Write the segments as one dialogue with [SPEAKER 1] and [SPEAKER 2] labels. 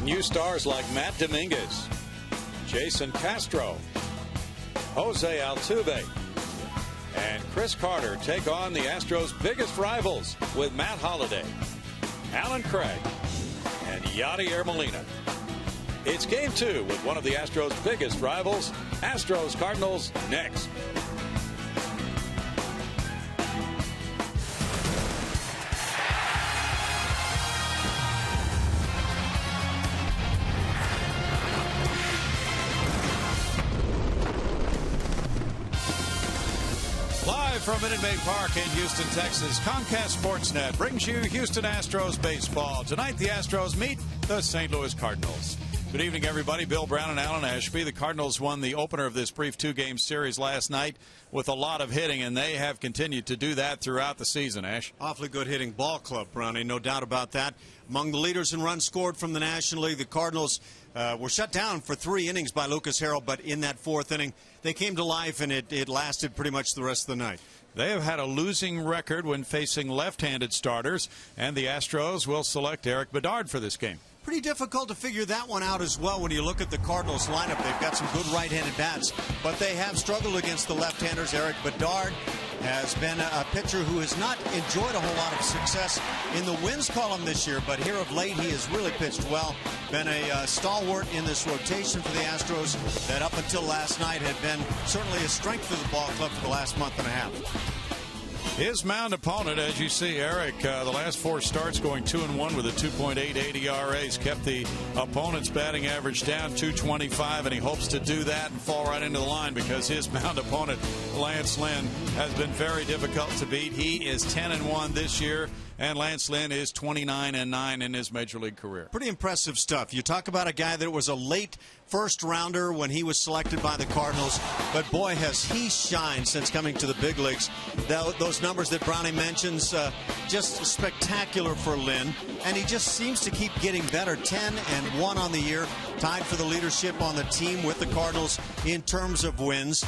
[SPEAKER 1] New stars like Matt Dominguez, Jason Castro, Jose Altuve, and Chris Carter take on the Astros' biggest rivals with Matt Holliday, Alan Craig, and Yadier Molina. It's Game 2 with one of the Astros' biggest rivals, Astros-Cardinals, next. Live from Minute Maid Park in Houston, Texas, Comcast Sportsnet brings you Houston Astros baseball. Tonight, the Astros meet the St. Louis Cardinals. Good evening, everybody. Bill Brown and Alan Ashby. The Cardinals won the opener of this brief two-game series last night with a lot of hitting, and they have continued to do that throughout the season, Ash.
[SPEAKER 2] Awfully good hitting ball club, Brownie, no doubt about that. Among the leaders in runs scored from the National League, the Cardinals were shut down for 3 innings by Lucas Harrell, but in that 4th inning, they came to life, and it lasted pretty much the rest of the night.
[SPEAKER 1] They have had a losing record when facing left-handed starters, and the Astros will select Eric Bedard for this game.
[SPEAKER 2] Pretty difficult to figure that one out as well when you look at the Cardinals lineup. They've got some good right-handed bats, but they have struggled against the left-handers. Eric Bedard has been a pitcher who has not enjoyed a whole lot of success in the wins column this year, but here of late he has really pitched well. Been a stalwart in this rotation for the Astros that up until last night had been certainly a strength of the ball club for the last month and a half.
[SPEAKER 1] His mound opponent, as you see, Eric, the last 4 starts going 2-1 with a 2.88 ERA. He's kept the opponent's batting average down 225, and he hopes to do that and fall right into the line because his mound opponent, Lance Lynn, has been very difficult to beat. He is 10-1 this year, and Lance Lynn is 29-9 in his major league career.
[SPEAKER 2] Pretty impressive stuff. You talk about a guy that was a late first-rounder when he was selected by the Cardinals, but boy, has he shined since coming to the big leagues. Those numbers that Brownie mentions, just spectacular for Lynn, and he just seems to keep getting better. 10-1 on the year, tied for the leadership on the team with the Cardinals in terms of wins.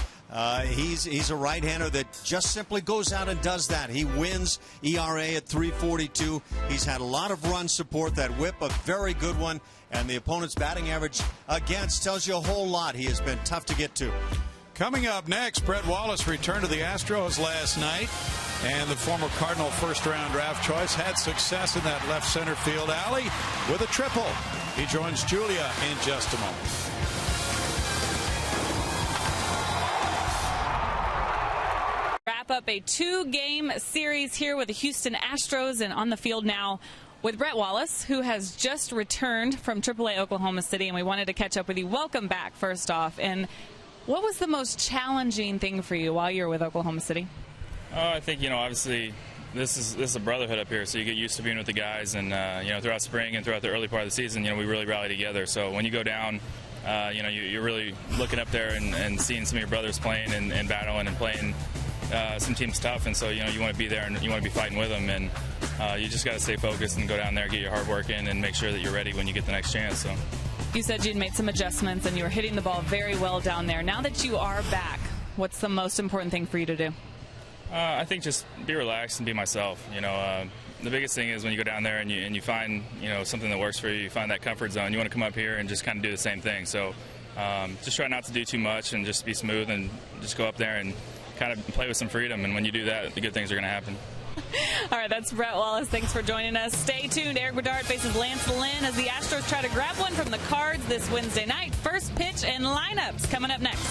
[SPEAKER 2] He's a right-hander that just simply goes out and does that. He wins ERA at 3.42. He's had a lot of run support. That whip, a very good one. And the opponent's batting average against tells you a whole lot. He has been tough to get to.
[SPEAKER 1] Coming up next, Brett Wallace returned to the Astros last night. And the former Cardinal first-round draft choice had success in that left center field alley with a triple. He joins Julia in just a moment.
[SPEAKER 3] Wrap up a 2-game series here with the Houston Astros, and on the field now with Brett Wallace, who has just returned from AAA Oklahoma City, and we wanted to catch up with you. Welcome back, first off. And what was the most challenging thing for you while you were with Oklahoma City?
[SPEAKER 4] I think, obviously this is a brotherhood up here, so you get used to being with the guys, and throughout spring and throughout the early part of the season, we really rally together. So when you go down, you're really looking up there and seeing some of your brothers playing and battling and playing some teams tough, and so you want to be there and you want to be fighting with them, and you just got to stay focused and go down there, get your hard work in, and make sure that you're ready when you get the next chance. So
[SPEAKER 3] you said you'd made some adjustments and you were hitting the ball very well down there. Now that you are back, what's the most important thing for you to do?
[SPEAKER 4] I think just be relaxed and be myself. The biggest thing is when you go down there and you find something that works for you, you find that comfort zone. You want to come up here and just kind of do the same thing. So just try not to do too much and just be smooth and just go up there and kind of play with some freedom, and when you do that, the good things are going to happen.
[SPEAKER 3] All right, that's Brett Wallace. Thanks for joining us. Stay tuned. Eric Bedard faces Lance Lynn as the Astros try to grab one from the Cards this Wednesday night. First pitch and lineups coming up next.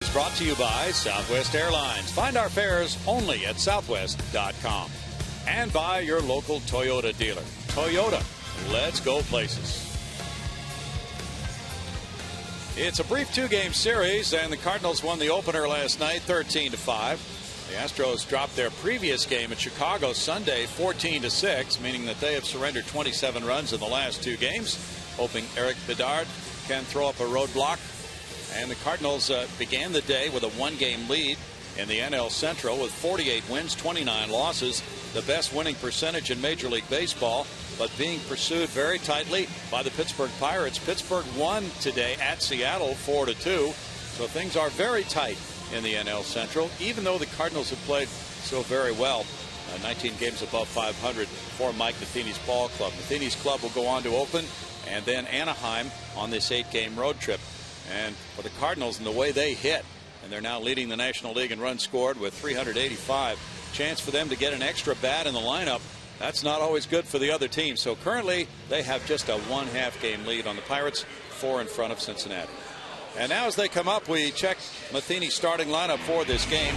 [SPEAKER 1] It's brought to you by Southwest Airlines. Find our fares only at southwest.com. And by your local Toyota dealer. Toyota, let's go places. It's a brief 2-game series, and the Cardinals won the opener last night 13-5. The Astros dropped their previous game at Chicago Sunday 14-6, meaning that they have surrendered 27 runs in the last 2 games, hoping Eric Bedard can throw up a roadblock. And the Cardinals began the day with a 1-game lead in the NL Central with 48 wins, 29 losses, the best winning percentage in Major League Baseball, but being pursued very tightly by the Pittsburgh Pirates. Pittsburgh won today at Seattle 4-2, so things are very tight in the NL Central, even though the Cardinals have played so very well. 19 games above 500 for Mike Matheny's ball club. Matheny's club will go on to Oakland and then Anaheim on this 8-game road trip. And for the Cardinals and the way they hit, and they're now leading the National League in runs scored with 385, chance for them to get an extra bat in the lineup. That's not always good for the other team. So currently they have just a 1/2 game lead on the Pirates, 4 in front of Cincinnati. And now as they come up, we check Matheny's starting lineup for this game.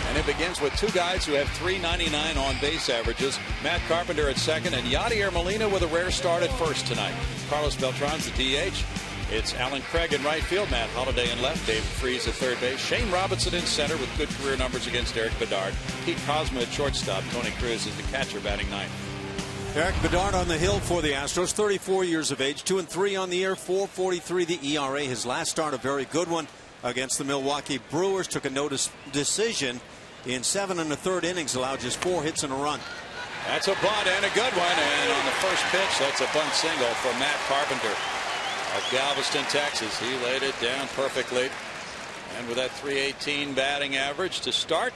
[SPEAKER 1] And it begins with two guys who have .399 on base averages. Matt Carpenter at second and Yadier Molina with a rare start at first tonight. Carlos Beltran's the DH. It's Alan Craig in right field, Matt Holliday in left, David Freese at third base, Shane Robinson in center with good career numbers against Eric Bedard, Pete Kozma at shortstop, Tony Cruz is the catcher batting ninth.
[SPEAKER 2] Eric Bedard on the hill for the Astros, 34 years of age, 2-3 on the year, 4.43 the ERA. His last start a very good one against the Milwaukee Brewers. Took a no decision in 7 1/3 innings, allowed just 4 hits and a run.
[SPEAKER 1] That's a bunt and a good one, and on the first pitch, that's a bunt single for Matt Carpenter of Galveston, Texas. He laid it down perfectly, and with that .318 batting average to start,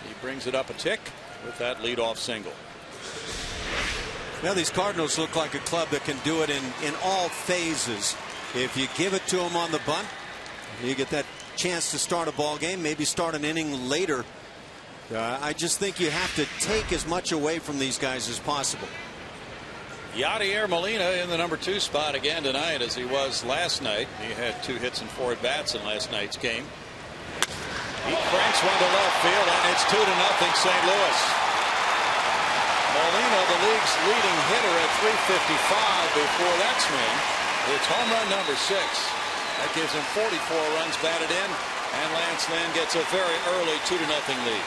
[SPEAKER 1] he brings it up a tick with that leadoff single.
[SPEAKER 2] Now these Cardinals look like a club that can do it in all phases. If you give it to them on the bunt, you get that chance to start a ball game, maybe start an inning later. I just think you have to take as much away from these guys as possible.
[SPEAKER 1] Yadier Molina in the number 2 spot again tonight, as he was last night. He had 2 hits and 4 at bats in last night's game. He cranks one to left field, and it's 2-0 St. Louis. Molina, the league's leading hitter at .355 before that swing. It's home run number 6. That gives him 44 runs batted in, and Lance Lynn gets a very early 2-0 lead.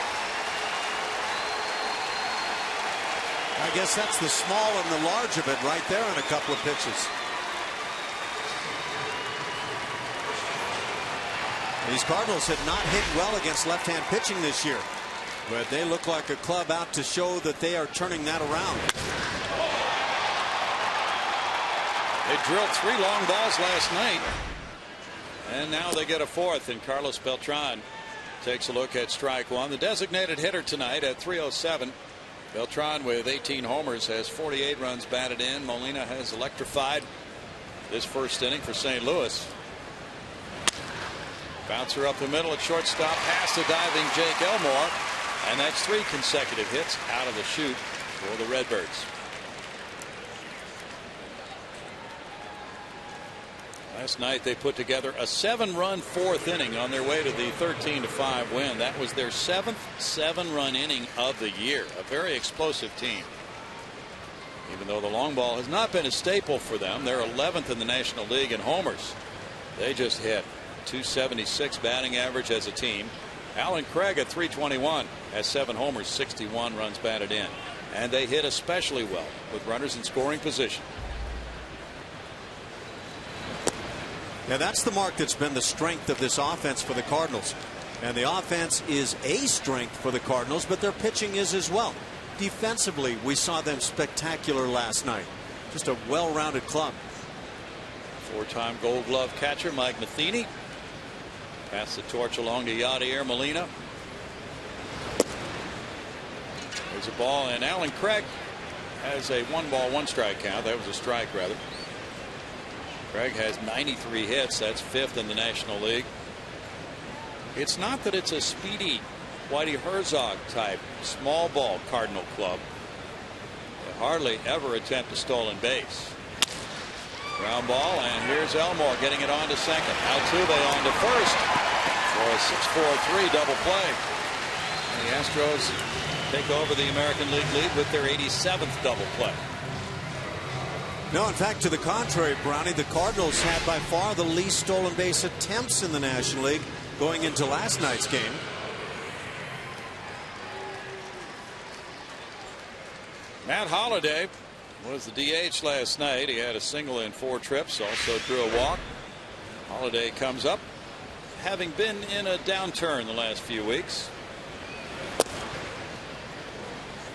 [SPEAKER 2] I guess that's the small and the large of it right there in a couple of pitches. These Cardinals had not hit well against left-hand pitching this year, but they look like a club out to show that they are turning that around.
[SPEAKER 1] They drilled 3 long balls last night, and now they get a 4th, and Carlos Beltran takes a look at strike one. The designated hitter tonight at .307. Beltran with 18 homers has 48 runs batted in. Molina has electrified this first inning for St. Louis. Bouncer up the middle at shortstop past the diving Jake Elmore, and that's 3 consecutive hits out of the chute for the Redbirds. Last night they put together a 7-run 4th inning on their way to the 13-5 win. That was their 7th 7-run inning of the year. A very explosive team. Even though the long ball has not been a staple for them, they're 11th in the National League in homers. They just hit .276 batting average as a team. Alan Craig at .321 has 7 homers, 61 runs batted in, and they hit especially well with runners in scoring position.
[SPEAKER 2] Now that's the mark that's been the strength of this offense for the Cardinals. And the offense is a strength for the Cardinals, but their pitching is as well. Defensively, we saw them spectacular last night. Just a well-rounded club.
[SPEAKER 1] 4-time Gold Glove catcher Mike Matheny. Pass the torch along to Yadier Molina. There's a ball, and Alan Craig has a 1-ball 1-strike count. That was a strike, rather. Craig has 93 hits. That's 5th in the National League. It's not that it's a speedy Whitey Herzog type small ball Cardinal club. They hardly ever attempt a stolen base. Ground ball, and here's Elmore getting it on to second. Altuve on to first for a 6-4-3 double play. And the Astros take over the American League lead with their 87th double play.
[SPEAKER 2] No, in fact, to the contrary, Brownie, the Cardinals had by far the least stolen base attempts in the National League going into last night's game.
[SPEAKER 1] Matt Holliday was the DH last night. He had a single in 4 trips, also drew a walk. Holliday comes up, having been in a downturn the last few weeks.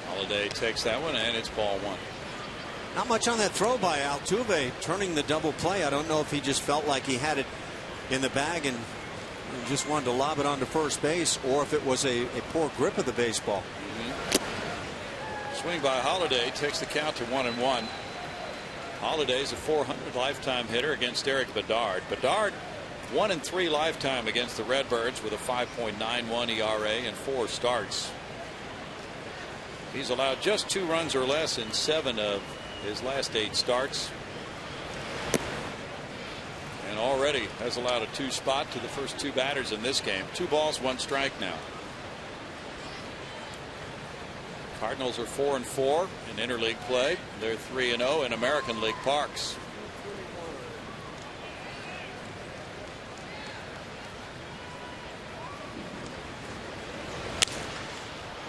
[SPEAKER 1] Holliday takes that one, and it's ball 1.
[SPEAKER 2] Not much on that throw by Altuve, turning the double play. I don't know if he just felt like he had it in the bag and and just wanted to lob it onto first base, or if it was a poor grip of the baseball.
[SPEAKER 1] Swing by Holiday takes the count to 1-1. Holiday's a .400 lifetime hitter against Eric Bedard. Bedard 1-3 lifetime against the Redbirds with a 5.91 ERA and 4 starts. He's allowed just 2 runs or less in 7 of his last 8 starts. And already has allowed a 2 spot to the first 2 batters in this game. 2 balls, 1 strike now. Cardinals are 4-4 in interleague play. They're 3-0 in American League parks.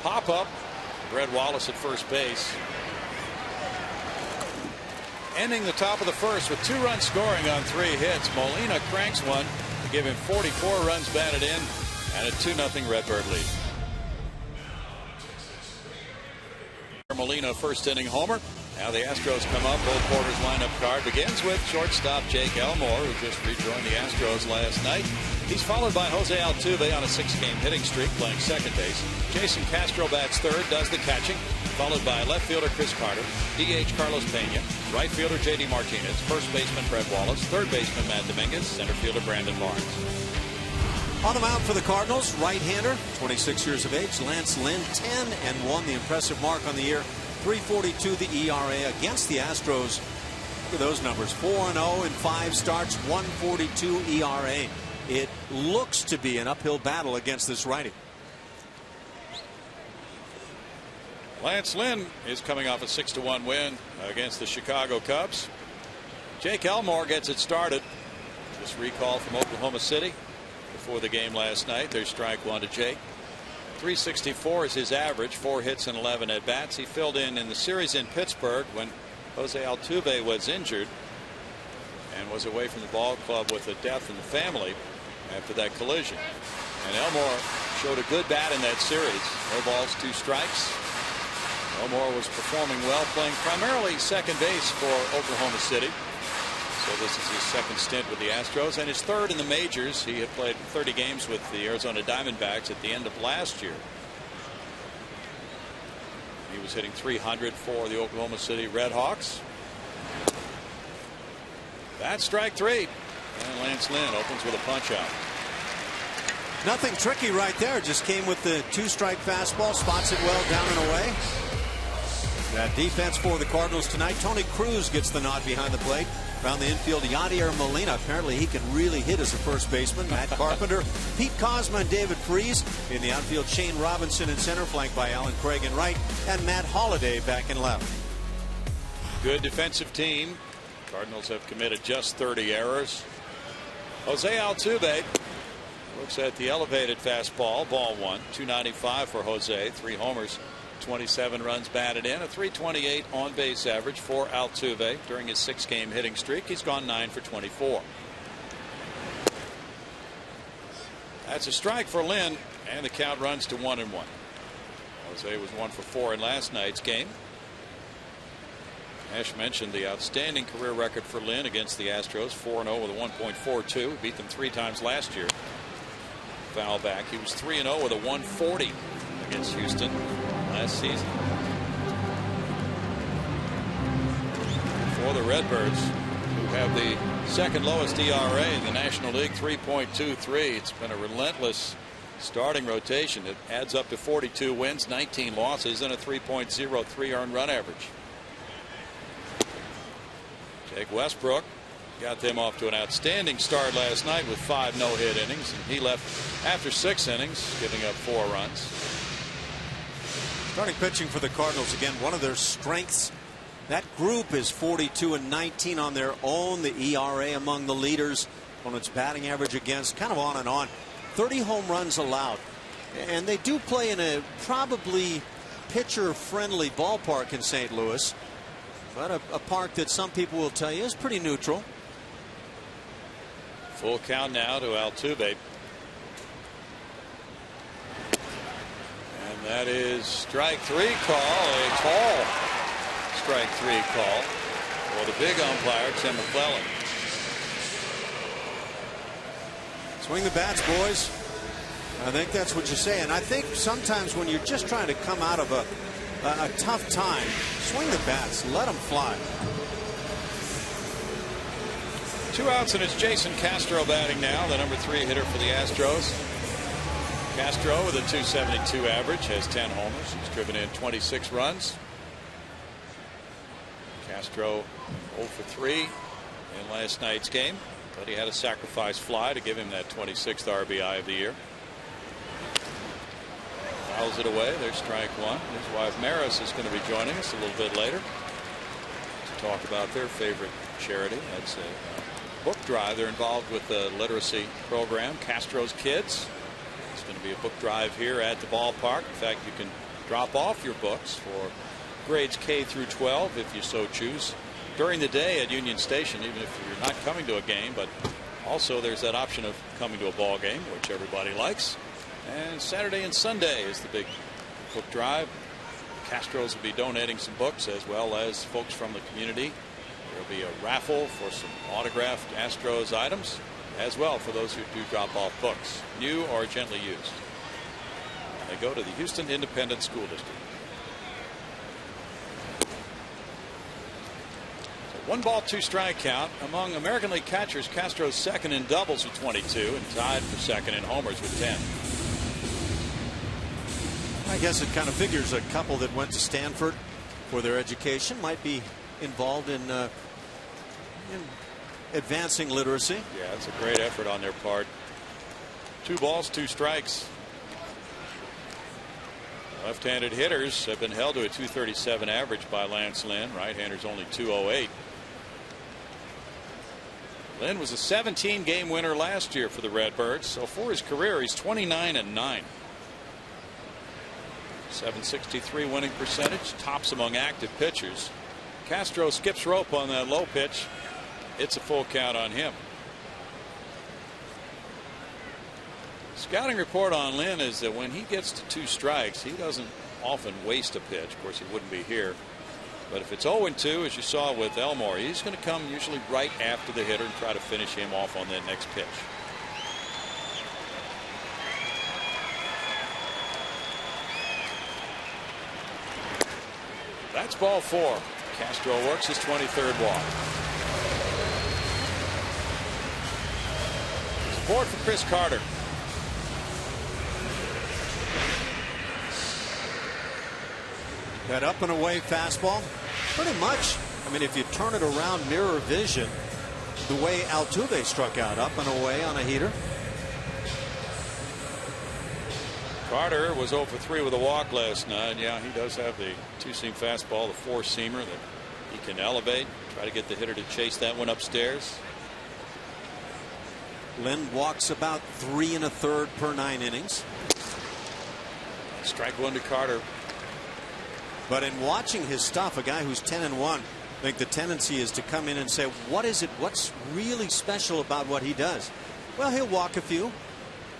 [SPEAKER 1] Pop up. Brett Wallace at first base. Ending the top of the first with 2 runs scoring on 3 hits. Molina cranks one to give him 44 runs batted in and a 2-0 Redbird lead. Molina first inning homer. Now the Astros come up. Both quarters lineup card begins with shortstop Jake Elmore, who just rejoined the Astros last night. He's followed by Jose Altuve on a 6-game hitting streak, playing second base. Jason Castro bats third, does the catching, followed by left fielder Chris Carter, DH Carlos Pena, right fielder J.D. Martinez, first baseman Brett Wallace, third baseman Matt Dominguez, center fielder Brandon Barnes.
[SPEAKER 2] On the mound for the Cardinals, right-hander, 26 years of age, Lance Lynn, 10-1, the impressive mark on the year, 3.42 the ERA against the Astros. Look at those numbers, 4-0 in 5 starts, 1.42 ERA. It looks to be an uphill battle against this righty.
[SPEAKER 1] Lance Lynn is coming off a 6-1 win against the Chicago Cubs. Jake Elmore gets it started. Just recall from Oklahoma City before the game last night. There's strike 1 to Jake. 364 is his average, 4 hits and 11 at bats. He filled in the series in Pittsburgh when Jose Altuve was injured and was away from the ball club with a death in the family after that collision. And Elmore showed a good bat in that series. No balls, 2 strikes. Elmore was performing well, playing primarily second base for Oklahoma City. So this is his second stint with the Astros and his third in the majors. He had played 30 games with the Arizona Diamondbacks at the end of last year. He was hitting .300 for the Oklahoma City Redhawks. That's strike 3. And Lance Lynn opens with a punch out.
[SPEAKER 2] Nothing tricky right there. Just came with the 2-strike fastball, spots it well down and away. That defense for the Cardinals tonight. Tony Cruz gets the nod behind the plate. Around the infield, Yadier Molina. Apparently he can really hit as a first baseman. Matt Carpenter, Pete Kozma, and David Freese. In the outfield, Shane Robinson in center, flanked by Alan Craig in right, and Matt Holliday back in left.
[SPEAKER 1] Good defensive team. Cardinals have committed just 30 errors. Jose Altuve looks at the elevated fastball. Ball 1. 295 for Jose. 3 homers. 27 runs batted in, a .328 on base average for Altuve during his 6-game hitting streak. He's gone 9 for 24. That's a strike for Lynn, and the count runs to 1-1. Jose was 1 for 4 in last night's game. Ash mentioned the outstanding career record for Lynn against the Astros, 4-0 with a 1.42. Beat them 3 times last year. Foul back. He was 3-0 with a 140 against Houston last season. For the Redbirds, who have the second lowest ERA in the National League, 3.23. It's been a relentless starting rotation. It adds up to 42 wins, 19 losses, and a 3.03 earned run average. Jake Westbrook got them off to an outstanding start last night with 5 no-hit innings, and he left after 6 innings, giving up 4 runs.
[SPEAKER 2] Starting pitching for the Cardinals, again, one of their strengths. That group is 42-19 on their own. The ERA among the leaders. On its batting average against, kind of on and on. 30 home runs allowed. And they do play in a probably pitcher-friendly ballpark in St. Louis. But a park that some people will tell you is pretty neutral.
[SPEAKER 1] Full count now to Altuve. And that is strike 3 call, a tall strike 3 call for the big umpire, Tim McClellan.
[SPEAKER 2] Swing the bats, boys. I think that's what you say. And I think sometimes when you're just trying to come out of a tough time, swing the bats. Let them fly.
[SPEAKER 1] 2 outs, and it's Jason Castro batting now, the number 3 hitter for the Astros. Castro with a .272 average, has 10 homers. He's driven in 26 runs. Castro 0 for 3 in last night's game, but he had a sacrifice fly to give him that 26th RBI of the year. Fouls it away. There's strike 1. His wife Maris is going to be joining us a little bit later to talk about their favorite charity. That's a book drive. They're involved with the literacy program, Castro's Kids. It's going to be a book drive here at the ballpark. In fact, you can drop off your books for grades K through 12 if you so choose during the day at Union Station, even if you're not coming to a game. But also there's that option of coming to a ball game, which everybody likes. And Saturday and Sunday is the big book drive. Castros will be donating some books, as well as folks from the community. There will be a raffle for some autographed Astros items, as well for those who do drop off books, new or gently used. They go to the Houston Independent School District. So 1 ball, 2 strike count. Among American League catchers, Castro's second in doubles with 22 and tied for second in homers with 10.
[SPEAKER 2] I guess it kind of figures a couple that went to Stanford for their education might be involved in advancing literacy.
[SPEAKER 1] Yeah, it's a great effort on their part. 2 balls, 2 strikes. Left-handed hitters have been held to a .237 average by Lance Lynn. Right-handers only .208. Lynn was a 17-game winner last year for the Redbirds. So for his career, he's 29-9. .763 winning percentage, tops among active pitchers. Castro skips rope on that low pitch. It's a full count on him. Scouting report on Lynn is that when he gets to 2 strikes, he doesn't often waste a pitch. Of course, he wouldn't be here. But if it's 0-2, as you saw with Elmore, he's going to come usually right after the hitter and try to finish him off on that next pitch. That's ball 4. Castro works his 23rd walk. Support for Chris Carter.
[SPEAKER 2] That up and away fastball, pretty much. I mean, if you turn it around mirror vision, the way Altuve struck out, up and away on a heater.
[SPEAKER 1] Carter was 0 for 3 with a walk last night. Yeah, he does have the 2-seam fastball, the 4-seamer that he can elevate. Try to get the hitter to chase that one upstairs.
[SPEAKER 2] Lynn walks about 3 1/3 per 9 innings.
[SPEAKER 1] Strike 1 to Carter.
[SPEAKER 2] But in watching his stuff, a guy who's 10-1, I think the tendency is to come in and say, what is it? What's really special about what he does? Well, he'll walk a few.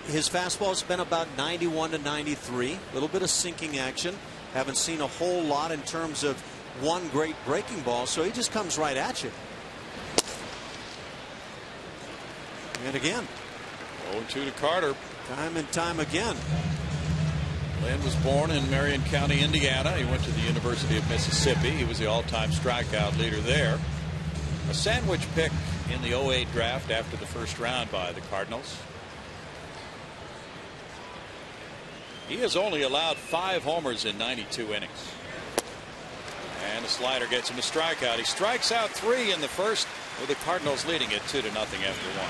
[SPEAKER 2] His fastball's been about 91 to 93. A little bit of sinking action. Haven't seen a whole lot in terms of one great breaking ball, so he just comes right at you. And again,
[SPEAKER 1] 0-2 to Carter.
[SPEAKER 2] time and time again.
[SPEAKER 1] Lynn was born in Marion County, Indiana. He went to the University of Mississippi. He was the all-time strikeout leader there. A sandwich pick in the 08 draft after the first round by the Cardinals. He has only allowed 5 homers in 92 innings. And a slider gets him a strikeout. He strikes out 3 in the first, with the Cardinals leading it 2-0 after 1.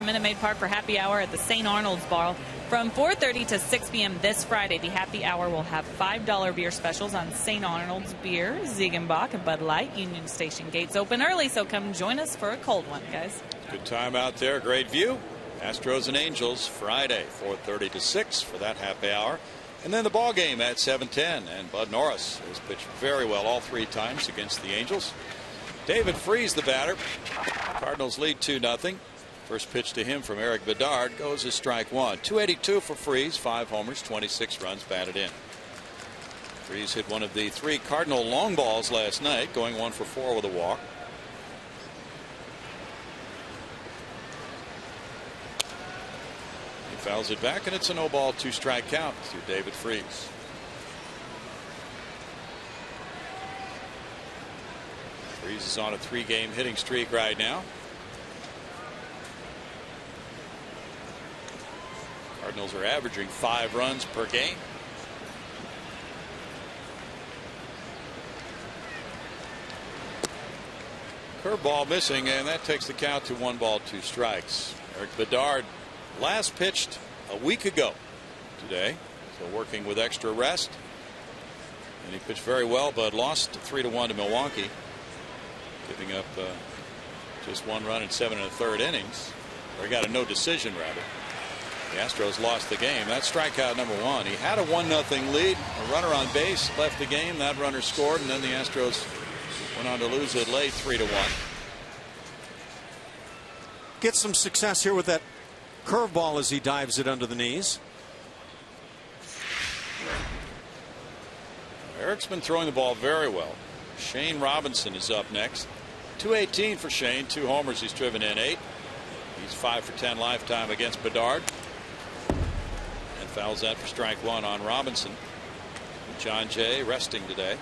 [SPEAKER 3] Minute Maid Park for happy hour at the St. Arnold's Bar from 4:30 to 6 p.m. this Friday. The happy hour will have $5 beer specials on St. Arnold's beer, Ziegenbach, and Bud Light. Union Station gates open early, so come join us for a cold one, guys.
[SPEAKER 1] Good time out there. Great view. Astros and Angels Friday, 4:30 to 6 for that happy hour. And then the ball game at 7:10. And Bud Norris has pitched very well all 3 times against the Angels. David Freese, the batter. Cardinals lead 2-0. First pitch to him from Eric Bedard goes as strike one. 282 for Freese, 5 homers, 26 runs batted in. Freese hit one of the 3 Cardinal long balls last night, going 1 for 4 with a walk. He fouls it back, and it's a no ball, 2 strike count to David Freese. Freese is on a 3-game hitting streak right now. Cardinals are averaging 5 runs per game. Curveball missing, and that takes the count to 1 ball, 2 strikes. Eric Bedard last pitched a week ago today, so working with extra rest. And he pitched very well, but lost 3-1 to Milwaukee, giving up just 1 run in 7 1/3 innings. Or he got a no decision rather. The Astros lost the game. That's strikeout number 1. He had a 1-0 lead. A runner on base left the game. That runner scored, and then the Astros went on to lose it late, 3-1.
[SPEAKER 2] Get some success here with that curveball as he dives it under the knees.
[SPEAKER 1] Eric's been throwing the ball very well. Shane Robinson is up next. 218 for Shane, 2 homers. He's driven in 8. He's 5 for 10 lifetime against Bedard. And fouls that for strike 1 on Robinson. John Jay resting today.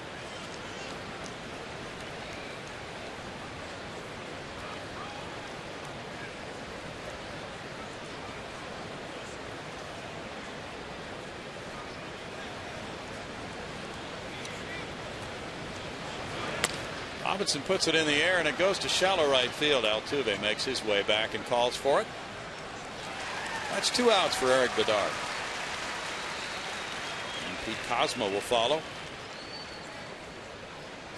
[SPEAKER 1] Robinson puts it in the air, and it goes to shallow right field. Altuve makes his way back and calls for it. That's 2 outs for Eric Bedard. And Pete Kozma will follow.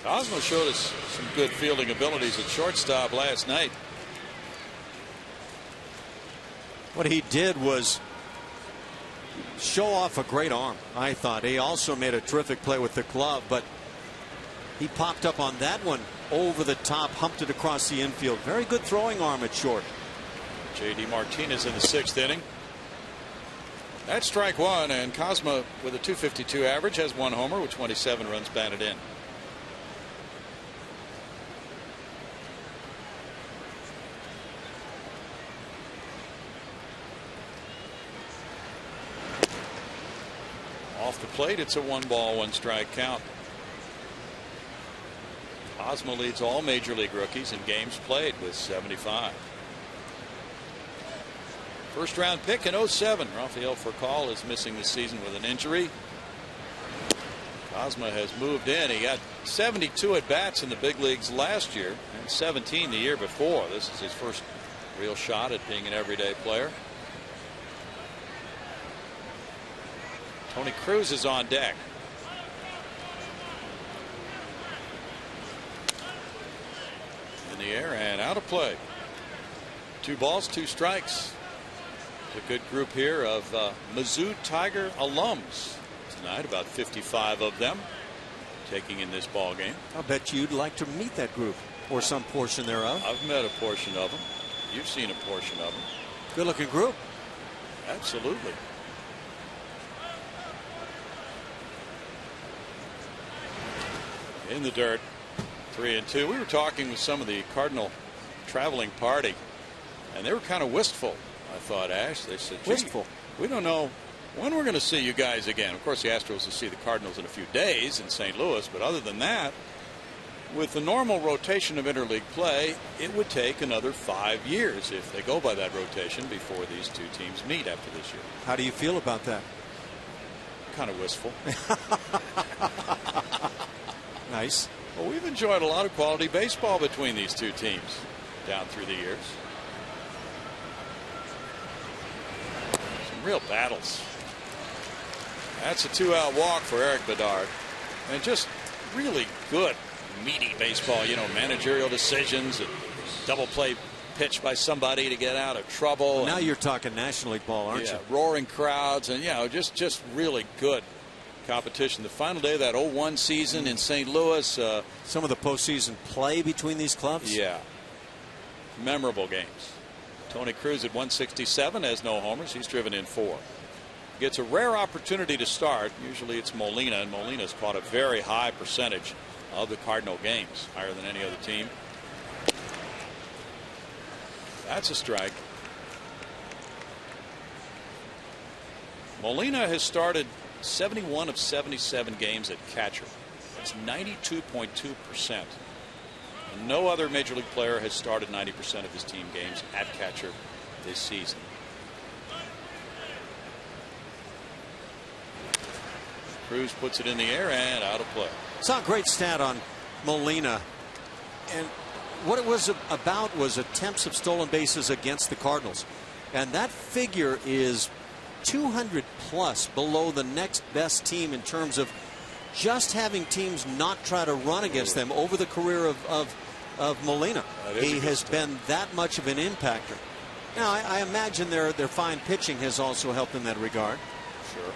[SPEAKER 1] Kozma showed us some good fielding abilities at shortstop last night.
[SPEAKER 2] What he did was show off a great arm, I thought. He also made a terrific play with the glove, but he popped up on that one over the top, humped it across the infield. Very good throwing arm at short.
[SPEAKER 1] J.D. Martinez in the 6th inning. That's strike 1, and Kozma with a .252 average has 1 homer with 27 runs batted in. Off the plate, it's a 1 ball, 1 strike count. Kozma leads all major league rookies in games played with 75. First round pick in 07. Rafael Furcal is missing this season with an injury. Kozma has moved in. He got 72 at bats in the big leagues last year and 17 the year before. This is his first real shot at being an everyday player. Tony Cruz is on deck. In the air and out of play. 2 balls, 2 strikes. It's a good group here of Mizzou Tiger alums tonight, about 55 of them taking in this ball game.
[SPEAKER 2] I'll bet you'd like to meet that group or some portion thereof.
[SPEAKER 1] I've met a portion of them. You've seen a portion of them.
[SPEAKER 2] Good looking group.
[SPEAKER 1] Absolutely. In the dirt, 3-2. We were talking with some of the Cardinal traveling party, and they were kind of wistful, I thought, Ash. They said,
[SPEAKER 2] wistful.
[SPEAKER 1] We don't know when we're going to see you guys again. Of course, the Astros will see the Cardinals in a few days in St. Louis, but other than that, with the normal rotation of interleague play, it would take another 5 years if they go by that rotation before these 2 teams meet after this year.
[SPEAKER 2] How do you feel about that?
[SPEAKER 1] Kind of wistful.
[SPEAKER 2] Nice.
[SPEAKER 1] Well, we've enjoyed a lot of quality baseball between these 2 teams down through the years. Some real battles. That's a 2-out walk for Eric Bedard. And just really good, meaty baseball. You know, managerial decisions, a double play pitch by somebody to get out of trouble.
[SPEAKER 2] Now you're talking National League ball, aren't you?
[SPEAKER 1] Roaring crowds, and just really good competition. The final day of that 01 season in St. Louis. Some
[SPEAKER 2] of the postseason play between these clubs.
[SPEAKER 1] Yeah. Memorable games. Tony Cruz at 167 has no homers. He's driven in 4. Gets a rare opportunity to start. Usually it's Molina, and Molina's caught a very high percentage of the Cardinal games, higher than any other team. That's a strike. Molina has started 71 of 77 games at catcher. That's 92.2%. No other major league player has started 90% of his team games at catcher this season. Cruz puts it in the air and out of play.
[SPEAKER 2] Saw a great stat on Molina, and what it was about was attempts of stolen bases against the Cardinals, and that figure is 200 plus below the next best team in terms of just having teams not try to run against them over the career of Molina. He has been that much of an impactor. Now I imagine their fine pitching has also helped in that regard.
[SPEAKER 1] Sure.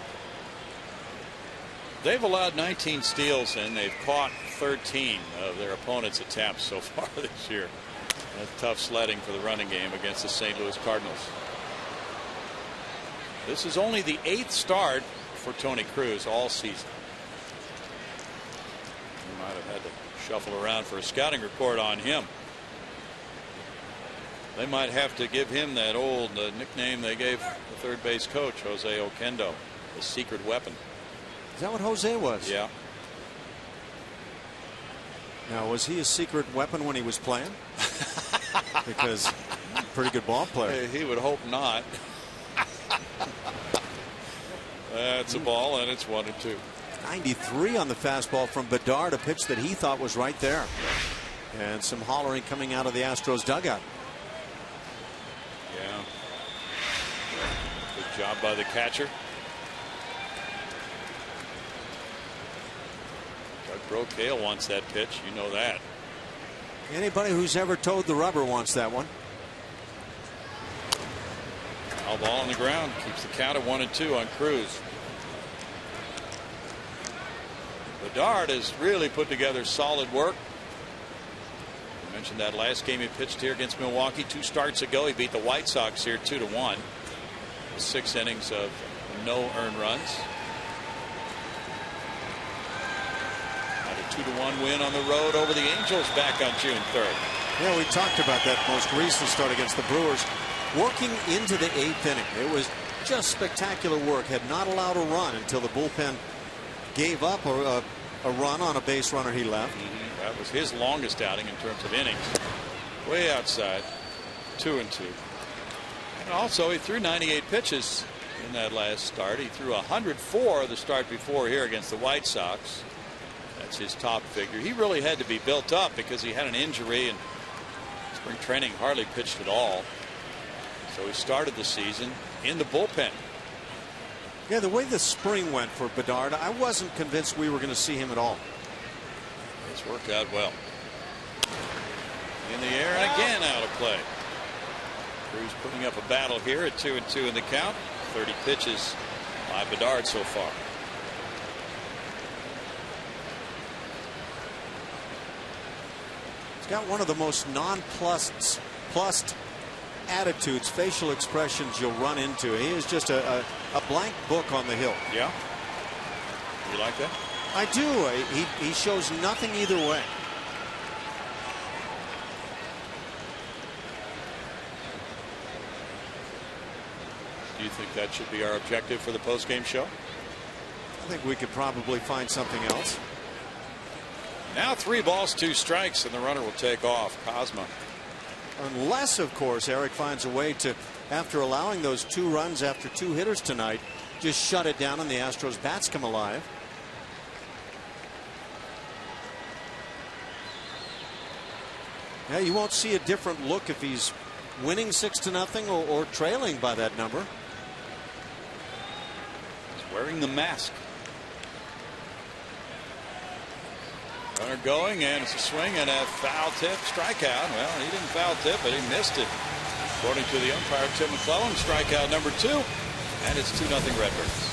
[SPEAKER 1] They've allowed 19 steals and they've caught 13 of their opponents' attempts so far this year. That's tough sledding for the running game against the St. Louis Cardinals. This is only the 8th start for Tony Cruz all season. You might have had to shuffle around for a scouting report on him. They might have to give him that old nickname they gave the third base coach, Jose Oquendo, the secret weapon.
[SPEAKER 2] Is that what Jose was?
[SPEAKER 1] Yeah.
[SPEAKER 2] Now, was he a secret weapon when he was playing? Because pretty good ball player.
[SPEAKER 1] He would hope not. That's a ball, and it's 1-2.
[SPEAKER 2] 93 on the fastball from Bedard, a pitch that he thought was right there. And some hollering coming out of the Astros dugout.
[SPEAKER 1] Yeah. Good job by the catcher. Doug Brocail wants that pitch. You know that.
[SPEAKER 2] Anybody who's ever towed the rubber wants that one.
[SPEAKER 1] Foul ball on the ground. Keeps the count at 1-2 on Cruz. Bedard has really put together solid work. I mentioned that last game he pitched here against Milwaukee 2 starts ago. He beat the White Sox here 2-1. 6 innings of no earned runs. Had a 2-1 win on the road over the Angels back on June 3rd.
[SPEAKER 2] Yeah, we talked about that most recent start against the Brewers. Working into the 8th inning, it was just spectacular work. Had not allowed a run until the bullpen gave up a run on a base runner he left.
[SPEAKER 1] That was his longest outing in terms of innings. Way outside. 2-2. And also he threw 98 pitches in that last start. He threw 104 the start before here against the White Sox. That's his top figure. He really had to be built up because he had an injury and spring training hardly pitched at all. So he started the season in the bullpen.
[SPEAKER 2] Yeah, the way the spring went for Bedard, I wasn't convinced we were going to see him at all.
[SPEAKER 1] It's worked out well. In the air and again out of play. Cruz putting up a battle here at 2-2 in the count. 30 pitches by Bedard so far.
[SPEAKER 2] He's got one of the most nonplussed attitudes, facial expressions you'll run into. He is just a blank book on the hill.
[SPEAKER 1] Yeah. You like that?
[SPEAKER 2] I do. He shows nothing either way.
[SPEAKER 1] Do you think that should be our objective for the postgame show?
[SPEAKER 2] I think we could probably find something else.
[SPEAKER 1] Now 3 balls 2 strikes and the runner will take off. Cosma.
[SPEAKER 2] Unless, of course, Eric finds a way to, after allowing those 2 runs after 2 hitters tonight, just shut it down and the Astros bats come alive. Yeah, you won't see a different look if he's winning 6-0 or trailing by that number.
[SPEAKER 1] He's wearing the mask. Runner going, and it's a swing and a foul tip strikeout. Well, he didn't foul tip, but he missed it. According to the umpire, Tim McClellan, strikeout number 2, and it's 2-0 Redbirds.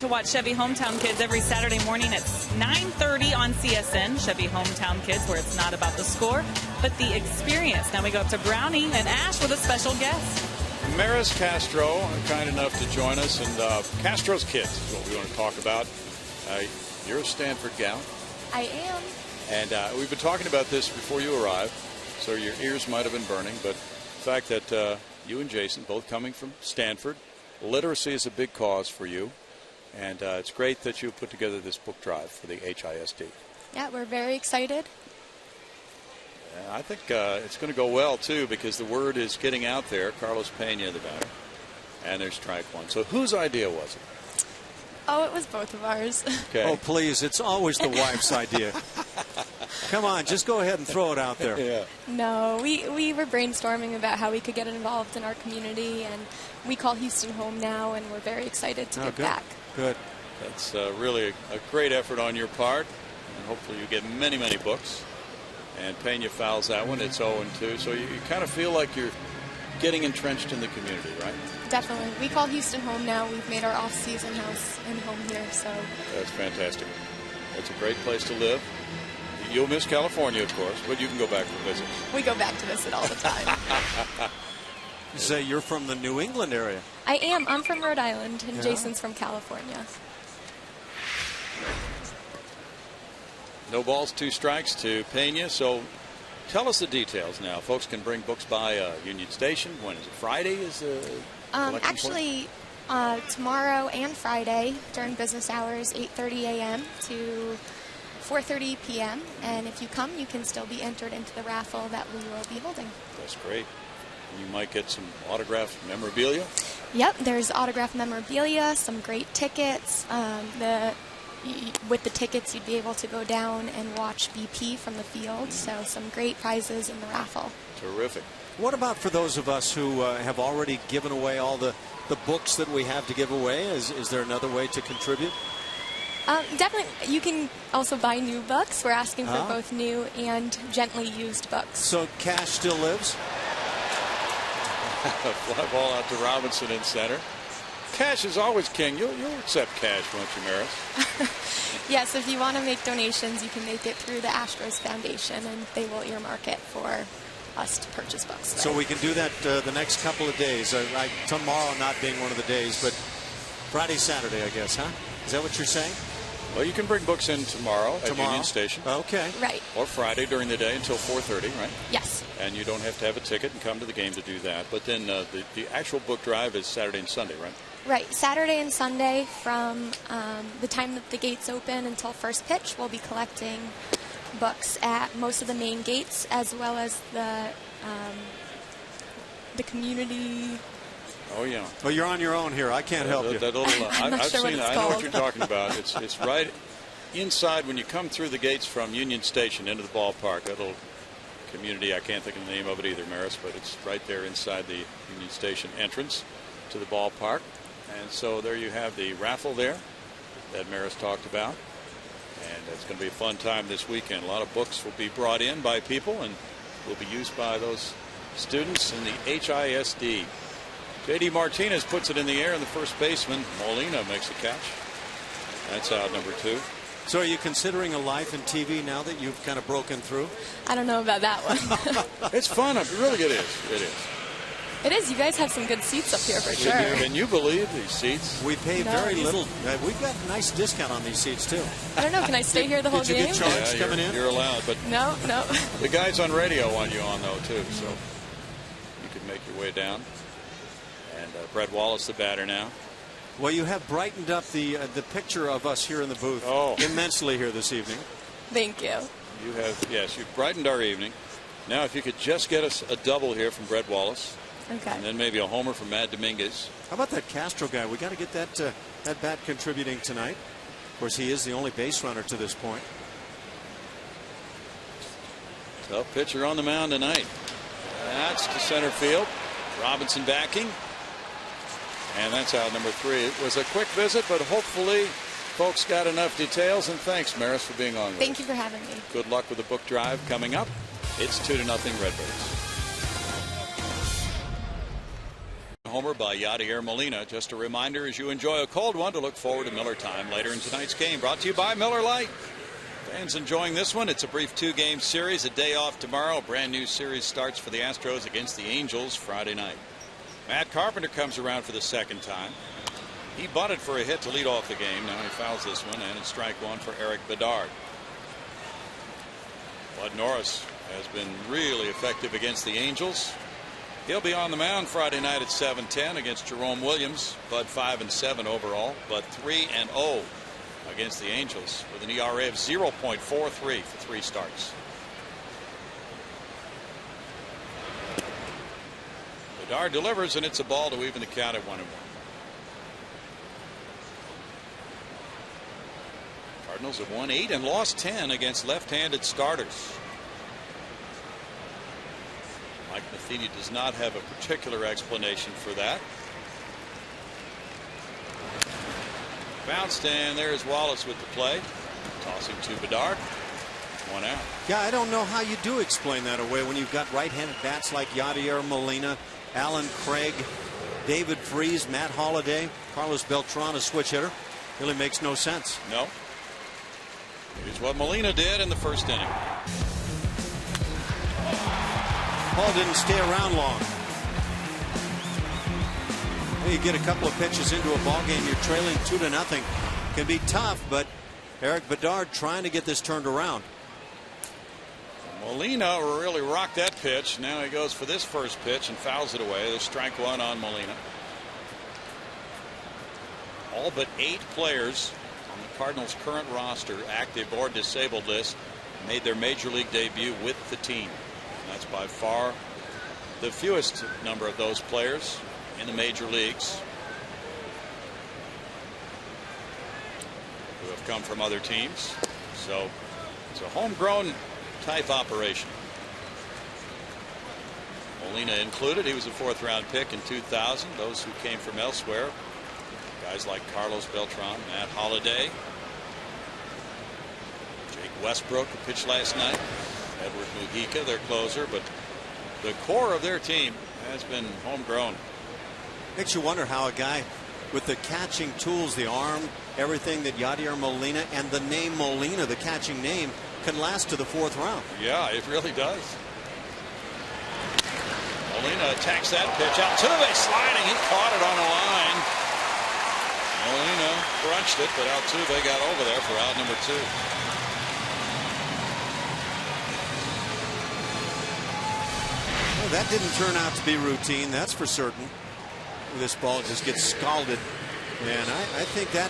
[SPEAKER 3] to watch Chevy Hometown Kids every Saturday morning at 9:30 on CSN. Chevy Hometown Kids, where it's not about the score, but the experience. Now we go up to Brownie and Ash with a special guest.
[SPEAKER 1] Maris Castro, kind enough to join us, and Castro's Kids is what we want to talk about. You're a Stanford gal.
[SPEAKER 5] I am.
[SPEAKER 1] And we've been talking about this before you arrived, so your ears might have been burning, but the fact that you and Jason, both coming from Stanford, literacy is a big cause for you, and it's great that you put together this book drive for the HISD.
[SPEAKER 5] Yeah, we're very excited.
[SPEAKER 1] I think it's going to go well, too, because the word is getting out there. Carlos Pena, the batter, and there's strike one. So whose idea was it?
[SPEAKER 5] Oh, it was both of ours.
[SPEAKER 1] Okay.
[SPEAKER 2] Oh, please, it's always the wife's idea. Come on, just go ahead and throw it out there.
[SPEAKER 1] Yeah.
[SPEAKER 5] No, we were brainstorming about how we could get involved in our community, and we call Houston home now, and we're very excited to give back.
[SPEAKER 2] Good.
[SPEAKER 1] That's really a great effort on your part, and hopefully you get many, many books. And Pena fouls that one. It's 0-2, so you kind of feel like you're getting entrenched in the community, right?
[SPEAKER 5] Definitely. We call Houston home now. We've made our off-season house and home here, so.
[SPEAKER 1] That's fantastic. That's a great place to live. You'll miss California, of course, but you can go back for visits.
[SPEAKER 5] We go back to visit all the time.
[SPEAKER 2] You say you're from the New England area.
[SPEAKER 5] I am. I'm from Rhode Island, and Jason's from California.
[SPEAKER 1] No balls, 2 strikes to Pena. So tell us the details now. Folks can bring books by Union Station. When is it? Friday is the
[SPEAKER 5] actually, tomorrow and Friday during business hours, 8:30 a.m. to 4:30 p.m. And if you come, you can still be entered into the raffle that we will be holding.
[SPEAKER 1] That's great. You might get some autographed memorabilia.
[SPEAKER 5] Yep, there's autographed memorabilia, some great tickets. With the tickets, you'd be able to go down and watch BP from the field. So some great prizes in the raffle.
[SPEAKER 1] Terrific.
[SPEAKER 2] What about for those of us who have already given away all the books that we have to give away? Is there another way to contribute?
[SPEAKER 5] Definitely. You can also buy new books. We're asking for both new and gently used books.
[SPEAKER 2] So cash still lives?
[SPEAKER 1] Fly ball out to Robinson in center. Cash is always king. You'll accept cash, won't you, Maris?
[SPEAKER 5] Yes, if you want to make donations, you can make it through the Astros Foundation, and they will earmark it for us to purchase books.
[SPEAKER 2] So we can do that the next couple of days. Tomorrow not being one of the days, but Friday, Saturday, I guess, huh? Is that what you're saying?
[SPEAKER 1] Well, you can bring books in tomorrow at Union Station.
[SPEAKER 2] Okay.
[SPEAKER 5] Right.
[SPEAKER 1] Or Friday during the day until 4:30, right?
[SPEAKER 5] Yes.
[SPEAKER 1] And you don't have to have a ticket and come to the game to do that. But then the actual book drive is Saturday and Sunday, right?
[SPEAKER 5] Right. Saturday and Sunday from the time that the gates open until first pitch, we'll be collecting books at most of the main gates, as well as the community.
[SPEAKER 1] Oh, yeah.
[SPEAKER 2] Well, you're on your own here. I can't help you.
[SPEAKER 1] That little,
[SPEAKER 5] I'm not
[SPEAKER 1] I've
[SPEAKER 5] sure
[SPEAKER 1] seen it.
[SPEAKER 5] what it's
[SPEAKER 1] I know what
[SPEAKER 5] called.
[SPEAKER 1] you're talking about. It's right inside when you come through the gates from Union Station into the ballpark. That little community, I can't think of the name of it either, Maris, but it's right there inside the Union Station entrance to the ballpark. And so there you have the raffle there that Maris talked about. And it's going to be a fun time this weekend. A lot of books will be brought in by people and will be used by those students in the HISD. J.D. Martinez puts it in the air, and the first baseman, Molina, makes a catch. That's out number 2.
[SPEAKER 2] So are you considering a life in TV now that you've kind of broken through?
[SPEAKER 5] I don't know about that one.
[SPEAKER 1] It's fun. Really, it is. It is.
[SPEAKER 5] It is. You guys have some good seats up here for sure.
[SPEAKER 1] Can you believe these seats?
[SPEAKER 2] We pay very little. We've got a nice discount on these seats, too.
[SPEAKER 5] I don't know. Can I stay here the whole game?
[SPEAKER 2] Did you get charged coming in?
[SPEAKER 1] You're allowed. But
[SPEAKER 5] No.
[SPEAKER 1] the guys on radio want you on, though, too. So you can make your way down. And Brett Wallace, the batter now.
[SPEAKER 2] Well, you have brightened up the picture of us here in the booth immensely here this evening.
[SPEAKER 5] Thank you.
[SPEAKER 1] You have, yes, you've brightened our evening. Now, if you could just get us a double here from Brett Wallace.
[SPEAKER 5] Okay.
[SPEAKER 1] And then maybe a homer from Matt Dominguez.
[SPEAKER 2] How about that Castro guy? We got to get that bat contributing tonight. Of course, he is the only base runner to this point.
[SPEAKER 1] Tough pitcher on the mound tonight. That's to center field. Robinson backing. And that's out number 3. It was a quick visit, but hopefully folks got enough details. And thanks, Maris, for being on with us.
[SPEAKER 5] Thank you for having me.
[SPEAKER 1] Good luck with the book drive coming up. It's 2-0 Redbirds. homer by Yadier Molina. Just a reminder as you enjoy a cold one to look forward to Miller time later in tonight's game. Brought to you by Miller Lite. Fans enjoying this one. It's a brief 2-game series. A day off tomorrow. A brand new series starts for the Astros against the Angels Friday night. Matt Carpenter comes around for the second time. He bunted for a hit to lead off the game. Now he fouls this one, and it's strike one for Eric Bedard. Bud Norris has been really effective against the Angels. He'll be on the mound Friday night at 7:10 against Jerome Williams. Bud 5-7 overall, but 3-0 against the Angels with an ERA of 0.43 for 3 starts. Bedard delivers, and it's a ball to even the count at 1-1. Cardinals have won 8 and lost 10 against left-handed starters. Mike Matheny does not have a particular explanation for that. Bounced, and there's Wallace with the play. Tossing to Bedard. 1 out.
[SPEAKER 2] Yeah, I don't know how you do explain that away when you've got right-handed bats like Yadier Molina, Alan Craig, David Freese, Matt Holliday, Carlos Beltran, a switch hitter. Really makes no sense.
[SPEAKER 1] No. Here's what Molina did in the first inning.
[SPEAKER 2] Paul didn't stay around long. You get a couple of pitches into a ball game, you're trailing 2-0. Can be tough, but Eric Bedard trying to get this turned around.
[SPEAKER 1] Molina really rocked that pitch. Now he goes for this first pitch and fouls it away. There's strike one on Molina. All but 8 players on the Cardinals' current roster, active or disabled list, made their major league debut with the team. And that's by far the fewest number of those players in the major leagues who have come from other teams. So it's a homegrown type operation. Molina included. He was a 4th-round pick in 2000. Those who came from elsewhere, guys like Carlos Beltran, Matt Holliday, Jake Westbrook, who pitched last night, Edward Mujica, their closer, but the core of their team has been homegrown.
[SPEAKER 2] Makes you wonder how a guy with the catching tools, the arm, everything that Yadier Molina and the name Molina, the catching name, can last to the 4th round.
[SPEAKER 1] Yeah, it really does. Molina attacks that pitch. Altuve sliding. He caught it on the line. Molina crunched it, but Altuve got over there for out number 2.
[SPEAKER 2] Well, that didn't turn out to be routine, that's for certain. This ball just gets scalded, and I think that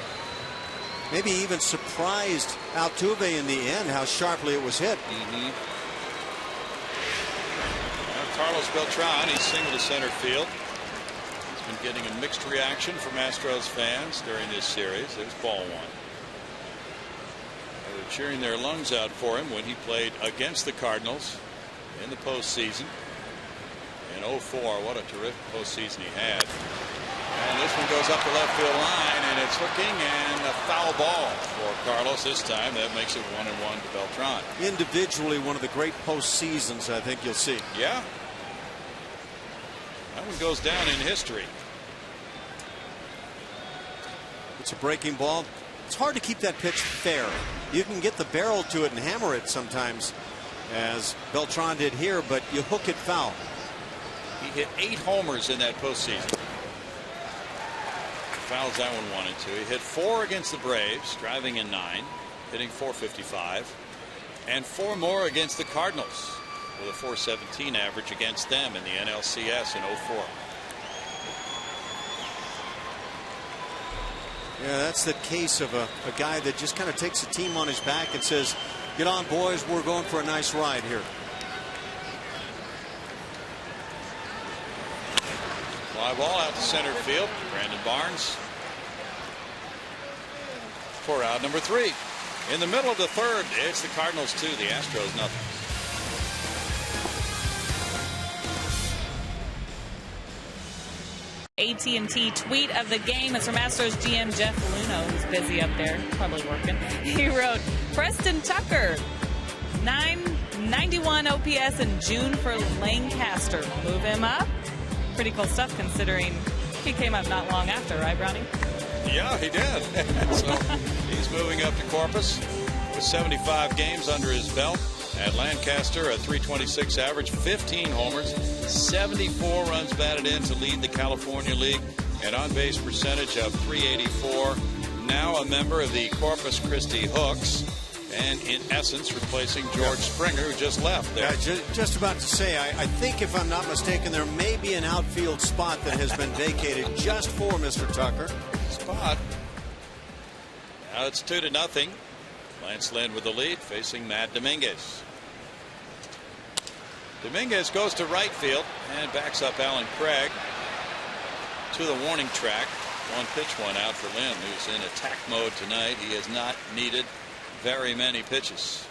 [SPEAKER 2] maybe even surprised Altuve in the end how sharply it was hit.
[SPEAKER 1] Carlos Beltran, he's single to center field. He's been getting a mixed reaction from Astros fans during this series. There's ball 1. They were cheering their lungs out for him when he played against the Cardinals in the postseason. In 04, what a terrific postseason he had. And this one goes up the left field line, and it's hooking, and a foul ball for Carlos this time. That makes it 1-1 to Beltran.
[SPEAKER 2] Individually, one of the great postseasons I think you'll see.
[SPEAKER 1] Yeah. That one goes down in history.
[SPEAKER 2] It's a breaking ball. It's hard to keep that pitch fair. You can get the barrel to it and hammer it sometimes, as Beltran did here, but you hook it foul.
[SPEAKER 1] He hit 8 homers in that postseason. Fouls that one 1 and 2. He hit 4 against the Braves, driving in 9, hitting .455, and 4 more against the Cardinals with a .417 average against them in the NLCS in 04.
[SPEAKER 2] Yeah, that's the case of a guy that just kind of takes the team on his back and says, "Get on, boys, we're going for a nice ride here."
[SPEAKER 1] Fly ball out to center field. Brandon Barnes for out number 3. In the middle of the 3rd, it's the Cardinals 2, the Astros nothing.
[SPEAKER 3] AT&T tweet of the game is from Astros GM Jeff Luhnow, who's busy up there, probably working. He wrote, Preston Tucker, 991 OPS in June for Lancaster. Move him up. Pretty cool stuff considering He came up not long after, right, Brownie?
[SPEAKER 1] Yeah, he did. So he's moving up to Corpus with 75 games under his belt. At Lancaster, a .326 average, 15 homers, 74 runs batted in to lead the California League, an on-base percentage of .384. Now a member of the Corpus Christi Hooks, and in essence replacing George Springer, who just left there.
[SPEAKER 2] Yeah, just about to say, I think if I'm not mistaken, there may be an outfield spot that has been vacated just for Mr. Tucker.
[SPEAKER 1] Spot. Now it's 2-0. Lance Lynn with the lead, facing Matt Dominguez. Dominguez goes to right field and backs up Alan Craig to the warning track. One pitch, one out for Lynn, who's in attack mode tonight. He has not needed very many pitches.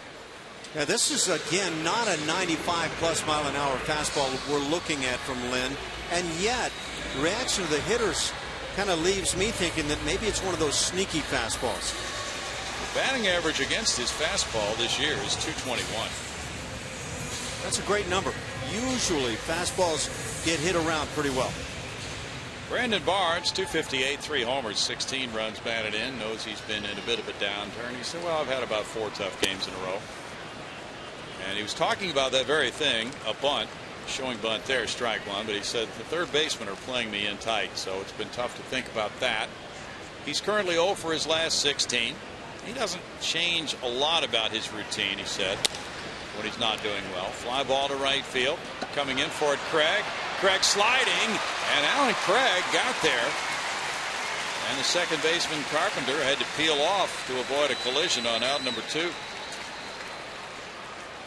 [SPEAKER 2] Yeah, this is again not a 95+ mile an hour fastball we're looking at from Lynn, and yet the reaction of the hitters kind of leaves me thinking that maybe it's one of those sneaky fastballs.
[SPEAKER 1] The batting average against his fastball this year is .221.
[SPEAKER 2] That's a great number. Usually fastballs get hit around pretty well.
[SPEAKER 1] Brandon Barnes, .258, 3 homers, 16 runs batted in. Knows he's been in a bit of a downturn. He said, well, I've had about 4 tough games in a row. And he was talking about that very thing, a bunt, showing bunt there, strike one. But he said the third basemen are playing me in tight, so it's been tough to think about that. He's currently 0 for his last 16. He doesn't change a lot about his routine, he said, when he's not doing well. Fly ball to right field. Coming in for it, Craig. Craig sliding, and Alan Craig got there. And the second baseman, Carpenter, had to peel off to avoid a collision on out number 2.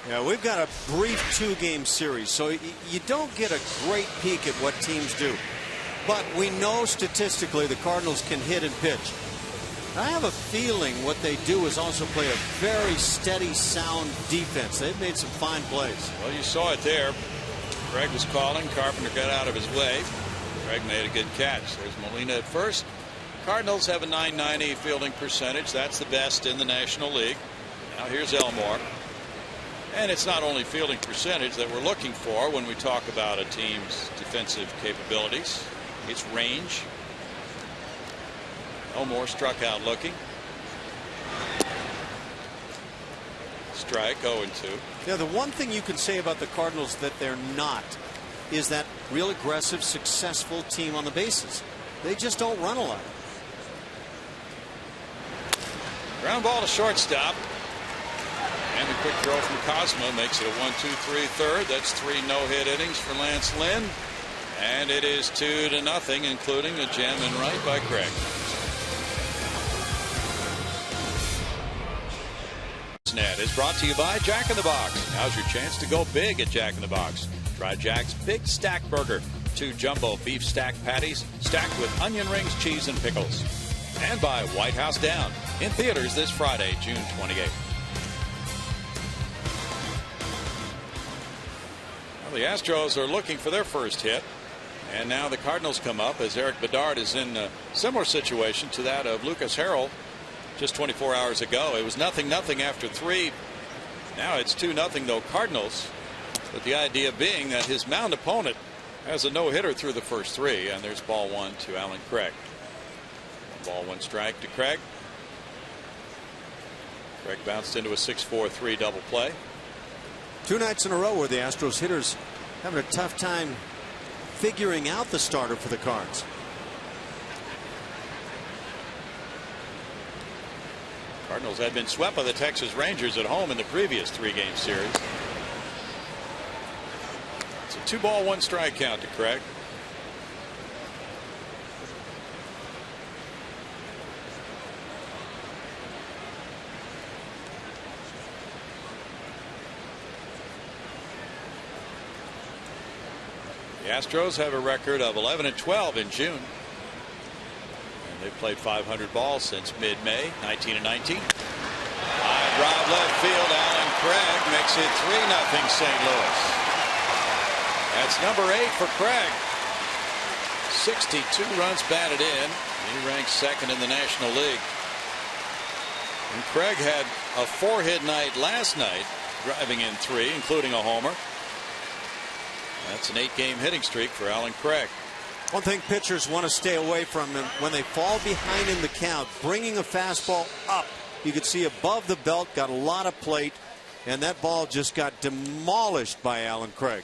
[SPEAKER 2] Yeah, we've got a brief 2-game series, so you don't get a great peek at what teams do. But we know statistically the Cardinals can hit and pitch. I have a feeling what they do is also play a very steady, sound defense. They've made some fine plays.
[SPEAKER 1] Well, you saw it there. Craig was calling. Carpenter got out of his way. Craig made a good catch. There's Molina at first. Cardinals have a .990 fielding percentage. That's the best in the National League. Now here's Elmore. And it's not only fielding percentage that we're looking for when we talk about a team's defensive capabilities. It's range. Elmore struck out looking. Strike, 0-2.
[SPEAKER 2] Yeah, the one thing you can say about the Cardinals that they're not is that real aggressive, successful team on the bases. They just don't run a lot.
[SPEAKER 1] Ground ball to shortstop. And the quick throw from Cosmo makes it a 1-2-3 third. That's 3 no-hit innings for Lance Lynn. And it is 2-0, including a jam in right by Craig. Net is brought to you by Jack in the Box. Now's your chance to go big at Jack in the Box. Try Jack's Big Stack Burger. 2 jumbo beef stack patties stacked with onion rings, cheese, and pickles. And by White House Down in theaters this Friday, June 28th. Well, the Astros are looking for their first hit. And now the Cardinals come up as Eric Bedard is in a similar situation to that of Lucas Harrell just 24 hours ago. It was 0-0 after 3. Now it's 2-0 though Cardinals, but the idea being that his mound opponent has a no-hitter through the first 3, and there's ball 1 to Alan Craig. Ball 1 strike to Craig. Craig bounced into a 6-4-3 double play.
[SPEAKER 2] 2 nights in a row where the Astros hitters having a tough time figuring out the starter for the Cards.
[SPEAKER 1] Cardinals had been swept by the Texas Rangers at home in the previous 3-game series. It's a 2-ball 1 strike count to Craig. The Astros have a record of 11-12 in June. They've played 500 balls since mid-May, 19-19. High drive left field. Alan Craig makes it 3-0 St. Louis. That's number 8 for Craig. 62 runs batted in. He ranks second in the National League. And Craig had a 4-hit night last night, driving in 3, including a homer. That's an 8-game hitting streak for Alan Craig.
[SPEAKER 2] One thing pitchers want to stay away from them when they fall behind in the count, bringing a fastball up. You could see above the belt, got a lot of plate, and that ball just got demolished by Alan Craig.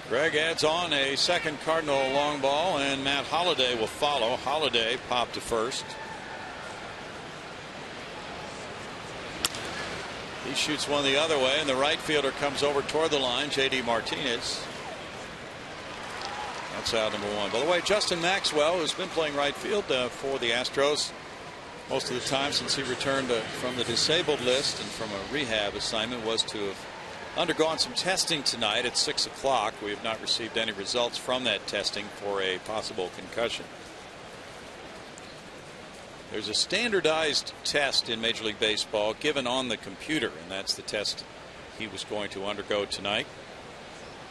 [SPEAKER 1] Craig adds on a second Cardinal long ball, and Matt Holliday will follow. Holliday popped to first. He shoots one the other way, and the right fielder comes over toward the line, J.D. Martinez. That's out number one. By the way, Justin Maxwell, who's been playing right field for the Astros most of the time since he returned from the disabled list and from a rehab assignment, was to have undergone some testing tonight at 6 o'clock. We have not received any results from that testing for a possible concussion. There's a standardized test in Major League Baseball given on the computer, and that's the test he was going to undergo tonight.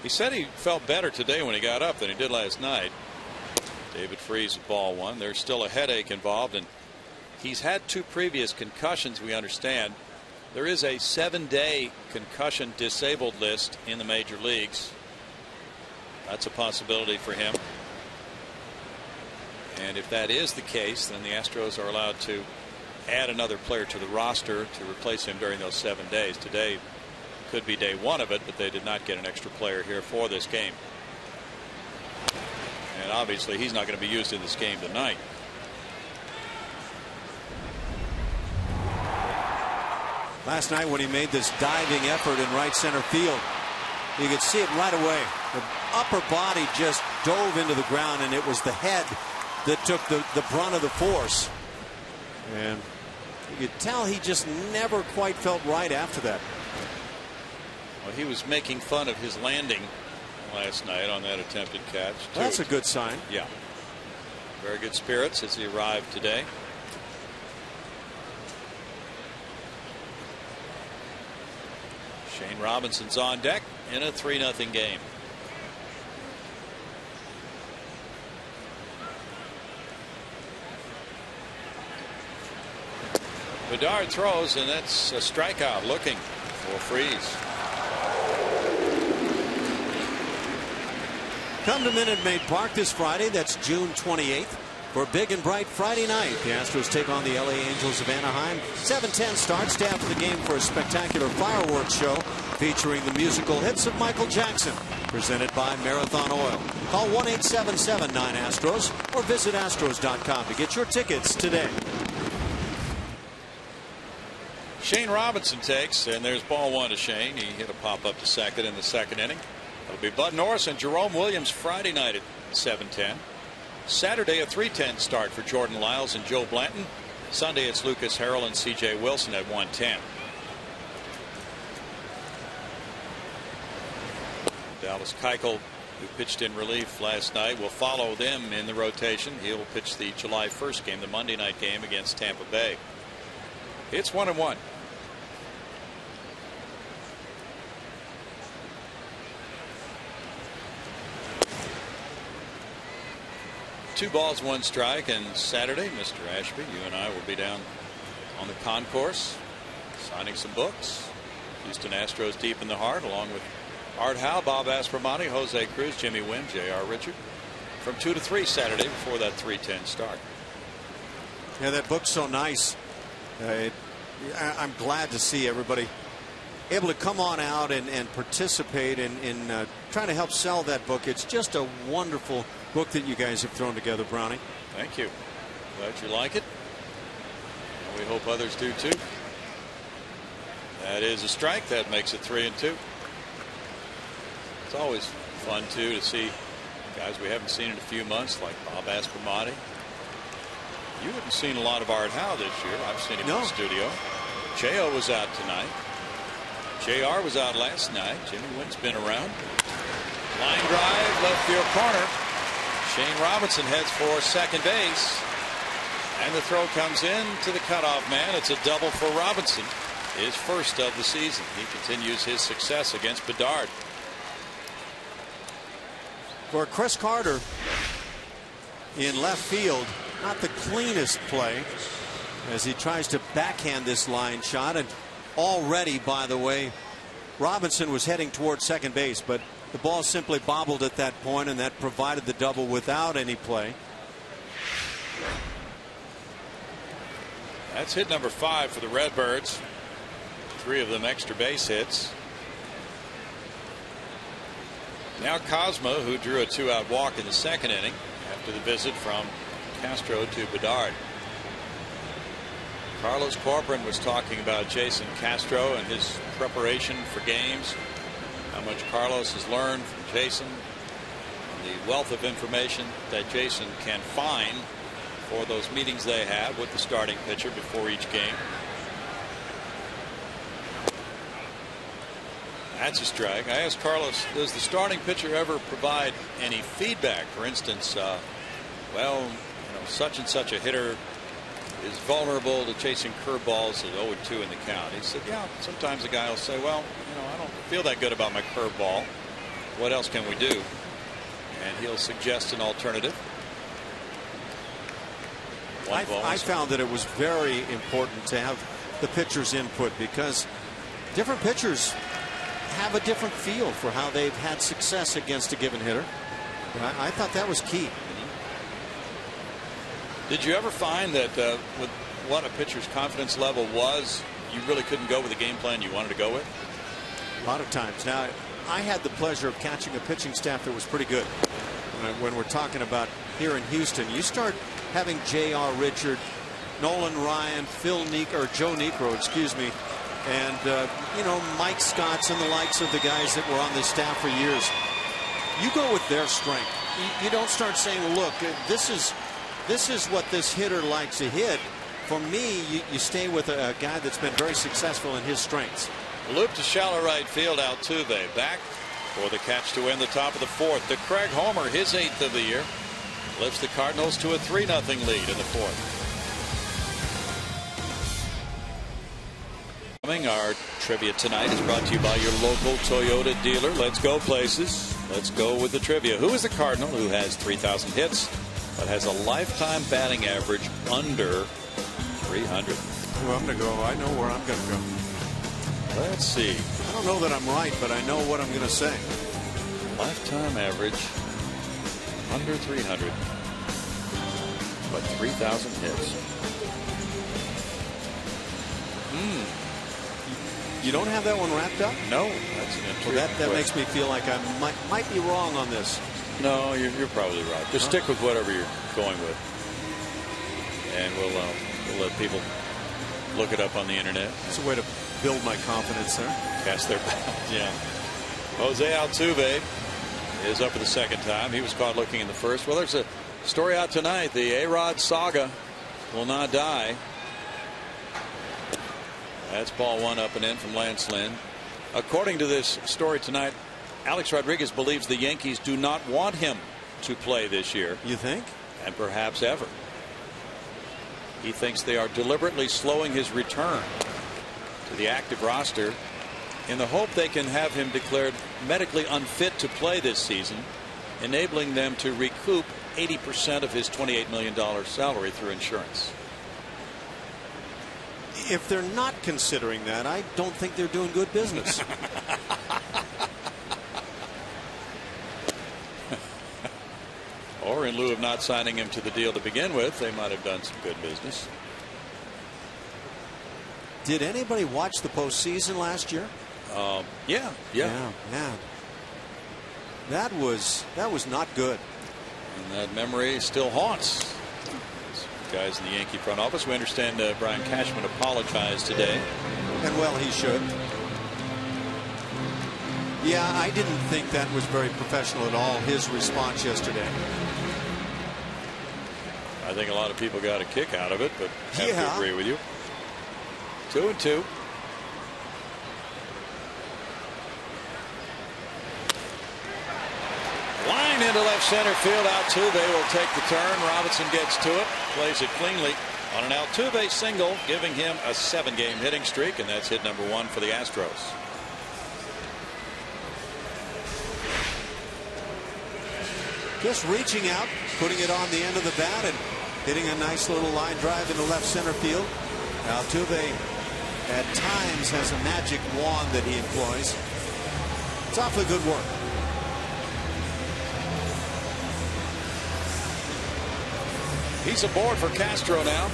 [SPEAKER 1] He said he felt better today when he got up than he did last night. David Freese with ball one. There's still a headache involved, and he's had 2 previous concussions, we understand. There is a 7-day concussion disabled list in the major leagues. That's a possibility for him. And if that is the case, then the Astros are allowed to add another player to the roster to replace him during those 7 days. Today could be day 1 of it, but they did not get an extra player here for this game. And obviously he's not going to be used in this game tonight.
[SPEAKER 2] Last night when he made this diving effort in right center field, you could see it right away. The upper body just dove into the ground, and it was the head that took the brunt of the force. And you could tell he just never quite felt right after that.
[SPEAKER 1] Well, he was making fun of his landing last night on that attempted catch.
[SPEAKER 2] That's a good sign.
[SPEAKER 1] Yeah. Very good spirits as he arrived today. Shane Robinson's on deck in a 3-0 game. Bedard throws, and that's a strikeout looking for Freese.
[SPEAKER 2] Come to Minute Maid Park this Friday. That's June 28th. For a big and bright Friday night, the Astros take on the LA Angels of Anaheim. 7:10 start. Stay after the game for a spectacular fireworks show featuring the musical hits of Michael Jackson. Presented by Marathon Oil. Call 1-877-9-ASTROS or visit Astros.com to get your tickets today.
[SPEAKER 1] Shane Robinson takes, and there's ball one to Shane. He hit a pop up to second in the second inning. It'll be Bud Norris and Jerome Williams Friday night at 7:10. Saturday a 3:10 start for Jordan Lyles and Joe Blanton. Sunday it's Lucas Harrell and C.J. Wilson at 1:10. Dallas Keuchel, who pitched in relief last night, will follow them in the rotation. He'll pitch the July 1st game, the Monday night game against Tampa Bay. It's 1-1. Two balls, one strike, and Saturday, Mr. Ashby, you and I will be down on the concourse signing some books. Houston Astros deep in the heart, along with Art Howe, Bob Aspromonte, Jose Cruz, Jimmy Wynn, J.R. Richard, from 2 to 3 Saturday before that 3:10 start.
[SPEAKER 2] Yeah, that book's so nice. I'm glad to see everybody able to come on out and participate in trying to help sell that book. It's just a wonderful book that you guys have thrown together, Brownie.
[SPEAKER 1] Thank you. Glad you like it. And we hope others do too. That is a strike. That makes it 3-2. It's always fun too to see guys we haven't seen in a few months, like Bob Aspromonte. You haven't seen a lot of Art Howe this year. I've seen him in the studio. J.O. was out tonight. J.R. was out last night. Jimmy Wynn's been around. Line drive, left field corner. Shane Robinson heads for second base. And the throw comes in to the cutoff man. It's a double for Robinson. His first of the season. He continues his success against Bedard.
[SPEAKER 2] For Chris Carter in left field, not the cleanest play as he tries to backhand this line shot, and already, by the way. Robinson was heading towards second base, but the ball simply bobbled at that point, and that provided the double without any play.
[SPEAKER 1] That's hit number 5 for the Redbirds. 3 of them extra base hits. Now Cosmo, who drew a 2-out walk in the second inning after the visit from Castro to Bedard. Carlos Corcoran was talking about Jason Castro and his preparation for games, how much Carlos has learned from Jason, the wealth of information that Jason can find for those meetings they have with the starting pitcher before each game. That's a strike. I asked Carlos, does the starting pitcher ever provide any feedback? For instance, well, you know, such and such a hitter is vulnerable to chasing curveballs at 0-2 in the count. He said, yeah, sometimes a guy will say, well, you know, I don't feel that good about my curveball. What else can we do? And he'll suggest an alternative.
[SPEAKER 2] I found that it was very important to have the pitcher's input, because different pitchers have a different feel for how they've had success against a given hitter. I thought that was key.
[SPEAKER 1] Did you ever find that with what a pitcher's confidence level was, you really couldn't go with the game plan you wanted to go with?
[SPEAKER 2] A lot of times. Now, I had the pleasure of catching a pitching staff that was pretty good. When we're talking about here in Houston, you start having J.R. Richard, Nolan Ryan, Joe Niekro, excuse me, and you know, Mike Scotts and the likes of the guys that were on this staff for years. You go with their strength. You don't start saying, well, look, this is what this hitter likes to hit. For me, you stay with a guy that's been very successful in his strengths.
[SPEAKER 1] Loop to shallow right field. Altuve back for the catch to win the top of the 4th. To Craig Homer, his 8th of the year, lifts the Cardinals to a 3-0 lead in the 4th. Our trivia tonight is brought to you by your local Toyota dealer. Let's go places. Let's go with the trivia. Who is the Cardinal who has 3,000 hits but has a lifetime batting average under 300?
[SPEAKER 2] Well, I'm going to go. I know where I'm going to go.
[SPEAKER 1] Let's see.
[SPEAKER 2] I don't know that I'm right, but I know what I'm going to say.
[SPEAKER 1] Lifetime average under 300, but 3,000 hits.
[SPEAKER 2] You don't have that one wrapped up?
[SPEAKER 1] No, that's an interesting
[SPEAKER 2] that makes me feel like I might be wrong on this.
[SPEAKER 1] No, you're probably right. Just stick with whatever you're going with, and we'll let people look it up on the internet.
[SPEAKER 2] It's a way to build my confidence there.
[SPEAKER 1] Cast their balance. Yeah. Jose Altuve is up for the second time. He was caught looking in the first. Well, there's a story out tonight. The A-Rod saga will not die. That's ball 1 up and in from Lance Lynn. According to this story tonight, Alex Rodriguez believes the Yankees do not want him to play this year.
[SPEAKER 2] You think?
[SPEAKER 1] And perhaps ever. He thinks they are deliberately slowing his return to the active roster in the hope they can have him declared medically unfit to play this season, enabling them to recoup 80% of his $28 million salary through insurance.
[SPEAKER 2] If they're not considering that, I don't think they're doing good business.
[SPEAKER 1] Or in lieu of not signing him to the deal to begin with, they might have done some good business.
[SPEAKER 2] Did anybody watch the postseason last year?
[SPEAKER 1] Yeah.
[SPEAKER 2] That was not good.
[SPEAKER 1] And that memory still haunts guys in the Yankee front office. We understand Brian Cashman apologized today.
[SPEAKER 2] And well, he should. Yeah, I didn't think that was very professional at all, his response yesterday.
[SPEAKER 1] I think a lot of people got a kick out of it, but I have to agree with you. 2-2. Line into left center field. Altuve will take the turn. Robinson gets to it, plays it cleanly on an Altuve single, giving him a 7-game hitting streak, and that's hit number 1 for the Astros.
[SPEAKER 2] Just reaching out, putting it on the end of the bat, and hitting a nice little line drive into left center field. Altuve at times has a magic wand that he employs. It's awfully good work.
[SPEAKER 1] He's aboard for Castro now.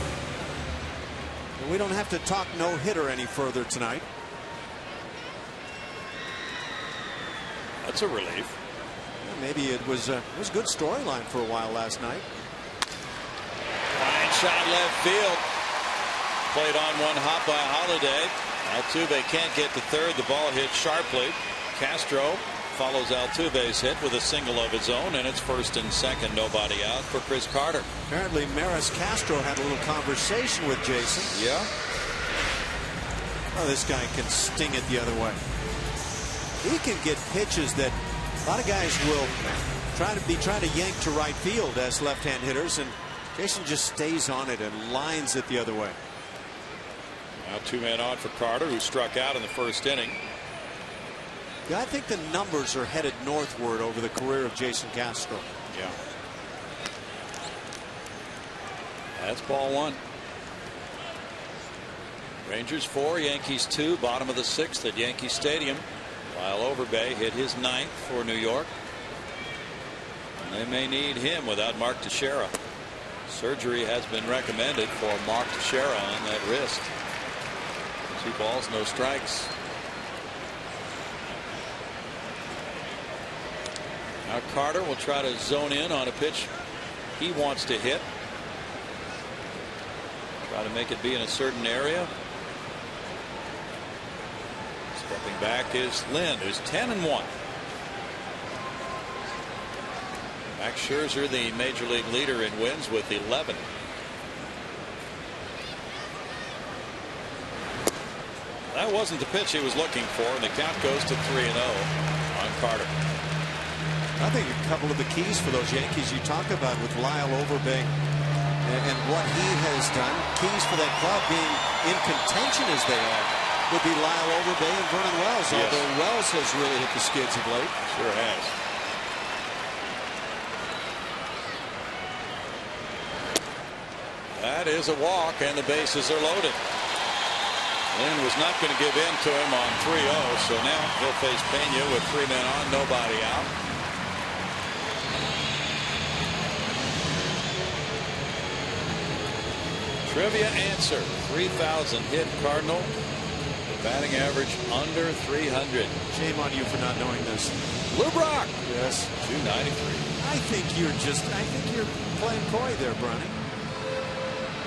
[SPEAKER 2] And we don't have to talk no-hitter any further tonight.
[SPEAKER 1] That's a relief.
[SPEAKER 2] Well, maybe it was a good storyline for a while last night.
[SPEAKER 1] Line shot left field. Played on one hop by Holiday. Altuve can't get to third. The ball hit sharply. Castro follows Altuve's hit with a single of his own, and it's first and second, nobody out for Chris Carter.
[SPEAKER 2] Apparently Maris Castro had a little conversation with Jason.
[SPEAKER 1] Yeah.
[SPEAKER 2] Oh, this guy can sting it the other way. He can get pitches that a lot of guys will try to yank to right field as left-hand hitters, and Jason just stays on it and lines it the other way.
[SPEAKER 1] Now 2-man on for Carter, who struck out in the first inning.
[SPEAKER 2] Yeah, I think the numbers are headed northward over the career of Jason Castro.
[SPEAKER 1] Yeah. That's ball one. Rangers 4, Yankees 2, bottom of the 6th at Yankee Stadium. While Overbay hit his 9th for New York. And they may need him without Mark Teixeira. Surgery has been recommended for Mark Teixeira on that wrist. 2 balls, no strikes. Now Carter will try to zone in on a pitch he wants to hit. Try to make it be in a certain area. Stepping back is Lynn, who's 10-1. Max Scherzer, the major league leader in wins, with 11. That wasn't the pitch he was looking for, and the count goes to 3-0 on Carter.
[SPEAKER 2] I think a couple of the keys for those Yankees you talk about with Lyle Overbay and what he has done, keys for that club being in contention as they are, would be Lyle Overbay and Vernon Wells. Yes. Although Wells has really hit the skids of late.
[SPEAKER 1] Sure has. That is a walk, and the bases are loaded. Lynn was not going to give in to him on 3-0, so now he'll face Pena with 3 men on, nobody out. Trivia answer: 3,000 hit Cardinal. Batting average under 300.
[SPEAKER 2] Shame on you for not knowing this.
[SPEAKER 1] Lou Brock.
[SPEAKER 2] Yes.
[SPEAKER 1] 293.
[SPEAKER 2] I think you're playing coy there, Bronny.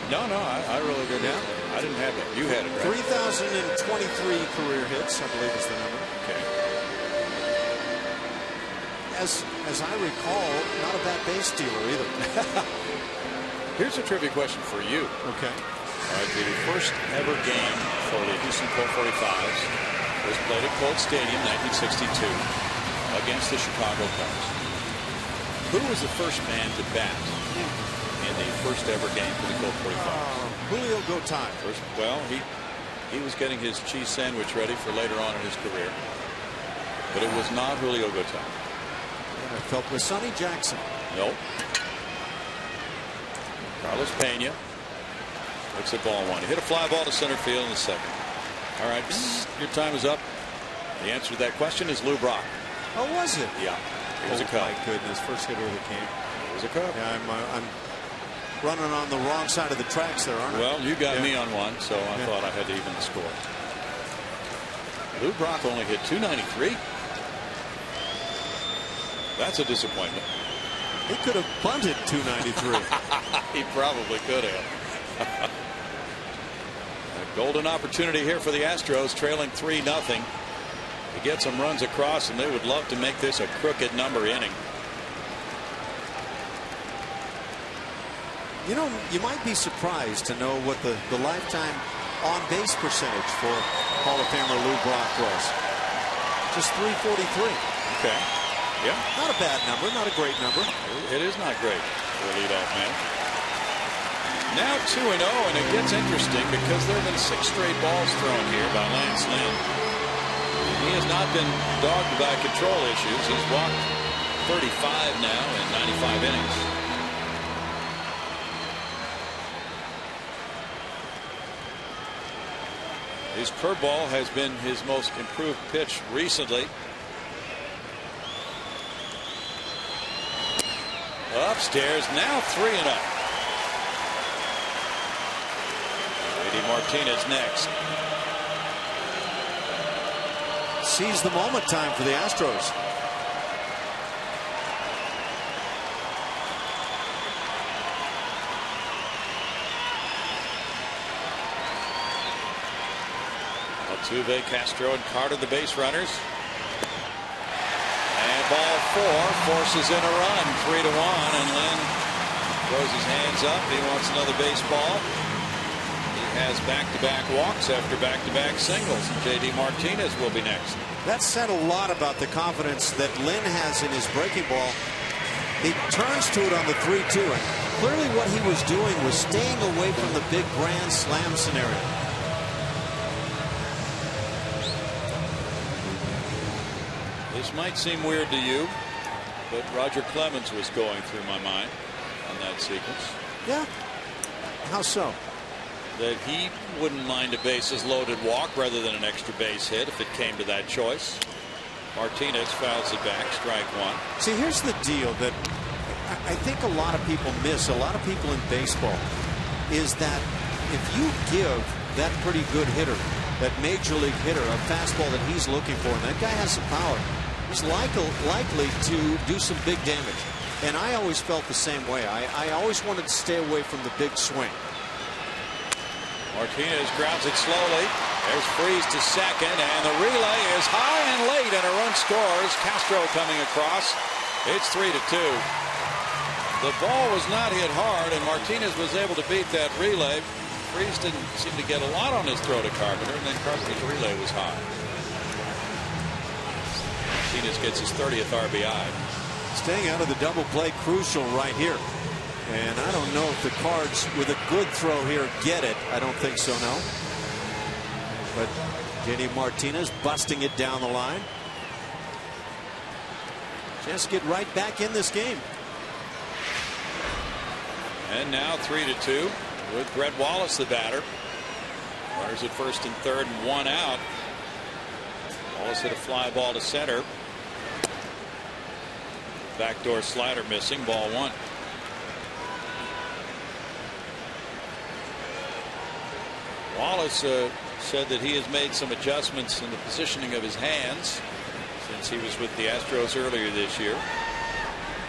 [SPEAKER 1] No, I really didn't.
[SPEAKER 2] Yeah.
[SPEAKER 1] I didn't have it. You had it, right?
[SPEAKER 2] 3,023 career hits, I believe is the number.
[SPEAKER 1] Okay.
[SPEAKER 2] As I recall, not a bad base stealer either.
[SPEAKER 1] Here's a trivia question for you.
[SPEAKER 2] Okay.
[SPEAKER 1] All right, the first ever game for the Houston Colt 45s was played at Colt Stadium, 1962, against the Chicago Cubs. Who was the first man to bat in the first ever game for the Colt 45s?
[SPEAKER 2] Julio Gotay.
[SPEAKER 1] Well, he was getting his cheese sandwich ready for later on in his career, but it was not Julio Gotay.
[SPEAKER 2] I felt with Sonny Jackson.
[SPEAKER 1] Nope. Carlos Pena. Looks at ball one. He hit a fly ball to center field in the second. All right, your time is up. The answer to that question is Lou Brock.
[SPEAKER 2] Oh, was it?
[SPEAKER 1] Yeah. It was a Cub.
[SPEAKER 2] My goodness, first hitter of the game.
[SPEAKER 1] It was a Cub.
[SPEAKER 2] Yeah, I'm running on the wrong side of the tracks there, aren't I?
[SPEAKER 1] Well, you got me on one, so I thought I had to even the score. Lou Brock only hit 293. That's a disappointment.
[SPEAKER 2] He could have bunted 293.
[SPEAKER 1] He probably could have. A golden opportunity here for the Astros, trailing 3-0. To get some runs across, and they would love to make this a crooked number inning.
[SPEAKER 2] You know, you might be surprised to know what the lifetime on-base percentage for Hall of Famer Lou Brock was. Just 343.
[SPEAKER 1] Okay. Yeah.
[SPEAKER 2] Not a bad number, not a great number.
[SPEAKER 1] It is not great for a leadoff man. Now 2-0, and it gets interesting because there have been 6 straight balls thrown here by Lance Lynn. He has not been dogged by control issues. He's walked 35 now in 95 innings. His curveball has been his most improved pitch recently. Upstairs, now 3-0. JD Martinez next.
[SPEAKER 2] Seize the moment time for the Astros.
[SPEAKER 1] Altuve, Castro, and Carter, the base runners. And ball 4 forces in a run, 3-1, and Lynn throws his hands up. He wants another baseball. He has back-to-back walks after back-to-back singles. And JD Martinez will be next.
[SPEAKER 2] That said a lot about the confidence that Lynn has in his breaking ball. He turns to it on the 3-2, and clearly what he was doing was staying away from the big grand slam scenario.
[SPEAKER 1] This might seem weird to you, but Roger Clemens was going through my mind on that sequence.
[SPEAKER 2] Yeah. How so?
[SPEAKER 1] That he wouldn't mind a bases loaded walk rather than an extra base hit if it came to that choice. Martinez fouls it back, strike 1.
[SPEAKER 2] See, here's the deal that I think a lot of people miss, a lot of people in baseball, is that if you give that pretty good hitter, that major league hitter, a fastball that he's looking for, and that guy has some power, he's likely to do some big damage. And I always felt the same way. I always wanted to stay away from the big swing.
[SPEAKER 1] Martinez grounds it slowly. There's Freeze to second, and the relay is high and late, and a run scores. Castro coming across. It's 3-2. The ball was not hit hard, and Martinez was able to beat that relay. Freeze didn't seem to get a lot on his throw to Carpenter, and then Carpenter's relay was high. Martinez gets his 30th RBI.
[SPEAKER 2] Staying out of the double play crucial right here. And I don't know if the Cards with a good throw here get it. I don't think so, no. But JD Martinez busting it down the line. Chance to get right back in this game.
[SPEAKER 1] And now 3-2 with Brett Wallace the batter. Runners at first and third and 1 out. Wallace hit a fly ball to center. Backdoor slider missing, ball 1. Wallace said that he has made some adjustments in the positioning of his hands since he was with the Astros earlier this year.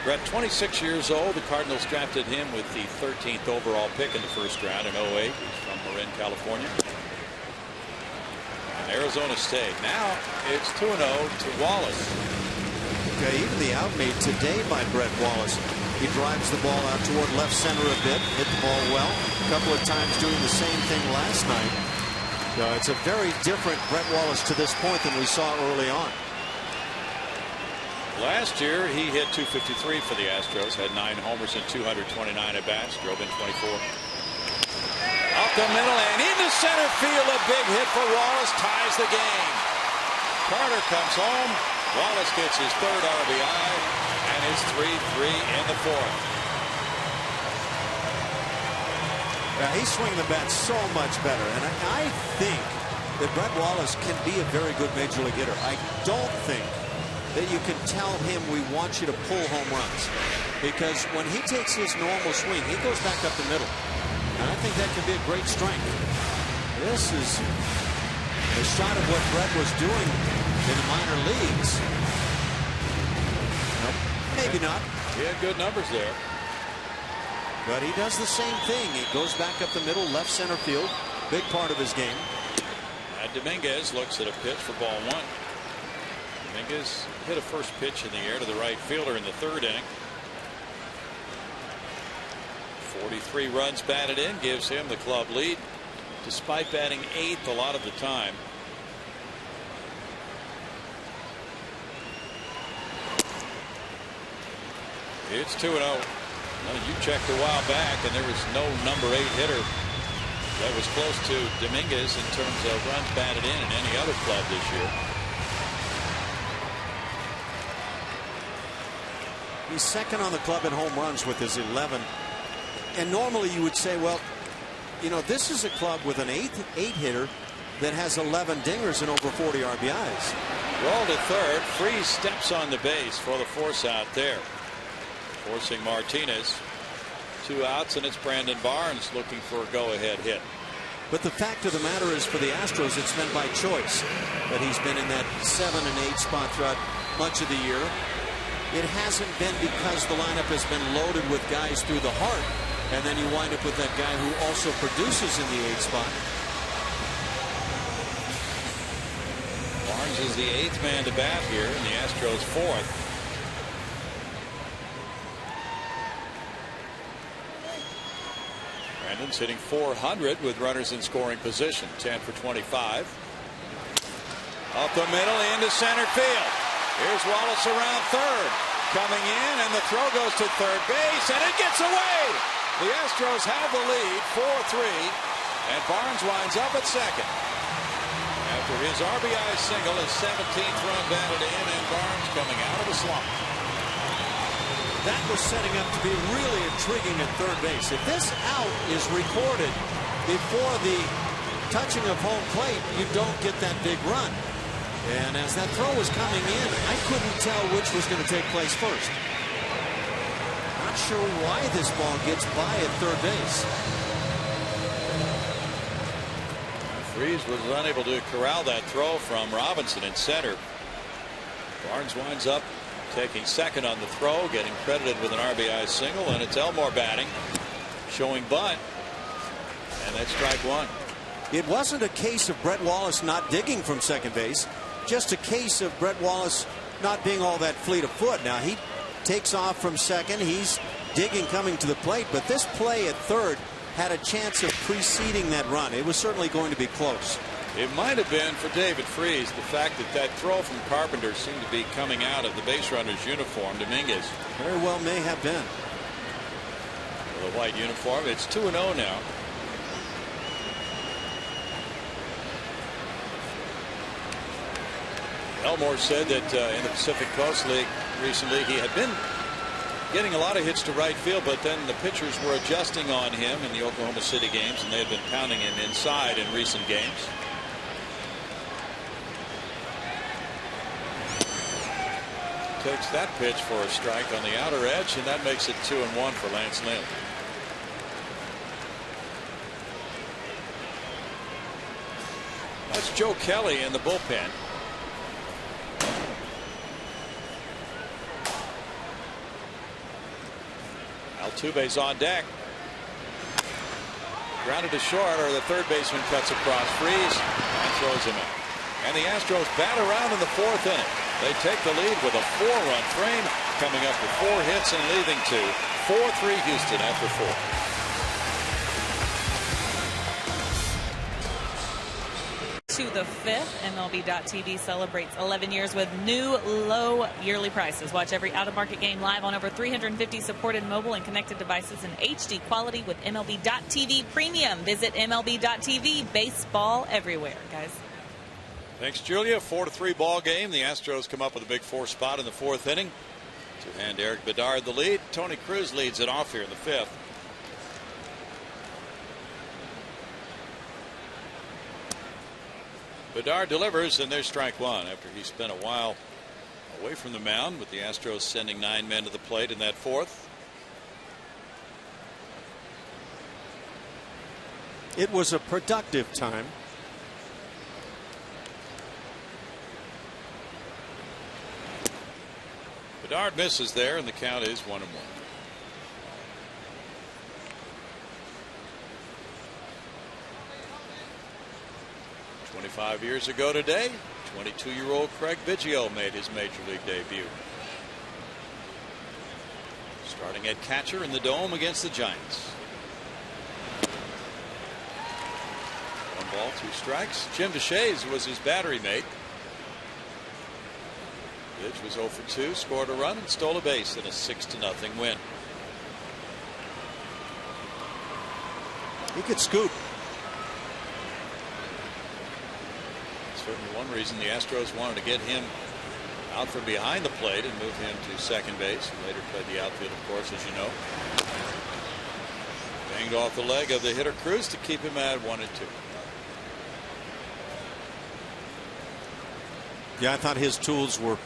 [SPEAKER 1] Brett, 26 years old. The Cardinals drafted him with the 13th overall pick in the first round in 08. He's from Marin, California. And Arizona State. Now it's 2-0 to Wallace.
[SPEAKER 2] Okay, even the out made today by Brett Wallace. He drives the ball out toward left center a bit, hit the ball well. A couple of times doing the same thing last night. It's a very different Brett Wallace to this point than we saw early on.
[SPEAKER 1] Last year he hit .253 for the Astros, had 9 homers and 229 at bats, drove in 24. Up the middle and into center field, a big hit for Wallace, ties the game. Carter comes home. Wallace gets his 3rd RBI, and it's 3-3 in the 4th.
[SPEAKER 2] He's swinging the bat so much better, and I think that Brett Wallace can be a very good major league hitter. I don't think that you can tell him we want you to pull home runs, because when he takes his normal swing, he goes back up the middle, and I think that can be a great strength. This is a shot of what Brett was doing in the minor leagues. Nope, maybe not.
[SPEAKER 1] He had good numbers there.
[SPEAKER 2] But he does the same thing. He goes back up the middle, left center field. Big part of his game.
[SPEAKER 1] Dominguez looks at a pitch for ball 1. Dominguez hit a first pitch in the air to the right fielder in the 3rd inning. 43 runs batted in gives him the club lead, despite batting 8th a lot of the time. It's 2-0. Well, you checked a while back, and there was no number 8 hitter that was close to Dominguez in terms of runs batted in any other club this year.
[SPEAKER 2] He's second on the club in home runs with his 11. And normally you would say, well, you know, this is a club with an eight hitter that has 11 dingers and over 40 RBIs.
[SPEAKER 1] Roll to third. Freese steps on the base for the force out there, forcing Martinez. 2 outs, and it's Brandon Barnes looking for a go-ahead hit.
[SPEAKER 2] But the fact of the matter is, for the Astros, it's been by choice that he's been in that 7 and 8 spot throughout much of the year. It hasn't been because the lineup has been loaded with guys through the heart, and then you wind up with that guy who also produces in the 8 spot.
[SPEAKER 1] Barnes is the 8th man to bat here, and the Astros 4th. Brandon's hitting .400 with runners in scoring position. 10 for 25. Up the middle into center field. Here's Wallace around third. Coming in, and the throw goes to third base, and it gets away. The Astros have the lead, 4-3, and Barnes winds up at second. After his RBI single, his 17th run batted in, and Barnes coming out of the slump.
[SPEAKER 2] That was setting up to be really intriguing at third base. If this out is recorded before the touching of home plate, you don't get that big run. And as that throw was coming in, I couldn't tell which was going to take place first. Not sure why this ball gets by at third base.
[SPEAKER 1] Freese was unable to corral that throw from Robinson in center. Barnes winds up taking second on the throw, getting credited with an RBI single, and it's Elmore batting, showing bunt, and that's strike one.
[SPEAKER 2] It wasn't a case of Brett Wallace not digging from second base, just a case of Brett Wallace not being all that fleet of foot. Now he takes off from second, he's digging coming to the plate, but this play at third had a chance of preceding that run. It was certainly going to be close.
[SPEAKER 1] It might have been for David Freese the fact that that throw from Carpenter seemed to be coming out of the base runner's uniform. Dominguez
[SPEAKER 2] very well may have been.
[SPEAKER 1] The white uniform. It's 2-0 now. Elmore said that in the Pacific Coast League recently he had been getting a lot of hits to right field, but then the pitchers were adjusting on him in the Oklahoma City games, and they had been pounding him inside in recent games. Takes that pitch for a strike on the outer edge, and that makes it 2-1 for Lance Lynn. That's Joe Kelly in the bullpen. Altuve's on deck. Grounded to short, or the third baseman cuts across Freese and throws him in. And the Astros bat around in the 4th inning. They take the lead with a 4-run frame, coming up with 4 hits and leaving 2. 4-3 Houston after 4.
[SPEAKER 3] To the 5th, MLB.TV celebrates 11 years with new low yearly prices. Watch every out-of-market game live on over 350 supported mobile and connected devices in HD quality with MLB.TV Premium. Visit MLB.TV. Baseball everywhere, guys.
[SPEAKER 1] Thanks, Julia. 4-3 ball game. The Astros come up with a big 4 spot in the 4th inning to hand Eric Bedard the lead. Tony Cruz leads it off here in the 5th. Bedard delivers, and there's strike one after he spent a while away from the mound, with the Astros sending 9 men to the plate in that 4th.
[SPEAKER 2] It was a productive time.
[SPEAKER 1] Bedard misses there, and the count is 1-1. 25 years ago today, 22-year-old Craig Biggio made his major league debut. Starting at catcher in the Dome against the Giants. 1 ball, 2 strikes. Jim Deshaies was his battery mate. Bidge was 0 for 2, scored a run and stole a base in a 6-0 win.
[SPEAKER 2] He could scoop.
[SPEAKER 1] Certainly one reason the Astros wanted to get him out from behind the plate and move him to second base. He later played the outfield, of course, as you know. Banged off the leg of the hitter Cruz to keep him at 1-2.
[SPEAKER 2] Yeah, I thought his tools were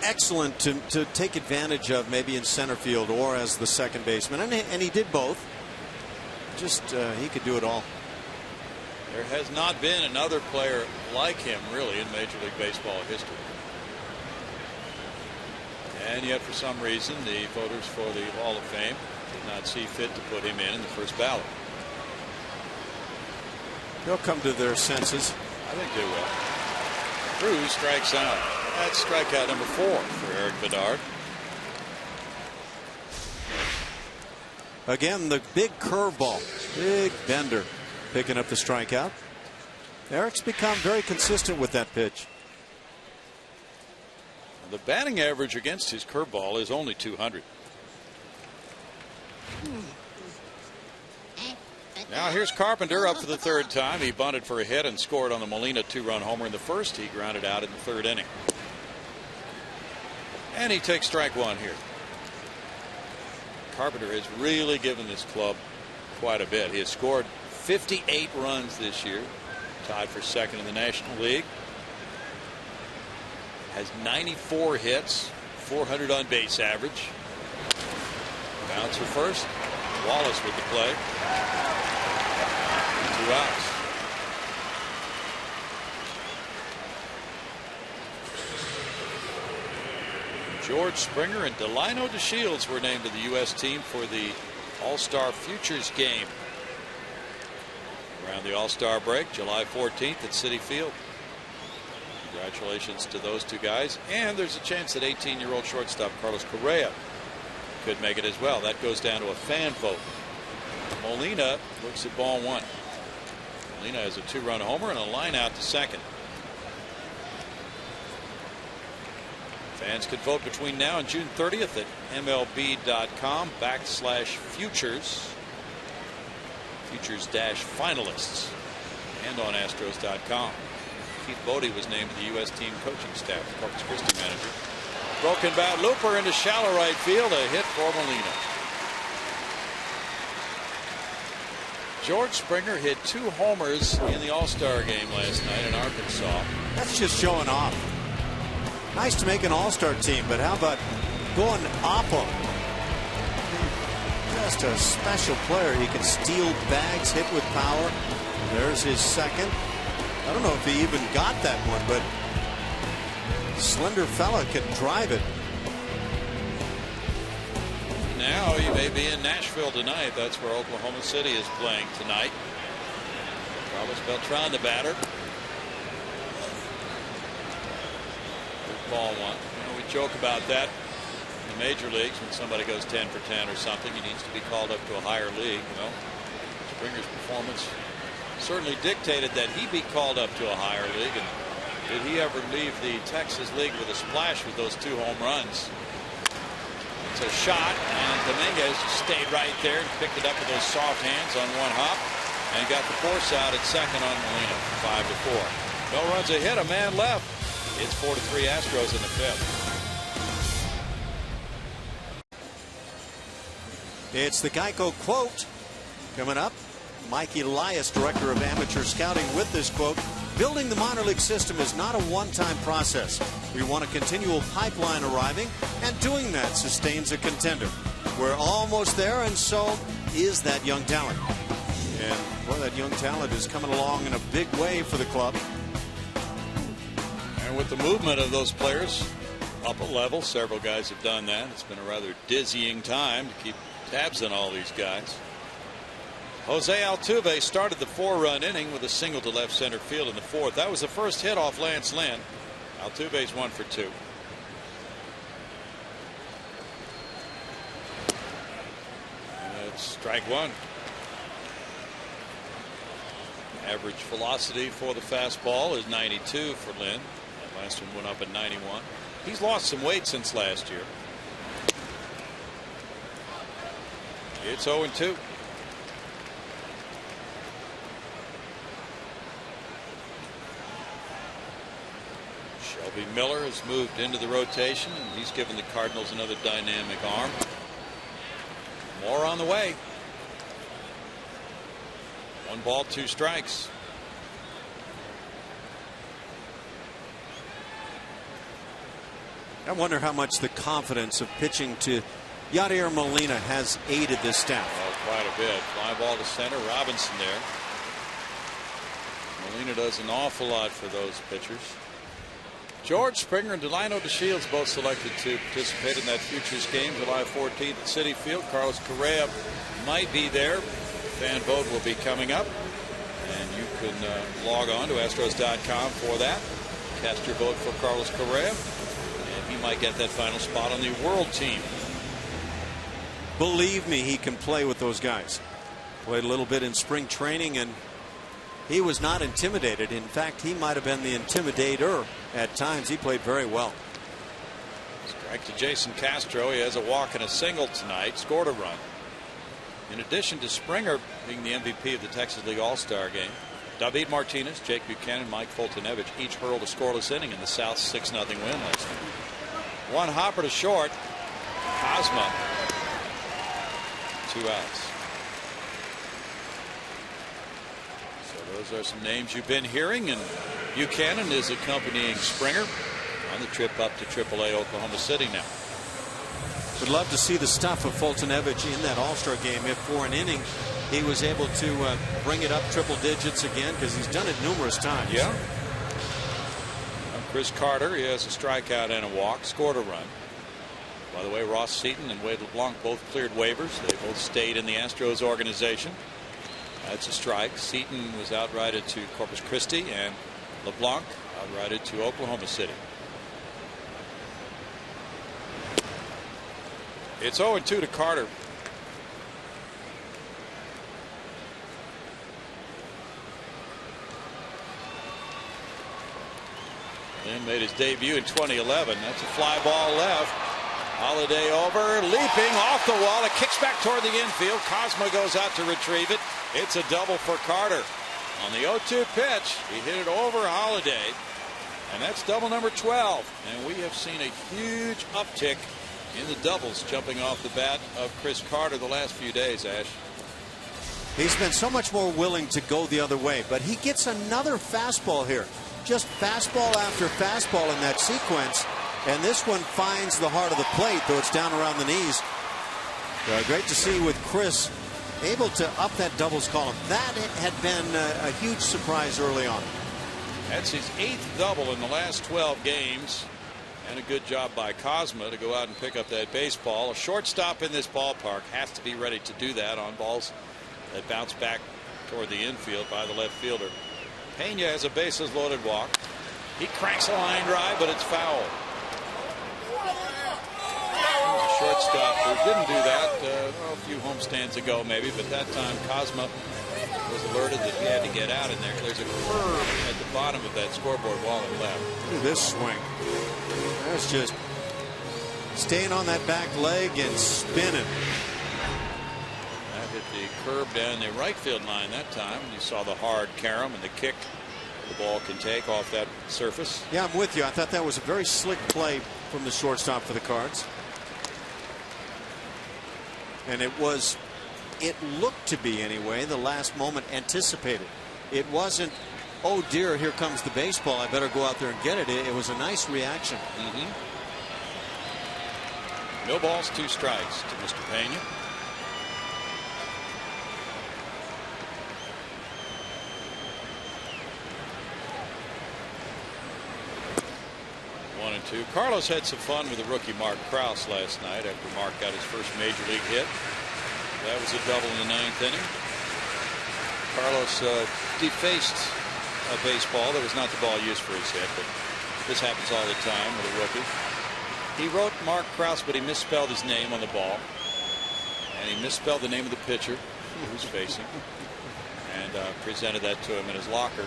[SPEAKER 2] excellent to take advantage of, maybe in center field or as the second baseman, and he did both. Just he could do it all.
[SPEAKER 1] There has not been another player like him really in Major League Baseball history. And yet for some reason the voters for the Hall of Fame did not see fit to put him in the first ballot.
[SPEAKER 2] They'll come to their senses.
[SPEAKER 1] I think they will. Cruz strikes out. That's strikeout number 4 for Eric Bedard.
[SPEAKER 2] Again, the big curveball, big bender, picking up the strikeout. Eric's become very consistent with that pitch.
[SPEAKER 1] The batting average against his curveball is only 200. Now here's Carpenter up for the third time. He bunted for a hit and scored on the Molina 2-run homer in the first. He grounded out in the third inning. And he takes strike 1 here. Carpenter has really given this club quite a bit. He has scored 58 runs this year, tied for second in the National League. Has 94 hits, 400 on base average. Bouncer first. Wallace with the play. 2 outs. George Springer and Delino DeShields were named to the U.S. team for the All-Star Futures game around the All-Star break, July 14th at Citi Field. Congratulations to those 2 guys. And there's a chance that 18-year-old shortstop Carlos Correa could make it as well. That goes down to a fan vote. Molina looks at ball 1. Molina has a 2-run homer and a line out to second. Fans can vote between now and June 30th at MLB.com/futures. Futures-finalists. And on Astros.com. Keith Bodie was named to the U.S. team coaching staff, Corpus Christi manager. Broken bat looper into shallow right field. A hit for Molina. George Springer hit 2 homers in the All-Star game last night in Arkansas.
[SPEAKER 2] That's just showing off. Nice to make an All-Star team, but how about going oppo? Just a special player. He can steal bags, hit with power. There's his second. I don't know if he even got that one, but slender fella can drive it.
[SPEAKER 1] Now he may be in Nashville tonight. That's where Oklahoma City is playing tonight. Carlos Beltran, the batter. Ball 1. You know, we joke about that in the major leagues when somebody goes 10 for 10 or something. He needs to be called up to a higher league. You know, Springer's performance certainly dictated that he be called up to a higher league. And did he ever leave the Texas League with a splash with those 2 home runs? It's a shot, and Dominguez stayed right there and picked it up with those soft hands on 1 hop and got the force out at second on Molina. 5-4. No runs, a hit, a man left. It's 4-3 Astros in the 5th.
[SPEAKER 2] It's the Geico quote coming up. Mike Elias, director of amateur scouting, with this quote: "Building the minor league system is not a one-time process. We want a continual pipeline arriving, and doing that sustains a contender. We're almost there, and so is that young talent." And boy, that young talent is coming along in a big way for the club.
[SPEAKER 1] And with the movement of those players up a level, several guys have done that. It's been a rather dizzying time to keep tabs on all these guys. Jose Altuve started the 4-run inning with a single to left center field in the 4th. That was the first hit off Lance Lynn. Altuve's 1 for 2. And that's strike 1. Average velocity for the fastball is 92 for Lynn. That last one went up at 91. He's lost some weight since last year. It's 0-2. Shelby Miller has moved into the rotation, and he's given the Cardinals another dynamic arm. More on the way. 1 ball, 2 strikes.
[SPEAKER 2] I wonder how much the confidence of pitching to Yadier Molina has aided this staff.
[SPEAKER 1] Oh, quite a bit. Fly ball to center. Robinson there. Molina does an awful lot for those pitchers. George Springer and Delino DeShields both selected to participate in that Futures game July 14th at Citi Field. Carlos Correa might be there. Fan vote will be coming up, and you can log on to Astros.com for that. Cast your vote for Carlos Correa, and he might get that final spot on the world team.
[SPEAKER 2] Believe me, he can play with those guys. Played a little bit in spring training, and he was not intimidated. In fact, he might have been the intimidator at times. He played very well.
[SPEAKER 1] Strike to Jason Castro. He has a walk and a single tonight. Scored a run. In addition to Springer being the MVP of the Texas League All-Star game, David Martinez, Jake Buchanan, Mike Foltynewicz each hurled a scoreless inning in the South 6-0 win last night. One hopper to short. Cosma. 2 outs. Those are some names you've been hearing, and Buchanan is accompanying Springer on the trip up to AAA Oklahoma City now.
[SPEAKER 2] Would love to see the stuff of Foltynewicz in that All-Star game if for an inning he was able to bring it up triple digits again, because he's done it numerous times.
[SPEAKER 1] Yeah. Chris Carter, he has a strikeout and a walk, scored a run. By the way, Ross Seaton and Wade LeBlanc both cleared waivers. They both stayed in the Astros organization. That's a strike. Seaton was outrighted to Corpus Christi, and LeBlanc outrighted to Oklahoma City. It's 0-2 to Carter. Lynn made his debut in 2011. That's a fly ball left. Holiday over, leaping off the wall. It kicks back toward the infield. Cosma goes out to retrieve it. It's a double for Carter. On the 0-2 pitch, he hit it over Holiday, and that's double number 12. And we have seen a huge uptick in the doubles jumping off the bat of Chris Carter the last few days, Ash.
[SPEAKER 2] He's been so much more willing to go the other way, but he gets another fastball here. Just fastball after fastball in that sequence. And this one finds the heart of the plate, though it's down around the knees. Great to see with Chris able to up that doubles column. That had been a huge surprise early on.
[SPEAKER 1] That's his 8th double in the last 12 games. And a good job by Cosma to go out and pick up that baseball. A shortstop in this ballpark has to be ready to do that on balls that bounce back toward the infield by the left fielder. Pena has a bases loaded walk. He cranks a line drive, but it's foul. Shortstop who didn't do that a few homestands ago maybe, but that time Cosma was alerted that he had to get out in there. There's a curve at the bottom of that scoreboard wall and left.
[SPEAKER 2] Look at this swing. That's just staying on that back leg and spinning.
[SPEAKER 1] That hit the curve down the right field line that time. You saw the hard carom and the kick the ball can take off that surface.
[SPEAKER 2] Yeah, I'm with you. I thought that was a very slick play from the shortstop for the Cards. And it looked to be anyway, the last moment anticipated. It wasn't, oh dear, here comes the baseball, I better go out there and get it. It was a nice reaction.
[SPEAKER 1] No balls, 2 strikes to Mr. Pena. One and two. Carlos had some fun with the rookie Mark Krause last night after Mark got his first major league hit. That was a double in the 9th inning. Carlos defaced a baseball that was not the ball used for his hit, but this happens all the time with a rookie. He wrote Mark Krause, but he misspelled his name on the ball, and he misspelled the name of the pitcher who's facing, and presented that to him in his locker.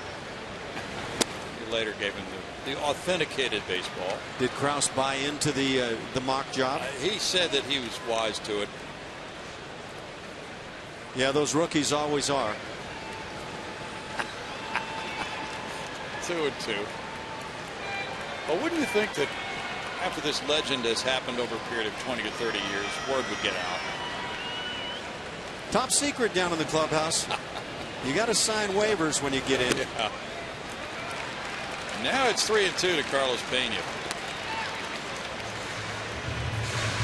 [SPEAKER 1] He later gave him the authenticated baseball.
[SPEAKER 2] Did Krause buy into the mock job?
[SPEAKER 1] He said that he was wise to it.
[SPEAKER 2] Yeah, those rookies always are.
[SPEAKER 1] 2-2. But wouldn't you think that after this legend has happened over a period of 20 or 30 years, word would get out?
[SPEAKER 2] Top secret down in the clubhouse. You got to sign waivers when you get in.
[SPEAKER 1] Yeah. Now it's 3-2 to Carlos Pena.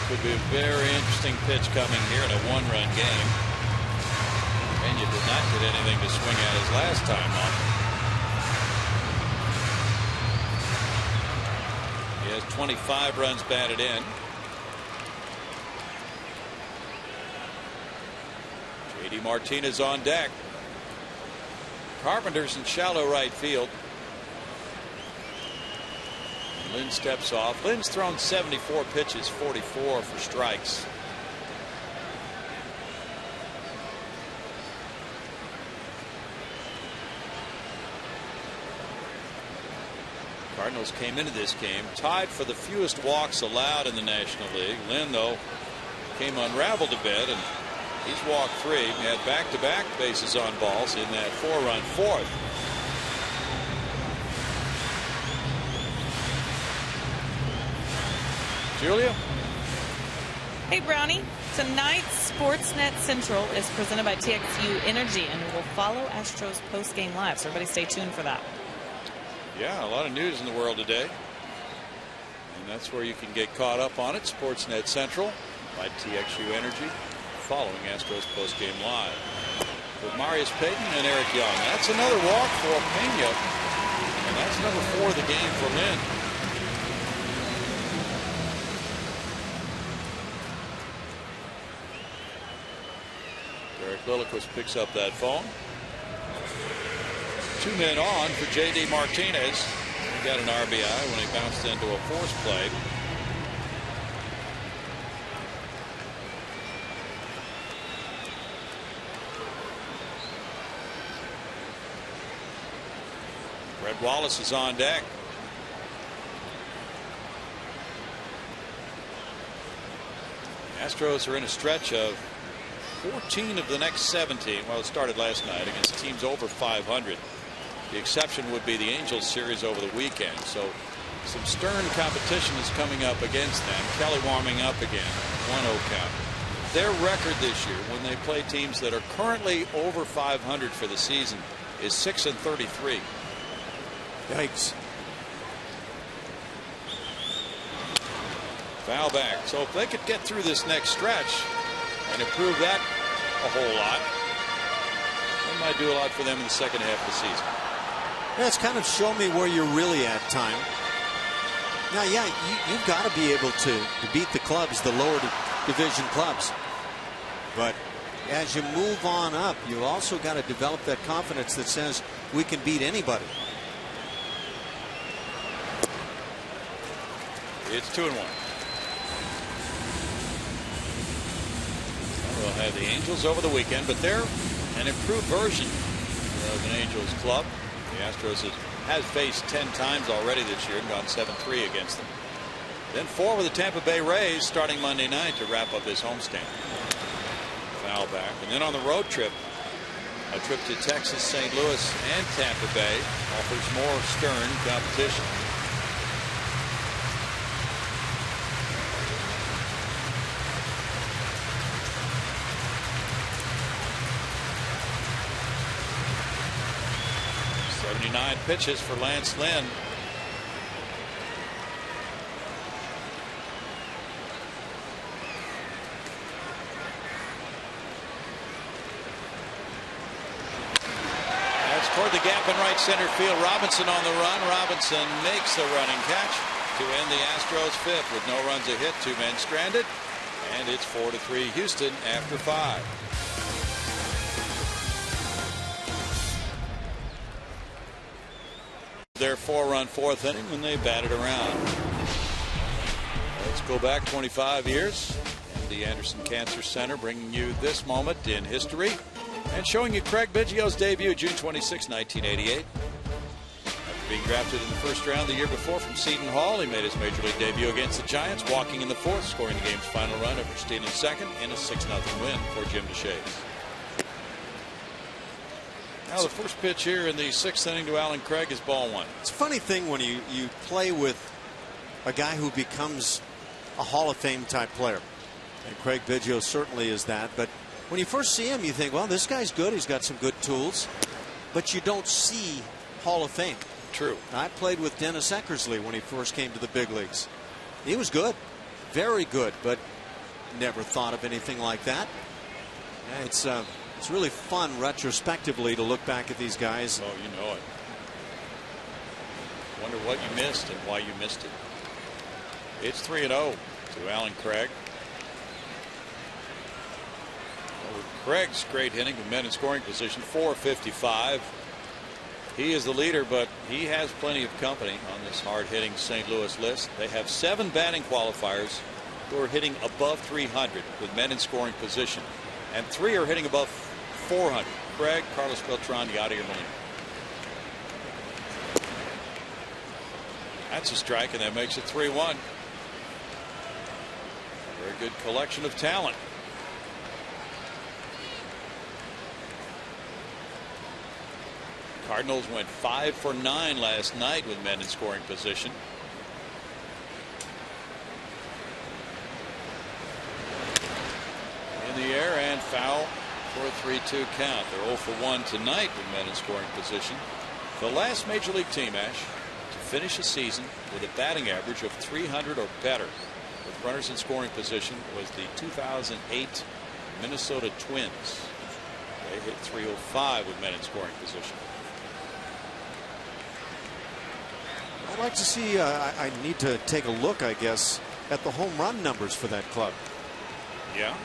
[SPEAKER 1] could be a very interesting pitch coming here in a one-run game. And you did not get anything to swing at his last time up. He has 25 runs batted in. J.D. Martinez on deck. Carpenter's in shallow right field. Lynn steps off. Lynn's thrown 74 pitches, 44 for strikes. Cardinals came into this game tied for the fewest walks allowed in the National League. Lynn, though, came unraveled a bit, and he's walked 3. He had back-to-back bases on balls in that 4-run fourth. Julia?
[SPEAKER 3] Hey, Brownie. Tonight's Sportsnet Central is presented by TXU Energy, and we will follow Astros post-game live, so everybody stay tuned for that.
[SPEAKER 1] Yeah, a lot of news in the world today. And that's where you can get caught up on it. Sportsnet Central by TXU Energy, following Astros post-game live. With Marius Payton and Eric Young. That's another walk for Pena. And that's number 4 of the game for Lynn. Derek Lilliquist picks up that phone. 2 men on for J.D. Martinez. He got an RBI when he bounced into a force play. Red Wallace is on deck. Astros are in a stretch of 14 of the next 17. Well, it started last night against teams over 500. The exception would be the Angels series over the weekend. So some stern competition is coming up against them. Kelly warming up again. 1-0 count. Their record this year when they play teams that are currently over 500 for the season is 6-33.
[SPEAKER 2] Yikes.
[SPEAKER 1] Foul back. So if they could get through this next stretch and improve that a whole lot, that might do a lot for them in the second half of the season.
[SPEAKER 2] Yeah, it's kind of show me where you're really at time. Now, yeah, you've got to be able to beat the clubs, the lower division clubs. But as you move on up, you've also got to develop that confidence that says we can beat anybody.
[SPEAKER 1] It's 2-1. We'll have the Angels over the weekend, but they're an improved version of an Angels club. The Astros has faced 10 times already this year and gone 7-3 against them. Then 4 with the Tampa Bay Rays starting Monday night to wrap up this homestand. Foul back. And then on the road trip, a trip to Texas, St. Louis, and Tampa Bay offers more stern competition. Nine pitches for Lance Lynn. That's toward the gap in right center field. Robinson on the run. Robinson makes the running catch to end the Astros fifth with no runs a hit, 2 men stranded, and it's 4-3 Houston after 5. Their 4-run fourth inning when they batted around. Let's go back 25 years. The Anderson Cancer Center bringing you this moment in history and showing you Craig Biggio's debut June 26, 1988. After being drafted in the first round the year before from Seton Hall, he made his major league debut against the Giants, walking in the fourth, scoring the game's final run over stealing second in a 6-0 win for Jim DeShays. Now the first pitch here in the 6th inning to Alan Craig is ball 1.
[SPEAKER 2] It's a funny thing when you play with a guy who becomes a Hall of Fame type player. And Craig Biggio certainly is that. But when you first see him, you think, well, this guy's good. He's got some good tools. But you don't see Hall of Fame.
[SPEAKER 1] True.
[SPEAKER 2] I played with Dennis Eckersley when he first came to the big leagues. He was good. Very good. But never thought of anything like that. It's really fun retrospectively to look back at these guys.
[SPEAKER 1] Oh, you know it. Wonder what you missed and why you missed it. It's 3-0 to Alan Craig. Well, with Craig's great hitting with men in scoring position, 455. He is the leader, but he has plenty of company on this hard-hitting St. Louis list. They have 7 batting qualifiers who are hitting above 300 with men in scoring position, and 3 are hitting above 400. Craig, Carlos Beltran, Yadier Molina. That's a strike, and that makes it 3-1. Very good collection of talent. Cardinals went 5 for 9 last night with men in scoring position. In the air and foul for a 3-2 count. They're 0 for 1 tonight with men in scoring position. The last major league team, Ash, to finish a season with a batting average of 300 or better with runners in scoring position was the 2008 Minnesota Twins. They hit 305 with men in scoring position.
[SPEAKER 2] I'd like to see, I need to take a look, I guess, at the home run numbers for that club.
[SPEAKER 1] Yeah.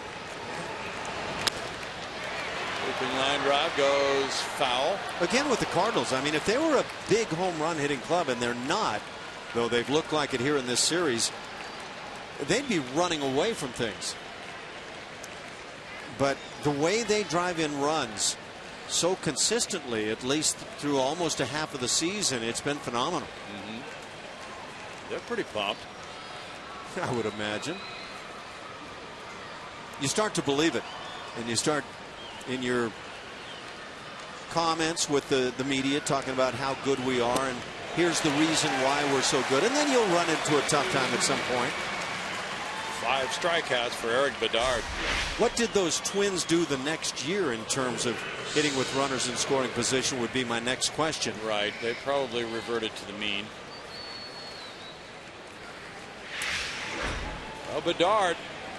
[SPEAKER 1] Open line drive goes foul.
[SPEAKER 2] Again with the Cardinals, I mean, if they were a big home run hitting club, and they're not, though they've looked like it here in this series, they'd be running away from things. But the way they drive in runs so consistently, at least through almost a half of the season, it's been phenomenal.
[SPEAKER 1] They're pretty pumped,
[SPEAKER 2] I would imagine. You start to believe it, and you start in your comments with the media talking about how good we are, and here's the reason why we're so good, and then you'll run into a tough time at some point.
[SPEAKER 1] 5 strikeouts for Eric Bedard.
[SPEAKER 2] What did those Twins do the next year in terms of hitting with runners in scoring position would be my next question.
[SPEAKER 1] Right. They probably reverted to the mean. Well, Bedard,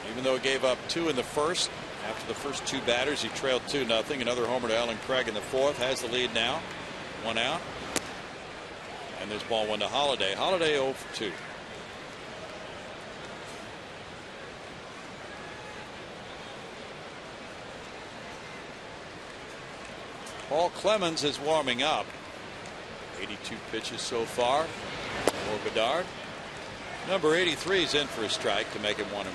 [SPEAKER 1] even though he gave up 2 in the first, after the first 2 batters, he trailed 2-0. Another homer to Alan Craig in the 4th. Has the lead now. 1 out. And this ball 1 to Holiday. Holiday 0 for 2. Paul Clemens is warming up. 82 pitches so far for Bedard. Number 83 is in for a strike to make it 1-1.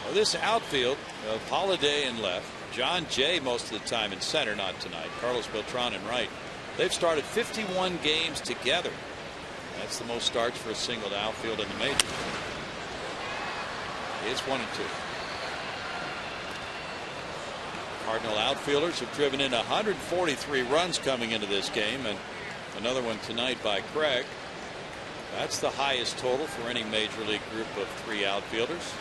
[SPEAKER 1] Well, this outfield of Holiday in left, John Jay most of the time in center, not tonight. Carlos Beltran in right. They've started 51 games together. That's the most starts for a single outfield in the majors. It's 1-2. Cardinal outfielders have driven in 143 runs coming into this game, and another one tonight by Craig. That's the highest total for any major league group of 3 outfielders.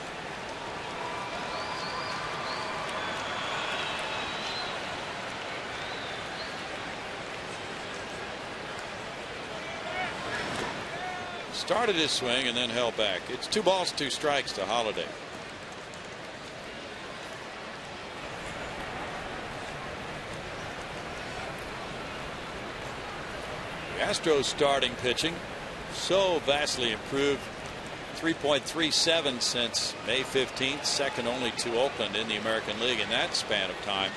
[SPEAKER 1] Started his swing and then held back. It's 2 balls, 2 strikes to Holiday. The Astros starting pitching so vastly improved. 3.37 since May 15th, second only to Oakland in the American League in that span of time.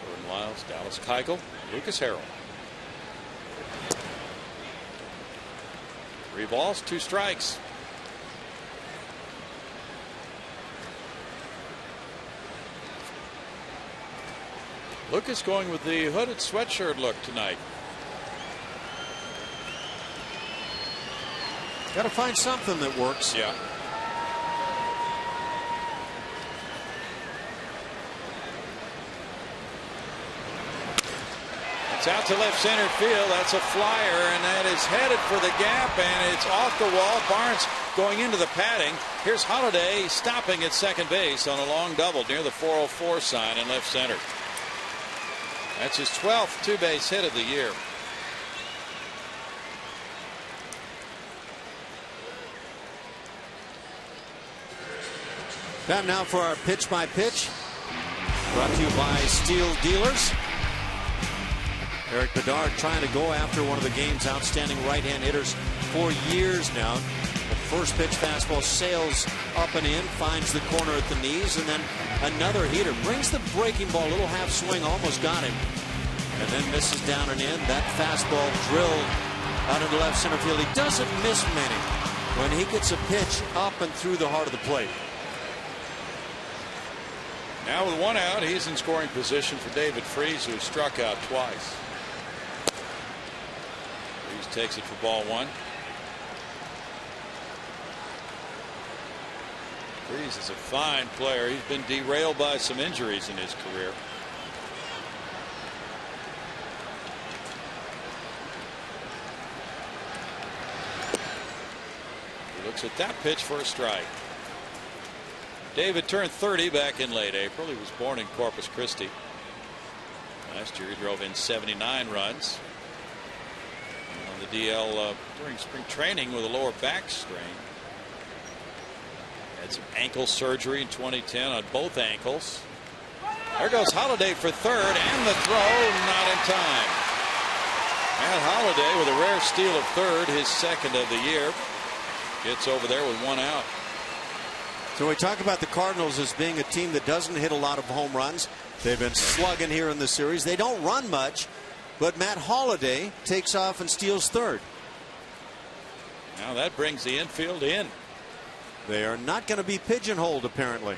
[SPEAKER 1] Jordan Lyles, Dallas Keuchel, Lucas Harrell. 3 balls, 2 strikes. Lucas going with the hooded sweatshirt look tonight.
[SPEAKER 2] Got to find something that works.
[SPEAKER 1] Yeah. It's out to left center field. That's a flyer, and that is headed for the gap, and it's off the wall. Barnes going into the padding. Here's Holiday stopping at second base on a long double near the 404 sign in left center. That's his 12th 2-base hit of the year.
[SPEAKER 2] Time now for our pitch by pitch. Brought to you by Steel Dealers. Eric Bedard trying to go after one of the game's outstanding right-hand hitters for years now. The first pitch fastball sails up and in, finds the corner at the knees, and then another heater. Brings the breaking ball, a little half swing, almost got him. And then misses down and in. That fastball drilled out into left center field. He doesn't miss many when he gets a pitch up and through the heart of the plate.
[SPEAKER 1] Now with one out, he's in scoring position for David Freese, who struck out twice. Freese takes it for ball one. Freese is a fine player. He's been derailed by some injuries in his career. He looks at that pitch for a strike. David turned 30 back in late April. He was born in Corpus Christi. Last year he drove in 79 runs. And on the DL during spring training with a lower back strain. Had some ankle surgery in 2010 on both ankles. There goes Holliday for third, and the throw not in time. And Holliday with a rare steal of third, his second of the year. Gets over there with one out.
[SPEAKER 2] So we talk about the Cardinals as being a team that doesn't hit a lot of home runs. They've been slugging here in the series. They don't run much, but Matt Holliday takes off and steals third.
[SPEAKER 1] Now that brings the infield in.
[SPEAKER 2] They are not going to be pigeonholed, apparently.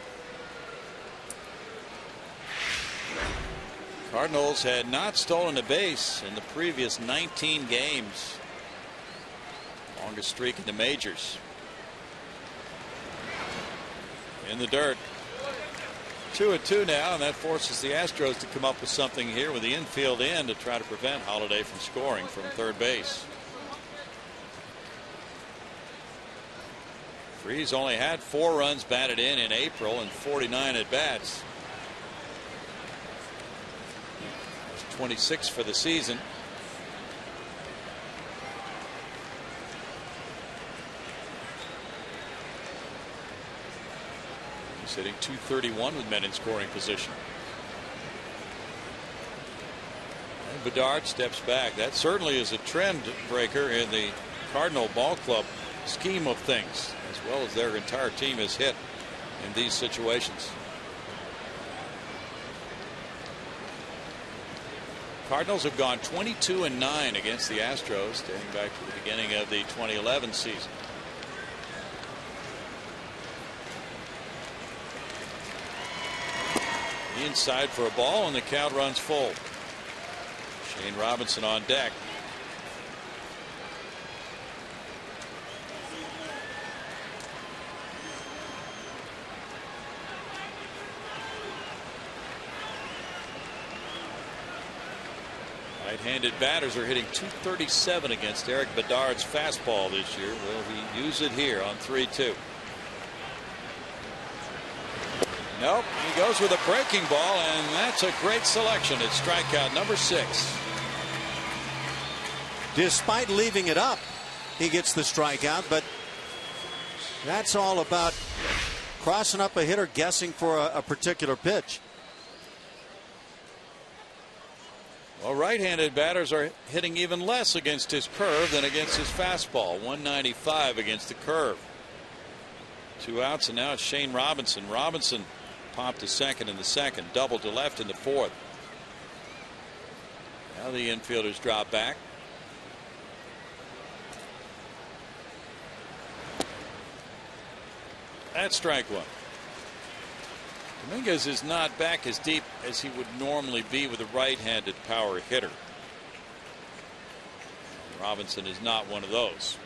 [SPEAKER 1] Cardinals had not stolen a base in the previous 19 games. Longest streak in the majors. In the dirt. 2-2 now, and that forces the Astros to come up with something here with the infield in to try to prevent Holliday from scoring from third base. Freese only had 4 runs batted in April and 49 at bats. That's 26 for the season. He's hitting .231 with men in scoring position. And Bedard steps back. That certainly is a trend breaker in the Cardinal ball club scheme of things, as well as their entire team has hit in these situations. Cardinals have gone 22-9 against the Astros dating back to the beginning of the 2011 season. Inside for a ball, and the count runs full. Shane Robinson on deck. Right-handed batters are hitting .237 against Eric Bedard's fastball this year. Will he use it here on 3-2? Nope, he goes with a breaking ball, and that's a great selection. It's strikeout number 6.
[SPEAKER 2] Despite leaving it up, he gets the strikeout, but that's all about crossing up a hitter, guessing for a particular pitch.
[SPEAKER 1] Well, right-handed batters are hitting even less against his curve than against his fastball. 195 against the curve. 2 outs, and now it's Shane Robinson. Robinson popped to second in the second, doubled to left in the fourth. Now the infielders drop back. That's strike one. Dominguez is not back as deep as he would normally be with a right-handed power hitter. Robinson is not one of those.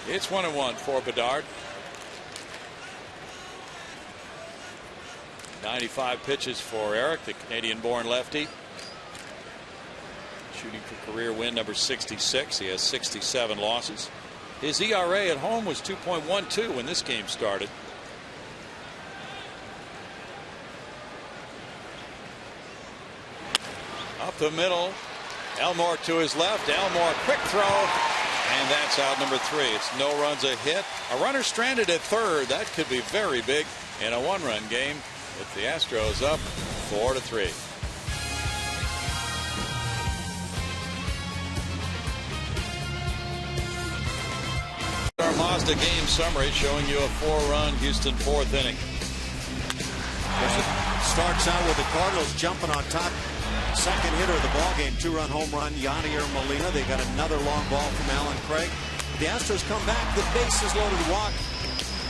[SPEAKER 1] It's 1-1 for Bedard. 95 pitches for Eric, the Canadian-born lefty. Shooting for career win number 66. He has 67 losses. His ERA at home was 2.12 when this game started. Up up the middle. Elmore to his left. Elmore, quick throw. And that's out number 3. It's no runs, a hit. A runner stranded at third. That could be very big in a one-run game with the Astros up 4-3. Our Mazda game summary showing you a 4-run Houston 4th inning.
[SPEAKER 2] Starts out with the Cardinals jumping on top. Second hitter of the ballgame, 2-run home run, Yadier Molina. They got another long ball from Alan Craig. The Astros come back. The bases loaded walk.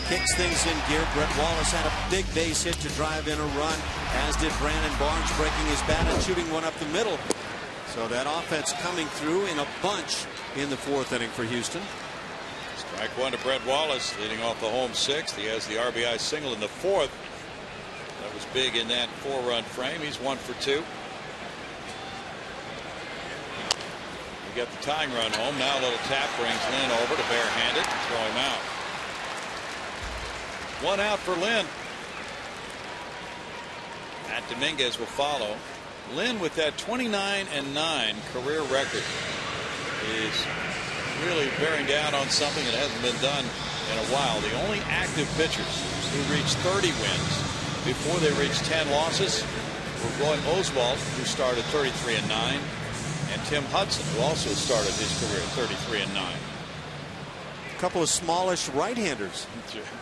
[SPEAKER 2] Kicks things in gear. Brett Wallace had a big base hit to drive in a run, as did Brandon Barnes, breaking his bat and shooting one up the middle. So that offense coming through in a bunch in the 4th inning for Houston.
[SPEAKER 1] Strike one to Brett Wallace, leading off the home 6th. He has the RBI single in the 4th. That was big in that 4-run frame. He's 1 for 2. We got the tying run home. Now a little tap brings Lynn over to barehanded and throw him out. 1 out for Lynn. Matt Dominguez will follow. Lynn, with that 29-9 career record, is really bearing down on something that hasn't been done in a while. The only active pitchers who reached 30 wins before they reached 10 losses were Roy Oswalt, who started 33-9, and Tim Hudson, who also started his career at 33-9.
[SPEAKER 2] A couple of smallish right-handers.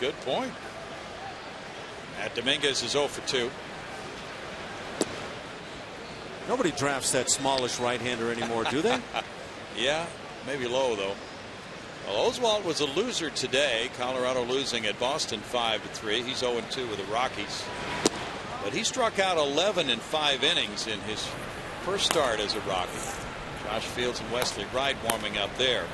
[SPEAKER 1] Good point. Matt Dominguez is 0 for 2.
[SPEAKER 2] Nobody drafts that smallish right-hander anymore, do they?
[SPEAKER 1] Yeah, maybe low, though. Well, Oswalt was a loser today. Colorado losing at Boston 5-3. He's 0-2 with the Rockies. But he struck out 11 in 5 innings in his first start as a Rocky. Josh Fields and Wesley Wright warming up there.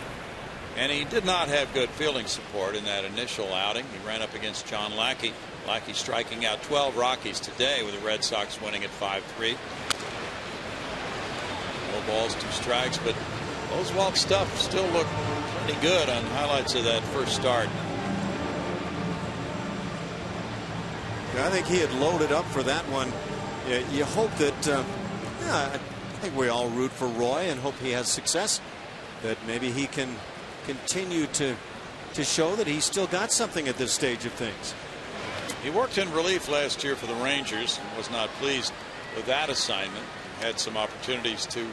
[SPEAKER 1] And he did not have good fielding support in that initial outing. He ran up against John Lackey. Lackey striking out 12 Rockies today, with the Red Sox winning at 5-3. No balls, 2 strikes, but Oswalt's stuff still looked pretty good on highlights of that first start.
[SPEAKER 2] I think he had loaded up for that one. You hope that, I think we all root for Roy and hope he has success, that maybe he can continue to show that he's still got something at this stage of things.
[SPEAKER 1] He worked in relief last year for the Rangers and was not pleased with that assignment. Had some opportunities to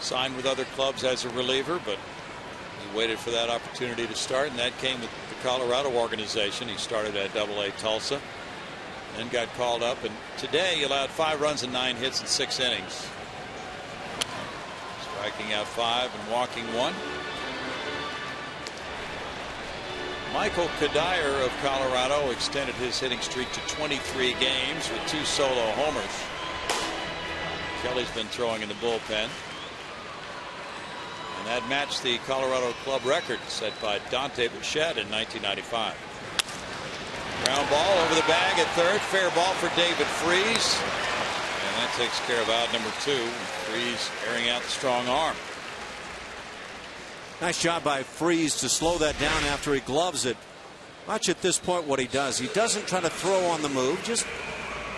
[SPEAKER 1] sign with other clubs as a reliever, but he waited for that opportunity to start, and that came with the Colorado organization. He started at AA Tulsa, then got called up, and today he allowed 5 runs and 9 hits in 6 innings. Striking out 5 and walking 1. Michael Kadire of Colorado extended his hitting streak to 23 games with 2 solo homers. Kelly's been throwing in the bullpen. And that matched the Colorado club record set by Dante Bichette in 1995. Ground ball over the bag at third. Fair ball for David Freese. And that takes care of out number 2. Freese airing out the strong arm.
[SPEAKER 2] Nice job by Freese to slow that down after he gloves it. Watch at this point what he does. He doesn't try to throw on the move, just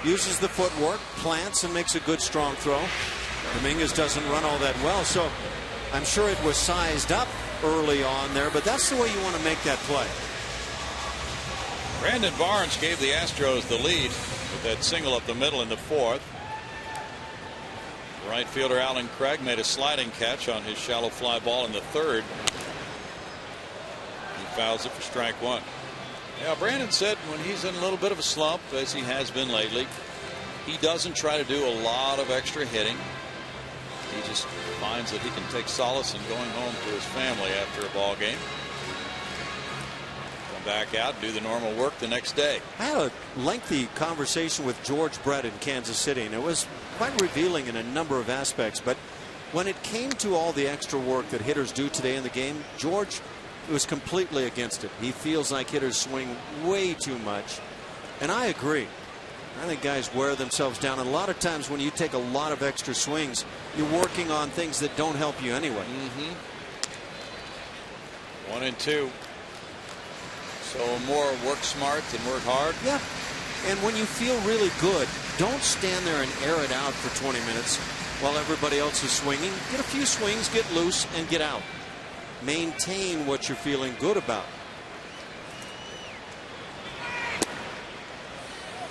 [SPEAKER 2] uses the footwork, plants, and makes a good strong throw. Dominguez doesn't run all that well, so I'm sure it was sized up early on there, but that's the way you want to make that play.
[SPEAKER 1] Brandon Barnes gave the Astros the lead with that single up the middle in the 4th. Right fielder Alan Craig made a sliding catch on his shallow fly ball in the 3rd. He fouls it for strike 1. Yeah, Brandon said when he's in a little bit of a slump, as he has been lately, he doesn't try to do a lot of extra hitting. He just finds that he can take solace in going home to his family after a ball game. Come back out, do the normal work the next day.
[SPEAKER 2] I had a lengthy conversation with George Brett in Kansas City, and it was quite revealing in a number of aspects. But when it came to all the extra work that hitters do today in the game, George was completely against it. He feels like hitters swing way too much, and I agree. I think guys wear themselves down, and a lot of times when you take a lot of extra swings, you're working on things that don't help you anyway.
[SPEAKER 1] 1-2. So more work smart than work hard.
[SPEAKER 2] Yeah. And when you feel really good, don't stand there and air it out for 20 minutes. while everybody else is swinging. Get a few swings, get loose, and get out. Maintain what you're feeling good about.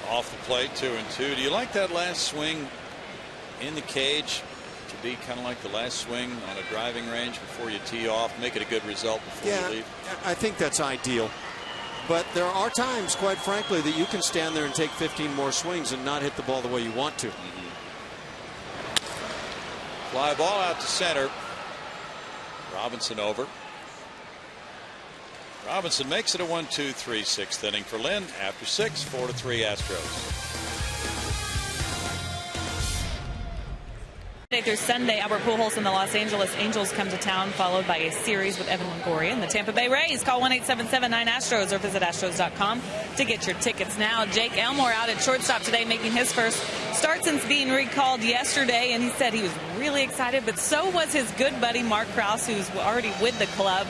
[SPEAKER 1] Off the plate, 2-2. Do you like that last swing in the cage to be kind of like the last swing on a driving range before you tee off, make it a good result before you leave?
[SPEAKER 2] I think that's ideal. But there are times, quite frankly, that you can stand there and take 15 more swings and not hit the ball the way you want to.
[SPEAKER 1] Fly ball out to center. Robinson over. Robinson makes it a 1-2-3 6th inning for Lynn. After 6, 4-3 Astros.
[SPEAKER 3] Through Sunday, Albert Pujols and the Los Angeles Angels come to town, followed by a series with Evan Longoria and the Tampa Bay Rays. Call 1-877-9-ASTROS or visit Astros.com to get your tickets now. Jake Elmore out at shortstop today, making his first start since being recalled yesterday, and he said he was really excited, but so was his good buddy Mark Krause, who's already with the club.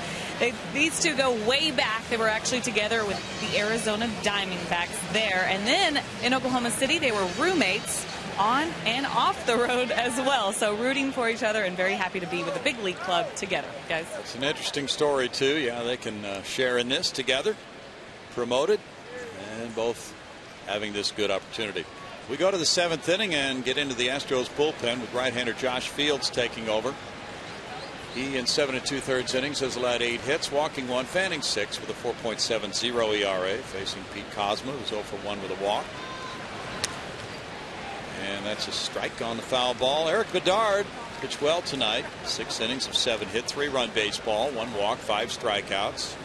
[SPEAKER 3] These two go way back. They were actually together with the Arizona Diamondbacks there, and then in Oklahoma City they were roommates on and off the road as well. So rooting for each other and very happy to be with the big league club together, guys.
[SPEAKER 1] It's an interesting story, too. Yeah, they can share in this together, promoted, and both having this good opportunity. We go to the 7th inning and get into the Astros bullpen with right-hander Josh Fields taking over. He, in 7 2/3 innings, has allowed 8 hits, walking 1, fanning 6 with a 4.70 ERA, facing Pete Kozma, who's 0 for 1 with a walk. And that's a strike on the foul ball. Eric Bedard pitched well tonight. 6 innings of 7 hit, 3-run baseball, 1 walk, 5 strikeouts.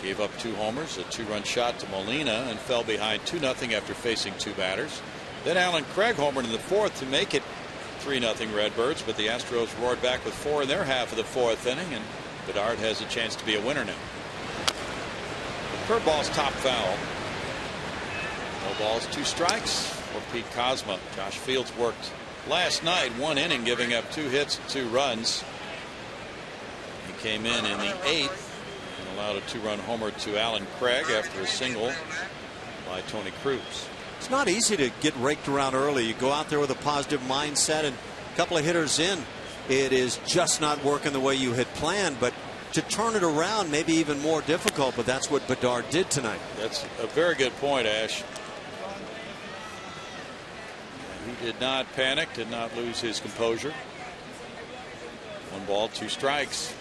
[SPEAKER 1] Gave up 2 homers, a 2-run shot to Molina, and fell behind 2-0 after facing 2 batters. Then Alan Craig homered in the 4th to make it 3-0 Redbirds, but the Astros roared back with 4 in their half of the 4th inning, and Bedard has a chance to be a winner now. The curveball's top foul. No balls, 2 strikes for Pete Kozma. Josh Fields worked last night, 1 inning, giving up 2 hits and 2 runs. He came in the 8th and allowed a 2-run homer to Alan Craig after a single by Tony Cruz.
[SPEAKER 2] It's not easy to get raked around early. You go out there with a positive mindset, and a couple of hitters in, it is just not working the way you had planned. But to turn it around may be even more difficult, but that's what Bedard did tonight.
[SPEAKER 1] That's a very good point, Ash. He did not panic, did not lose his composure. 1 ball, 2 strikes.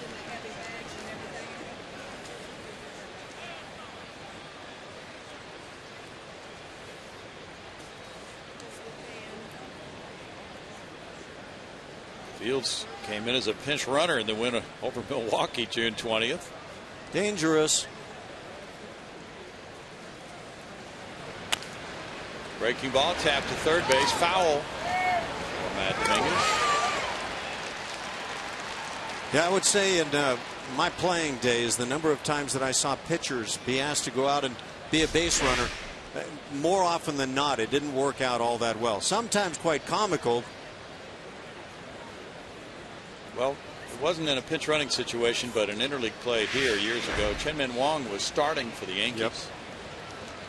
[SPEAKER 1] Fields came in as a pinch runner in the win over Milwaukee June 20th.
[SPEAKER 2] Dangerous.
[SPEAKER 1] Breaking ball, tapped to third base, foul for Matt Dominguez.
[SPEAKER 2] Yeah, I would say in my playing days, the number of times that I saw pitchers be asked to go out and be a base runner, more often than not, it didn't work out all that well. Sometimes quite comical.
[SPEAKER 1] Well, it wasn't in a pinch running situation, but an interleague play here years ago. Chen-Min Wong was starting for the Yankees.
[SPEAKER 2] Yep.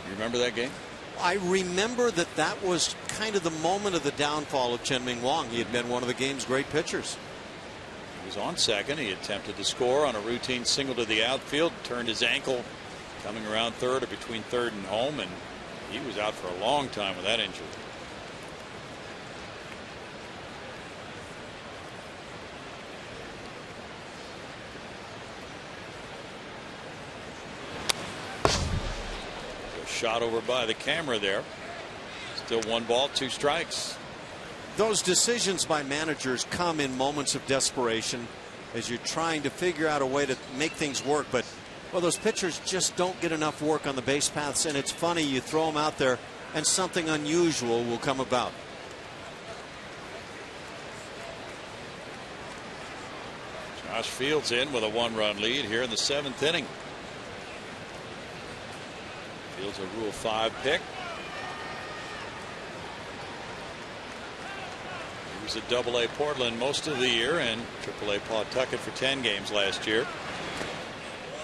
[SPEAKER 1] You remember that game?
[SPEAKER 2] I remember that was kind of the moment of the downfall of Chen-Min Wong. He had been one of the game's great pitchers.
[SPEAKER 1] He was on second. He attempted to score on a routine single to the outfield, turned his ankle coming around third or between third and home, and he was out for a long time with that injury. Shot over by the camera there. Still 1 ball, 2 strikes.
[SPEAKER 2] Those decisions by managers come in moments of desperation as you're trying to figure out a way to make things work. But, well, those pitchers just don't get enough work on the base paths. And it's funny, you throw them out there and something unusual will come about.
[SPEAKER 1] Josh Fields in with a 1-run lead here in the 7th inning. Fields a Rule 5 pick. He was at AA Portland most of the year and AAA Pawtucket for 10 games last year.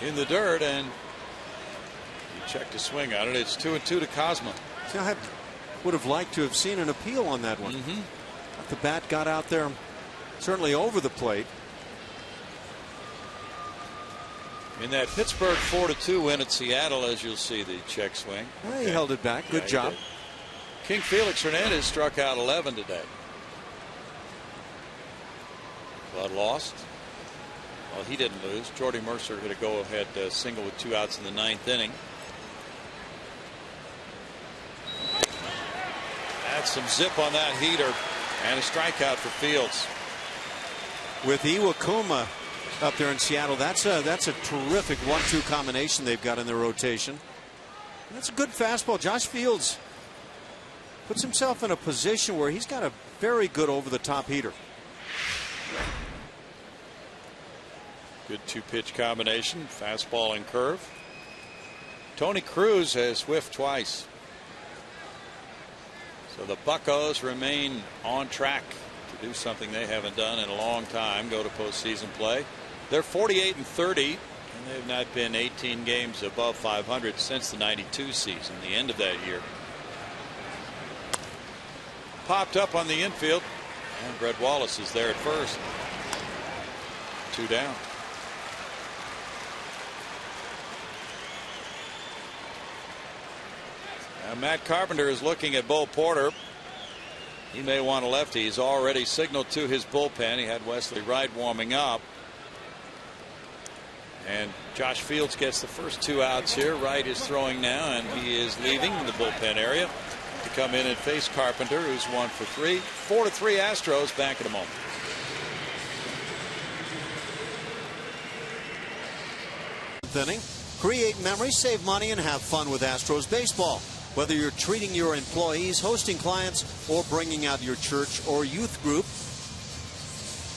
[SPEAKER 1] In the dirt, and he checked a swing on it. It's 2-2 to Kozma.
[SPEAKER 2] I would have liked to have seen an appeal on that one. The bat got out there certainly over the plate.
[SPEAKER 1] In that Pittsburgh 4-2 win at Seattle, as you'll see the check swing.
[SPEAKER 2] Well, he held it back. Good job.
[SPEAKER 1] King Felix Hernandez struck out 11 today. But lost. Well, he didn't lose. Jordy Mercer hit a go-ahead single with 2 outs in the 9th inning. That's some zip on that heater, and a strikeout for Fields.
[SPEAKER 2] With Iwakuma up there in Seattle, that's a terrific 1-2 combination they've got in their rotation. And that's a good fastball. Josh Fields puts himself in a position where he's got a very good over-the-top heater.
[SPEAKER 1] Good 2-pitch combination, fastball and curve. Tony Cruz has whiffed twice. So the Buccos remain on track to do something they haven't done in a long time, go to postseason play. They're 48-30, and they've not been 18 games above 500 since the '92 season, the end of that year. Popped up on the infield, and Brett Wallace is there at first. 2 down. Now Matt Carpenter is looking at Bo Porter. He may want a lefty. He's already signaled to his bullpen. He had Wesley Wright warming up. And Josh Fields gets the first 2 outs here. Wright is throwing now, and he is leaving the bullpen area to come in and face Carpenter, who's 1 for 3. 4-3 Astros. Back in a moment.
[SPEAKER 2] Inning. Create memories, save money, and have fun with Astros baseball. Whether you're treating your employees, hosting clients, or bringing out your church or youth group,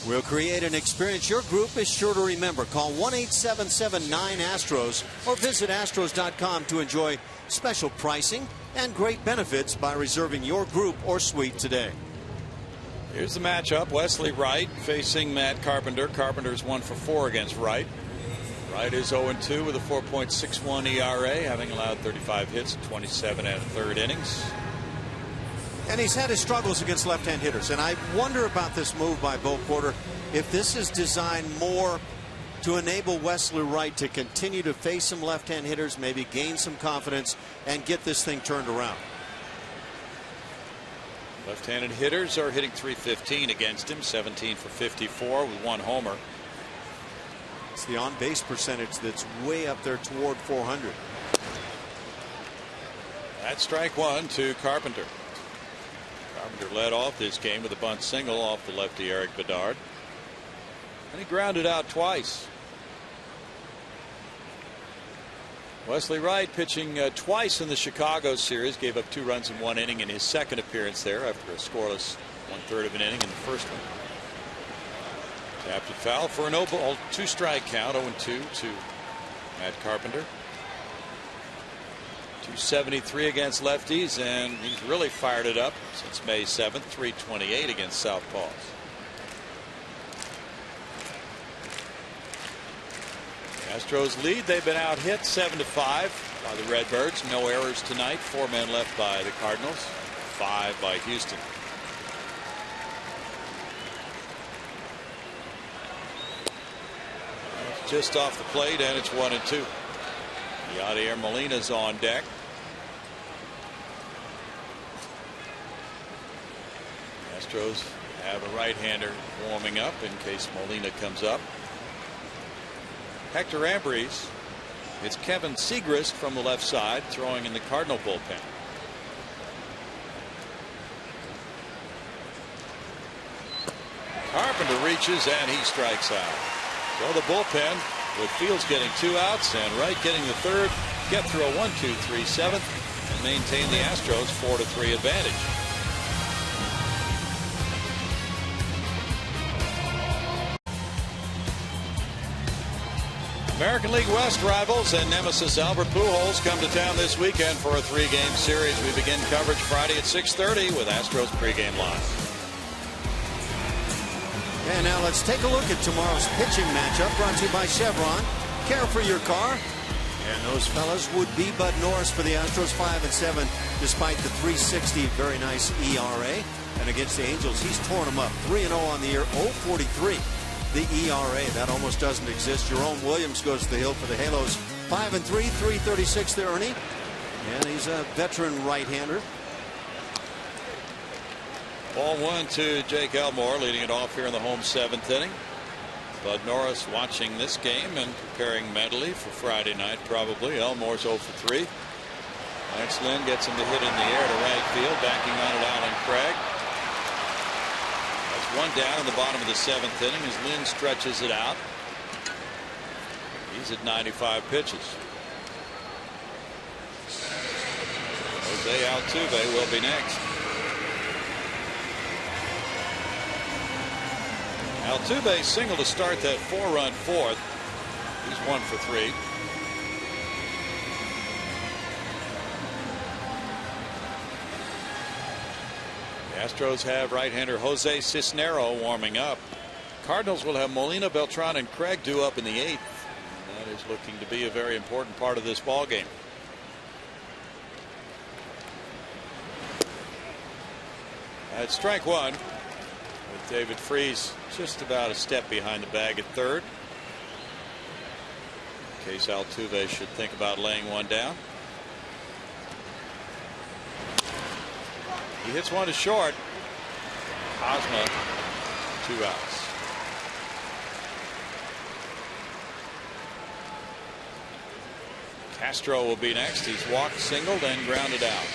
[SPEAKER 2] we'll create an experience your group is sure to remember. Call 1-877-9-ASTROS or visit Astros.com to enjoy special pricing and great benefits by reserving your group or suite today.
[SPEAKER 1] Here's the matchup. Wesley Wright facing Matt Carpenter. Carpenter's 1 for 4 against Wright. Wright is 0-2 with a 4.61 ERA, having allowed 35 hits in 27 1/3 innings.
[SPEAKER 2] And he's had his struggles against left-hand hitters. And I wonder about this move by Bo Porter, if this is designed more to enable Wesley Wright to continue to face some left-hand hitters, maybe gain some confidence, and get this thing turned around.
[SPEAKER 1] Left-handed hitters are hitting .315 against him, 17 for 54 with 1 homer.
[SPEAKER 2] It's the on-base percentage that's way up there toward 400.
[SPEAKER 1] That's strike 1 to Carpenter. Carpenter led off this game with a bunt single off the lefty Eric Bedard. And he grounded out twice. Wesley Wright pitching twice in the Chicago series, gave up 2 runs in 1 inning in his second appearance there after a scoreless 1/3 of an inning in the first one. Tapped it foul for a no ball, 2-strike count, 0-2 to Matt Carpenter. 273 against lefties, and he's really fired it up since May 7th, 328 against southpaws. Astros lead. They've been out hit 7-5 by the Redbirds. No errors tonight. 4 men left by the Cardinals, 5 by Houston. Just off the plate, and it's 1-2. Yadier Molina's on deck. Astros have a right-hander warming up in case Molina comes up. Hector Ambrose. It's Kevin Segrist from the left side throwing in the Cardinal bullpen. Carpenter reaches and he strikes out. So the bullpen with Fields getting 2 outs and Wright getting the 3rd, get through a 1-2-3 7th and maintain the Astros 4-3 advantage. American League West rivals and nemesis Albert Pujols come to town this weekend for a 3-game series. We begin coverage Friday at 6:30 with Astros pregame live.
[SPEAKER 2] And now let's take a look at tomorrow's pitching matchup, brought to you by Chevron. Care for your car. And those fellas would be Bud Norris for the Astros, 5-7, despite the .360 very nice ERA. And against the Angels, he's torn them up. 3-0 on the year, 0.43. The ERA, that almost doesn't exist. Jerome Williams goes to the hill for the Halos. 5-3, 3.36 the Ernie. And he's a veteran right-hander.
[SPEAKER 1] Ball 1 to Jake Elmore, leading it off here in the home 7th inning. Bud Norris watching this game and preparing mentally for Friday night, probably. Elmore's 0 for 3. Lance Lynn gets him to hit in the air to right field, backing on it Alan Craig. That's one down in the bottom of the 7th inning as Lynn stretches it out. He's at 95 pitches. Jose Altuve will be next. Altuve single to start that 4-run fourth. He's 1 for 3. The Astros have right-hander Jose Cisnero warming up. Cardinals will have Molina, Beltran, and Craig due up in the 8th. And that is looking to be a very important part of this ball game. At strike 1, with David Freese just about a step behind the bag at third. In case Altuve should think about laying one down. He hits one to short. Hosmer, 2 outs. Castro will be next. He's walked, singled, and grounded out.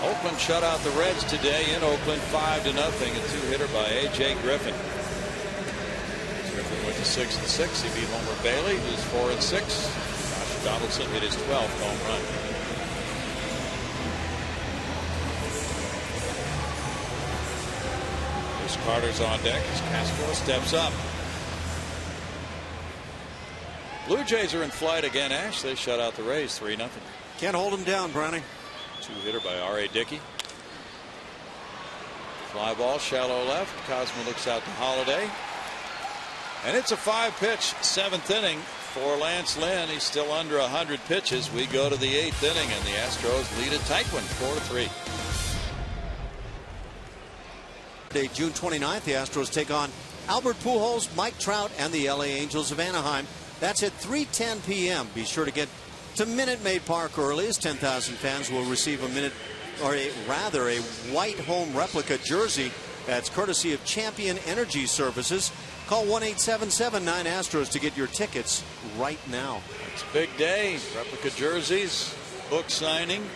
[SPEAKER 1] Oakland shut out the Reds today in Oakland 5-0. A 2-hitter by A.J. Griffin. Griffin went to 6-6. He beat Homer Bailey, who's 4-6. Josh Donaldson hit his 12th home run. Chris Carter's on deck as Castro steps up. Blue Jays are in flight again, Ash. They shut out the Rays 3-0.
[SPEAKER 2] Can't hold him down, Brownie.
[SPEAKER 1] 2-hitter by R.A. Dickey. Fly ball, shallow left. Cosmo looks out to Holiday. And it's a 5-pitch 7th inning for Lance Lynn. He's still under 100 pitches. We go to the 8th inning, and the Astros lead a tight one, 4-3.
[SPEAKER 2] June 29th, the Astros take on Albert Pujols, Mike Trout, and the LA Angels of Anaheim. That's at 3:10 p.m. Be sure to get to Minute Maid Park early, as 10,000 fans will receive a white home replica jersey. That's courtesy of Champion Energy Services. Call 1-877-9-ASTROS to get your tickets right now.
[SPEAKER 1] It's a big day. Replica jerseys, book signing,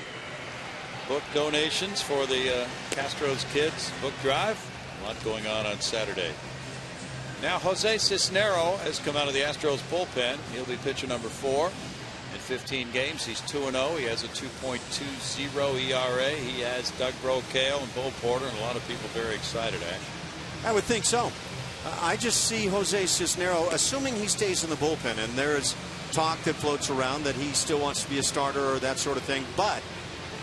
[SPEAKER 1] book donations for the Castro's Kids book drive. A lot going on Saturday. Now Jose Cisnero has come out of the Astros bullpen. He'll be pitcher number 4. In 15 games, he's 2-0. He has a 2.20 ERA. He has Doug Brocail and Bull Porter, and a lot of people very excited, Ash.
[SPEAKER 2] I would think so. I just see Jose Cisnero, assuming he stays in the bullpen, and there is talk that floats around that he still wants to be a starter or that sort of thing, but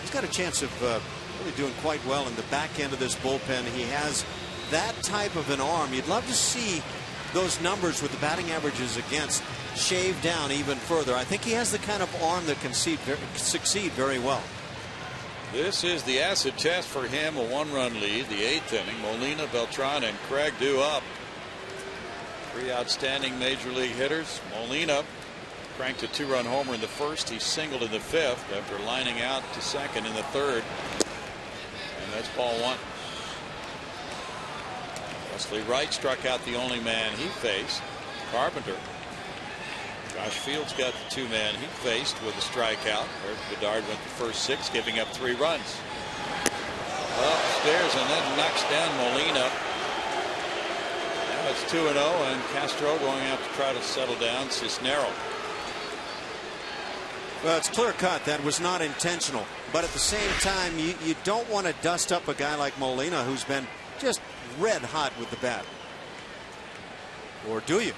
[SPEAKER 2] he's got a chance of really doing quite well in the back end of this bullpen. He has that type of an arm. You'd love to see those numbers with the batting averages against shaved down even further. I think he has the kind of arm that can succeed very well.
[SPEAKER 1] This is the acid test for him. A 1-run lead, the 8th inning. Molina, Beltran, and Craig due up. 3 outstanding major league hitters. Molina cranked a 2-run homer in the 1st. He singled in the 5th after lining out to 2nd in the 3rd. And that's ball 1. Wesley Wright struck out the only man he faced, Carpenter. Josh Fields got the 2-man he faced with a strikeout. Eric Bedard went the first 6, giving up 3 runs. Upstairs and then knocks down Molina. Now it's 2-0, and Castro going out to try to settle down Cisnero.
[SPEAKER 2] Well, it's clear cut. That was not intentional. But at the same time, you don't want to dust up a guy like Molina, who's been just red hot with the bat. Or do you?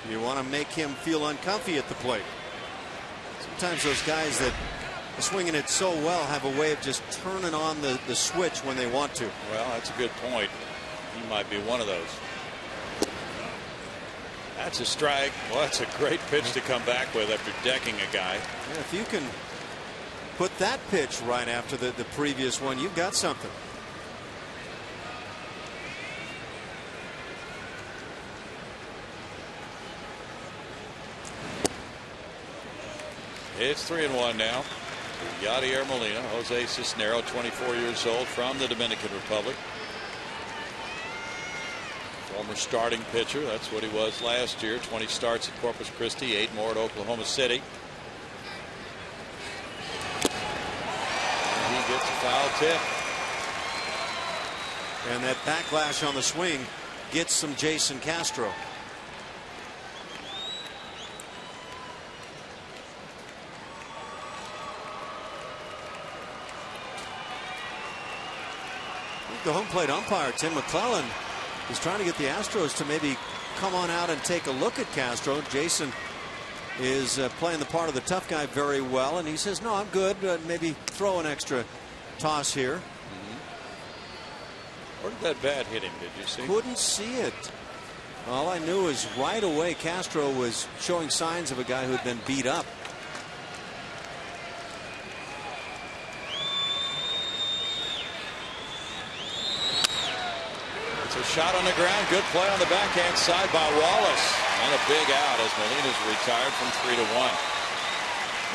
[SPEAKER 2] You want to make him feel uncomfy at the plate. Sometimes those guys that are swinging it so well have a way of just turning on the switch when they want to.
[SPEAKER 1] Well, that's a good point. He might be one of those. That's a strike. Well, that's a great pitch to come back with after decking a guy.
[SPEAKER 2] Yeah, if you can put that pitch right after the previous one, you've got something.
[SPEAKER 1] It's 3-1 now. Yadier Molina. Jose Cisnero, 24 years old, from the Dominican Republic. Former starting pitcher. That's what he was last year. 20 starts at Corpus Christi, 8 more at Oklahoma City. And he gets a foul tip.
[SPEAKER 2] And that backlash on the swing gets some Jason Castro. The home plate umpire, Tim McClellan, is trying to get the Astros to maybe come on out and take a look at Castro. Jason is playing the part of the tough guy very well, and he says, no, I'm good. Maybe throw an extra toss here.
[SPEAKER 1] Where did that bat hit him? Did you see?
[SPEAKER 2] Couldn't see it. All I knew is right away Castro was showing signs of a guy who had been beat up.
[SPEAKER 1] A shot on the ground. Good play on the backhand side by Wallace. And a big out as Molina's retired from 3-1.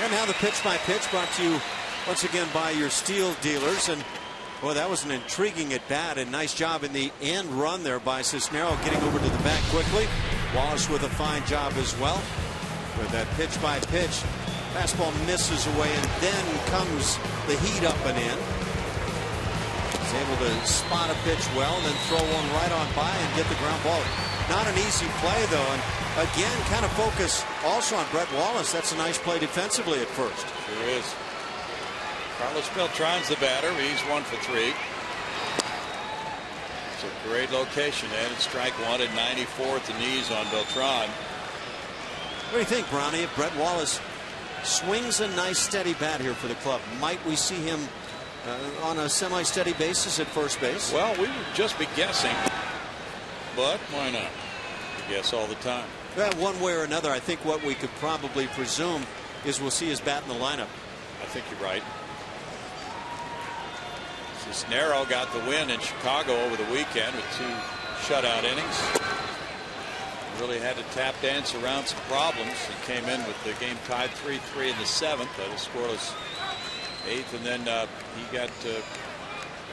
[SPEAKER 2] And now the pitch by pitch brought to you once again by your steel dealers. And boy, that was an intriguing at bat, and nice job in the end run there by Cisnero, getting over to the bat quickly. Wallace with a fine job as well with that pitch by pitch. Fastball misses away, and then comes the heat up and in. Able to spot a pitch well and then throw one right on by and get the ground ball. Not an easy play though, and again kind of focus also on Brett Wallace. That's a nice play defensively at first.
[SPEAKER 1] Sure is. Carlos Beltran's the batter. He's 1 for 3. It's a great location, and it's strike one at 94 at the knees on Beltran.
[SPEAKER 2] What do you think, Brownie? If Brett Wallace swings a nice steady bat here for the club, might we see him on a semi-steady basis at first base?
[SPEAKER 1] Well, we would just be guessing, but why not? We guess all the time.
[SPEAKER 2] Well, one way or another, I think what we could probably presume is we'll see his bat in the lineup.
[SPEAKER 1] I think you're right. Cisnero got the win in Chicago over the weekend with 2 shutout innings. Really had to tap dance around some problems. He came in with the game tied 3-3 in the 7th. That was scoreless 8th, and then he got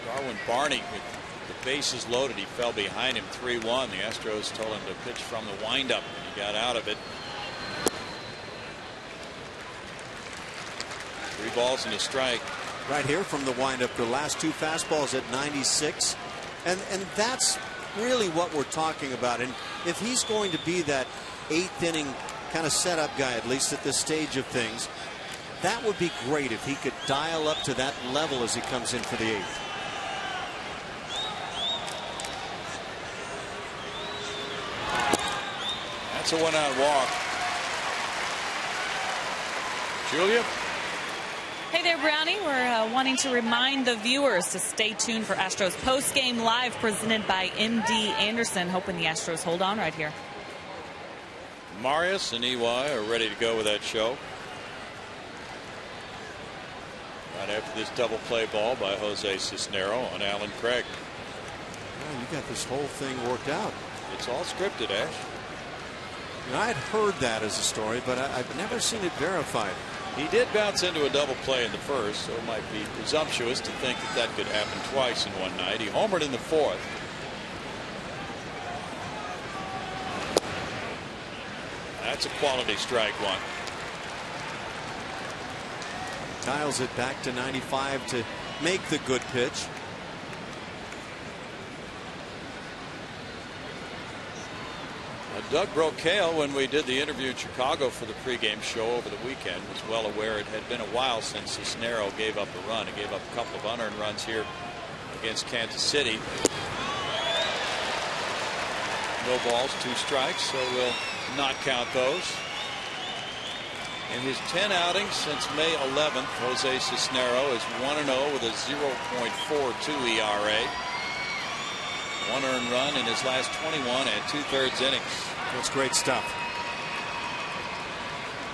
[SPEAKER 1] Darwin Barney with the bases loaded. He fell behind him 3-1. The Astros told him to pitch from the windup, and he got out of it. 3 balls and a strike.
[SPEAKER 2] Right here from the windup, the last 2 fastballs at 96, and that's really what we're talking about. And if he's going to be that 8th inning kind of setup guy, at least at this stage of things, that would be great if he could dial up to that level as he comes in for the 8th.
[SPEAKER 1] That's a 1-out walk. Julia?
[SPEAKER 3] Hey there, Brownie. We're wanting to remind the viewers to stay tuned for Astros Post-Game Live presented by MD Anderson. Hoping the Astros hold on right here.
[SPEAKER 1] Marius and EY are ready to go with that show. Right after this double play ball by Jose Cisnero on Alan Craig.
[SPEAKER 2] Well, you got this whole thing worked out.
[SPEAKER 1] It's all scripted, Ash.
[SPEAKER 2] You know, I'd heard that as a story, but I've never seen it verified.
[SPEAKER 1] He did bounce into a double play in the first, so it might be presumptuous to think that that could happen twice in one night. He homered in the 4th. That's a quality strike one.
[SPEAKER 2] Dials it back to 95 to make the good pitch.
[SPEAKER 1] Doug Brocail, when we did the interview in Chicago for the pregame show over the weekend, was well aware it had been a while since Cisnero gave up a run. He gave up a couple of unearned runs here against Kansas City. No balls, 2 strikes, so we'll not count those. In his 10 outings since May 11th, Jose Cisnero is 1-0 with a 0.42 ERA. 1 earned run in his last 21 and 2/3 innings.
[SPEAKER 2] That's great stuff.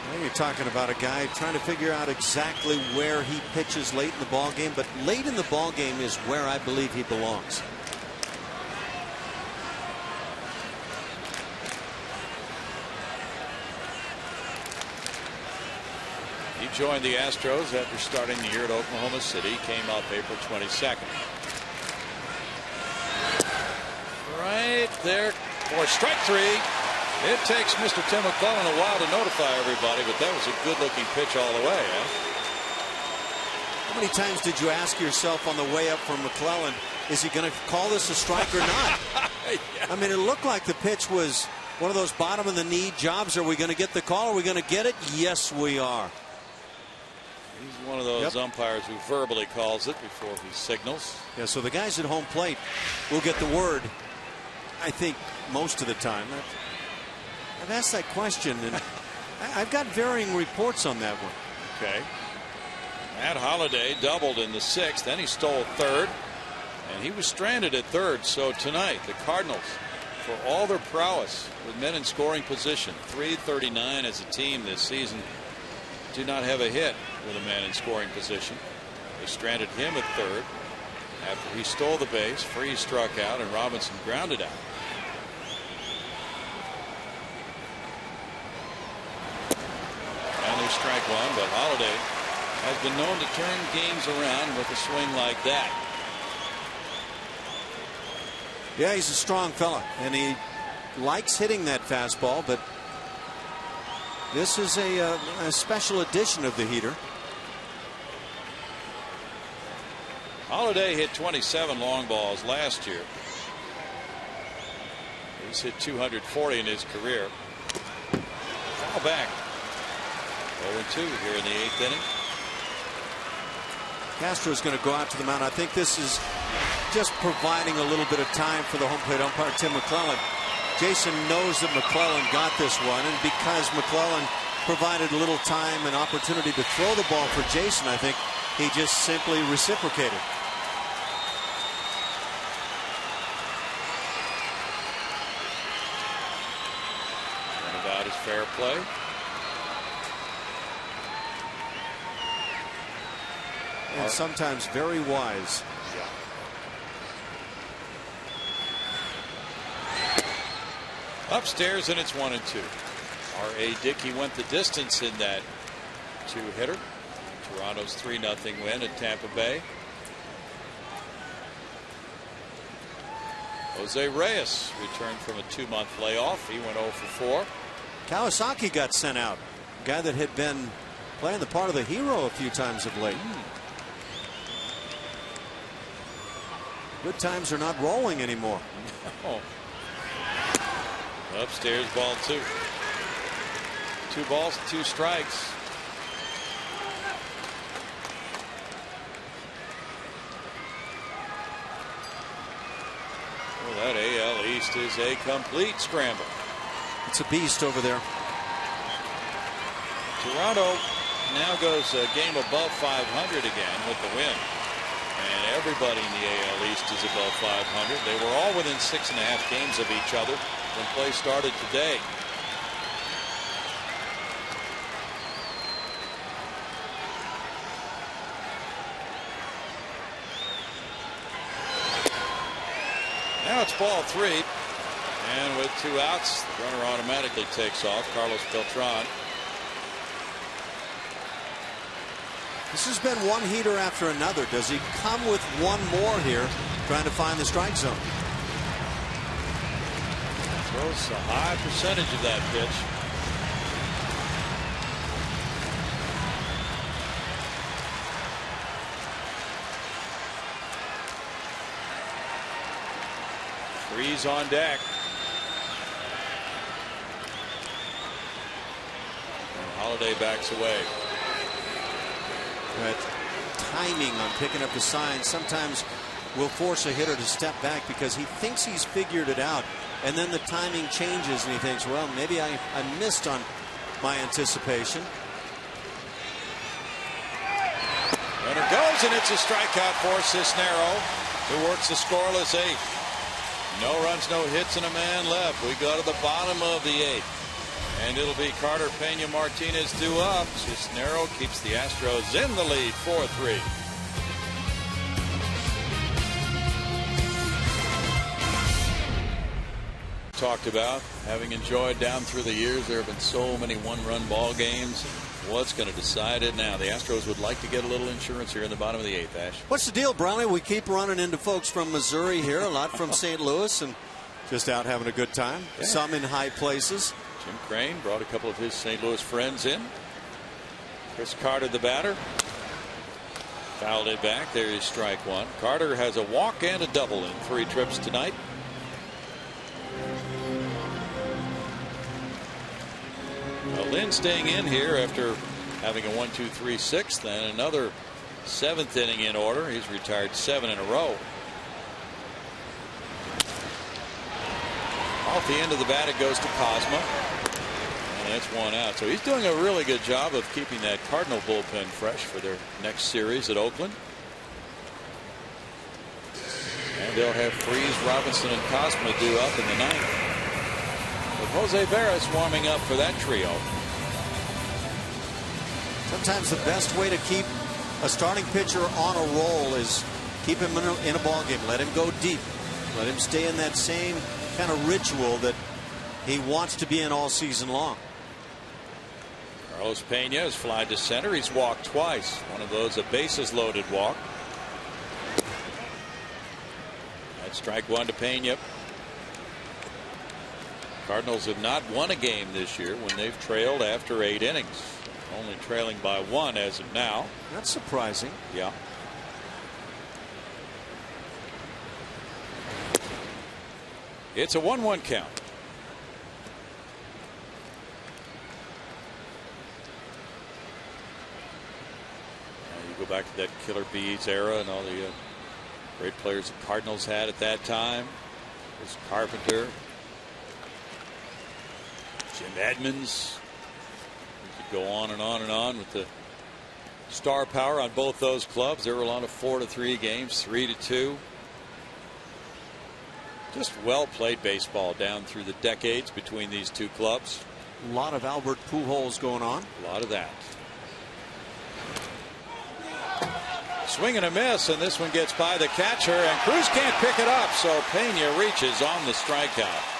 [SPEAKER 2] Well, you're talking about a guy trying to figure out exactly where he pitches late in the ball game, but late in the ball game is where I believe he belongs.
[SPEAKER 1] He joined the Astros after starting the year at Oklahoma City. Came up April 22nd. Right there for strike three. It takes Mr. Tim McClellan a while to notify everybody, but that was a good-looking pitch all the way.
[SPEAKER 2] How many times did you ask yourself on the way up from McClellan, is he going to call this a strike or not?
[SPEAKER 1] Yeah.
[SPEAKER 2] I mean, it looked like the pitch was one of those bottom-of-the-knee jobs. Are we going to get the call? Are we going to get it? Yes, we are.
[SPEAKER 1] He's one of those umpires who verbally calls it before he signals.
[SPEAKER 2] Yeah, so the guys at home plate will get the word, I think, most of the time. I've asked that question, and I've got varying reports on that one.
[SPEAKER 1] Okay. Matt Holliday doubled in the 6th. Then he stole third, and he was stranded at third. So tonight, the Cardinals, for all their prowess with men in scoring position, .339 as a team this season, do not have a hit with a man in scoring position. They stranded him at third after he stole the base. Freese struck out, and Robinson grounded out. And there's strike one, but Holliday has been known to turn games around with a swing like that.
[SPEAKER 2] Yeah, he's a strong fella, and he likes hitting that fastball, but this is a special edition of the heater.
[SPEAKER 1] Holliday hit 27 long balls last year. He's hit 240 in his career. Foul back. 0-2 here in the 8th inning.
[SPEAKER 2] Castro's going to go out to the mound. I think this is just providing a little bit of time for the home plate umpire, Tim McClellan. Jason knows that McClellan got this one, and because McClellan provided a little time and opportunity to throw the ball for Jason, I think he just simply reciprocated.
[SPEAKER 1] And about his fair play.
[SPEAKER 2] And sometimes very wise.
[SPEAKER 1] Upstairs, and it's 1-2. R.A. Dickey went the distance in that two-hitter. Toronto's 3-0 win at Tampa Bay. Jose Reyes returned from a 2-month layoff. He went 0 for 4.
[SPEAKER 2] Kawasaki got sent out. A guy that had been playing the part of the hero a few times of late. Good times are not rolling anymore.
[SPEAKER 1] No. Upstairs, ball 2. 2 balls, 2 strikes. Well, that AL East is a complete scramble.
[SPEAKER 2] It's a beast over there.
[SPEAKER 1] Toronto now goes a game above 500 again with the win. And everybody in the AL East is above 500. They were all within 6.5 games of each other when play started today. Now it's ball 3. And with 2 outs, the runner automatically takes off. Carlos Beltran.
[SPEAKER 2] This has been one heater after another. Does he come with one more here, trying to find the strike zone?
[SPEAKER 1] Throws a high percentage of that pitch. Freeze on deck. And Holliday backs away.
[SPEAKER 2] That timing on picking up the sign sometimes will force a hitter to step back because he thinks he's figured it out, and then the timing changes and he thinks, well, maybe I missed on my anticipation.
[SPEAKER 1] Runner goes, and it's a strikeout for Cisnero, who works the scoreless 8th. No runs, no hits, and a man left. We go to the bottom of the 8th. And it'll be Carter Pena Martinez due up. Cisnero keeps the Astros in the lead 4-3. Talked about having enjoyed down through the years. There have been so many one-run ball games. What's going to decide it now? The Astros would like to get a little insurance here in the bottom of the 8th, Ash.
[SPEAKER 2] What's the deal, Brownie? We keep running into folks from Missouri here, a lot from St. Louis, and just out having a good time. Yeah. Some in high places.
[SPEAKER 1] Jim Crane brought a couple of his St. Louis friends in. Chris Carter, the batter. Fouled it back. There is strike one. Carter has a walk and a double in 3 trips tonight. Lynn staying in here after having a 1-2-3 6th and another 7th inning in order. He's retired 7 in a row. Off the end of the bat, it goes to Cosma, and that's 1 out. So he's doing a really good job of keeping that Cardinal bullpen fresh for their next series at Oakland. And they'll have Freese, Robinson, and Cosma due up in the 9th. With Jose Veras warming up for that trio.
[SPEAKER 2] Sometimes the best way to keep a starting pitcher on a roll is keep him in a ball game. Let him go deep. Let him stay in that same kind of ritual that he wants to be in all season long.
[SPEAKER 1] Carlos Pena has flied to center. He's walked twice. One of those a bases loaded walk. That's strike one to Pena. Cardinals have not won a game this year when they've trailed after 8 innings. Only trailing by 1 as of now.
[SPEAKER 2] That's surprising.
[SPEAKER 1] Yeah. It's a 1-1 count. You go back to that Killer Bees era and all the great players the Cardinals had at that time. There's Carpenter, Jim Edmonds. We could go on and on and on with the star power on both those clubs. There were a lot of 4-3 games, 3-2. Just well played baseball down through the decades between these two clubs.
[SPEAKER 2] A lot of Albert Pujols going on.
[SPEAKER 1] A lot of that. Swing and a miss, and this one gets by the catcher, and Cruz can't pick it up, so Pena reaches on the strikeout.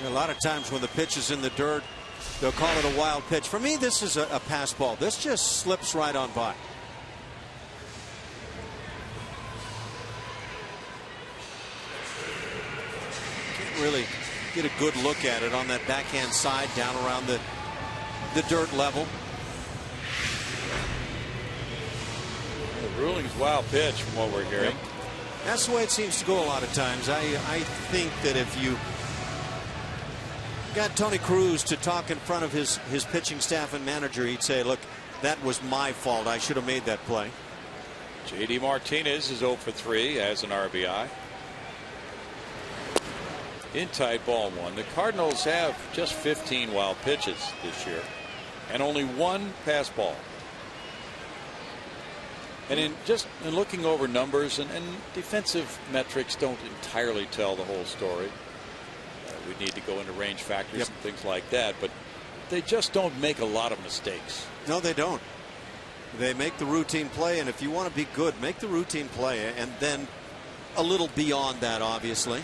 [SPEAKER 2] A lot of times when the pitch is in the dirt, they'll call it a wild pitch. For me, this is a pass ball. This just slips right on by. Can't really get a good look at it on that backhand side down around the dirt level.
[SPEAKER 1] The ruling's wild pitch from what we're hearing.
[SPEAKER 2] Yep. That's the way it seems to go a lot of times. I think that if you got Tony Cruz to talk in front of his pitching staff and manager, he'd say, look, that was my fault. I should have made that play.
[SPEAKER 1] J.D. Martinez is 0 for 3 as an RBI. In tight ball 1. The Cardinals have just 15 wild pitches this year and only 1 pass ball. And in looking over numbers and defensive metrics don't entirely tell the whole story. We need to go into range factors and things like that, but they just don't make a lot of mistakes.
[SPEAKER 2] No, they don't. They make the routine play, and if you want to be good, make the routine play, and then a little beyond that, obviously.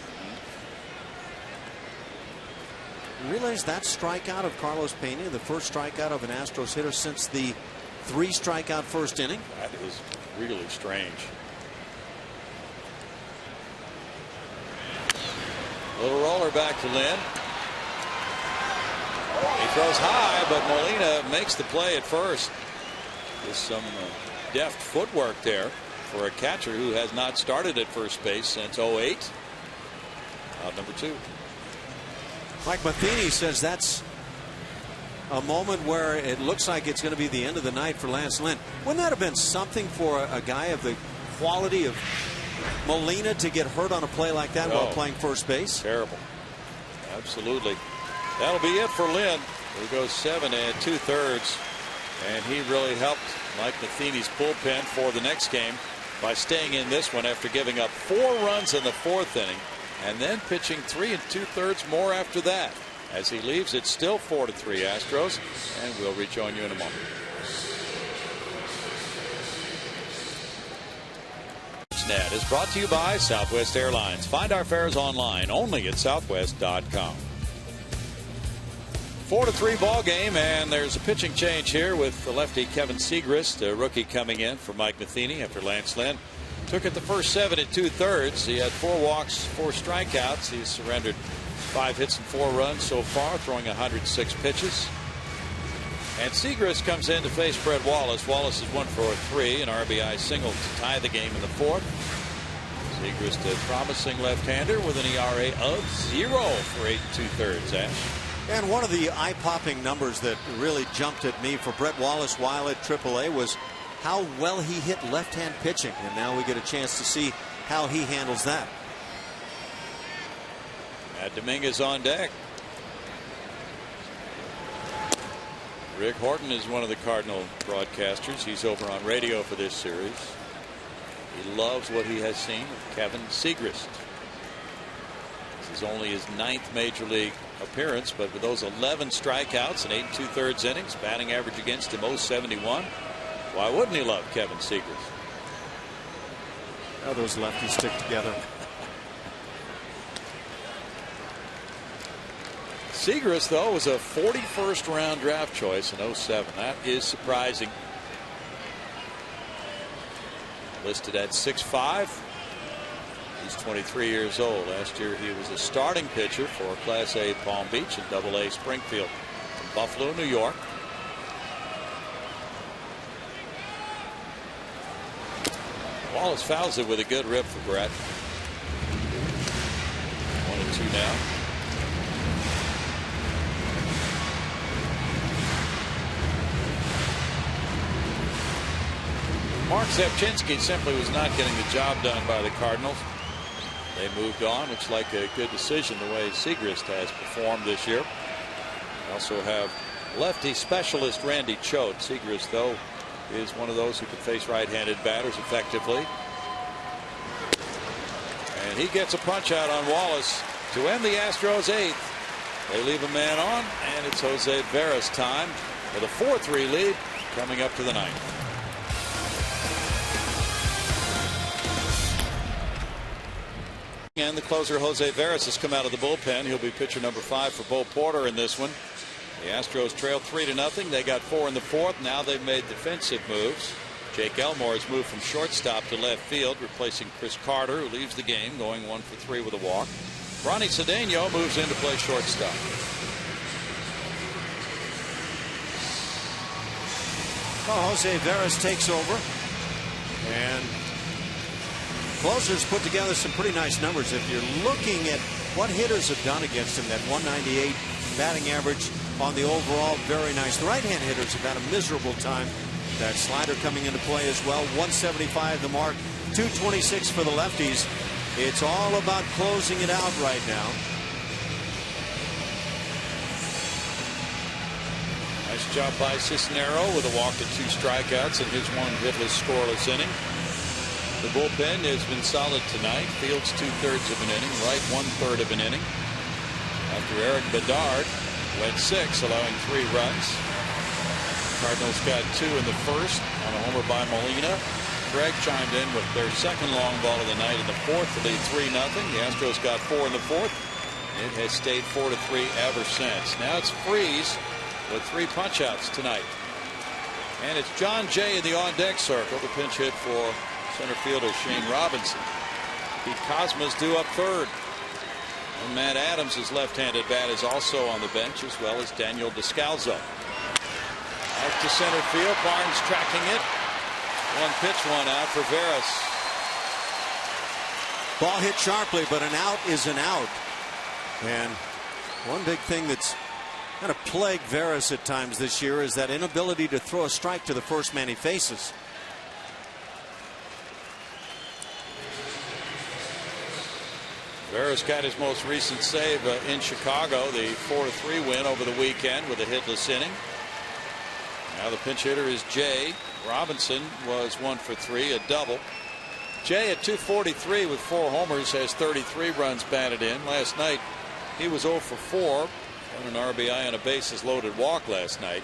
[SPEAKER 2] You realize that strikeout of Carlos Pena, the first strikeout of an Astros hitter since the 3 strikeout first inning?
[SPEAKER 1] That is really strange. Little roller back to Lynn. He throws high, but Molina makes the play at first. There's some deft footwork there for a catcher who has not started at first base since 08. Out number 2.
[SPEAKER 2] Mike Matheny says that's a moment where it looks like it's going to be the end of the night for Lance Lynn. Wouldn't that have been something for a guy of the quality of Molina to get hurt on a play like that while playing first base?
[SPEAKER 1] Terrible. Absolutely. That'll be it for Lynn. He goes 7 2/3, and he really helped Mike Matheny's bullpen for the next game. by staying in this one after giving up 4 runs in the 4th inning and then pitching 3 2/3 more after that. As he leaves, it's still 4-3 Astros, and we'll rejoin you in a moment. Net is brought to you by Southwest Airlines. Find our fares online only at southwest.com. 4-3 ball game, and there's a pitching change here with the lefty Kevin Segrist, a rookie, coming in for Mike Matheny after Lance Lynn took it the first 7 2/3. He had 4 walks, 4 strikeouts. He's surrendered 5 hits and 4 runs so far, throwing 106 pitches. And Segrist comes in to face Brett Wallace. Wallace is 1 for 3, an RBI single to tie the game in the 4th. Segrist, a promising left-hander with an ERA of 0 for 8 2/3. Ash.
[SPEAKER 2] And one of the eye-popping numbers that really jumped at me for Brett Wallace while at AAA was how well he hit left-hand pitching. And now we get a chance to see how he handles that.
[SPEAKER 1] Matt Dominguez on deck. Rick Horton is one of the Cardinal broadcasters. He's over on radio for this series. He loves what he has seen of Kevin Segrist. This is only his 9th major league appearance, but with those 11 strikeouts and 8 2/3 innings, batting average against him 0.71. Why wouldn't he love Kevin Segrist?
[SPEAKER 2] How those lefties stick together.
[SPEAKER 1] Segrist, though, was a 41st round draft choice in 07. That is surprising. Listed at 6'5". He's 23 years old. Last year he was a starting pitcher for Class A Palm Beach and AA Springfield from Buffalo, New York. Wallace fouls it with a good rip for Brett. 1-2 now. Mark Zepchinski simply was not getting the job done by the Cardinals. They moved on. Looks like a good decision the way Segrist has performed this year. We also have lefty specialist Randy Choate. Segrist, though, is one of those who can face right-handed batters effectively. And he gets a punch out on Wallace to end the Astros' 8th. They leave a man on, and it's Jose Veras time with a 4-3 lead coming up to the 9th. And the closer Jose Veras has come out of the bullpen. He'll be pitcher number 5 for Bo Porter in this one. The Astros trailed 3-0. They got 4 in the 4th. Now they've made defensive moves. Jake Elmore has moved from shortstop to left field, replacing Chris Carter, who leaves the game, going 1 for 3 with a walk. Ronnie Cedeno moves in to play shortstop.
[SPEAKER 2] Well, Jose Veras takes over, and closers put together some pretty nice numbers. If you're looking at what hitters have done against him, that 198 batting average on the overall, very nice. The right-hand hitters have had a miserable time. That slider coming into play as well. 175 the mark, 226 for the lefties. It's all about closing it out right now.
[SPEAKER 1] Nice job by Cisnero with a walk to 2 strikeouts in his 1 hitless scoreless inning. The bullpen has been solid tonight. Fields 2/3 of an inning, Wright 1/3 of an inning. After Eric Bedard went 6, allowing 3 runs. Cardinals got 2 in the 1st on a homer by Molina. Greg chimed in with their 2nd long ball of the night in the 4th to lead 3-0. The Astros got 4 in the 4th. It has stayed 4-3 ever since. Now it's Freeze with 3 punch-outs tonight. And it's John Jay in the on-deck circle. The pinch hit for center fielder Shane Robinson. Pete Cosma's due up 3rd. And Matt Adams' left-handed bat is also on the bench, as well as Daniel Descalzo. Out to center field. Barnes tracking it. 1 pitch, 1 out for Veras.
[SPEAKER 2] Ball hit sharply, but an out is an out. And one big thing that's kind of plagued Veras at times this year is that inability to throw a strike to the first man he faces.
[SPEAKER 1] Veras got his most recent save in Chicago, the 4-3 win over the weekend with a hitless inning. Now the pinch hitter is Jay. Robinson was 1 for 3, a double. Jay at 243 with 4 homers has 33 runs batted in. Last night he was 0 for 4 on an RBI and a bases loaded walk last night.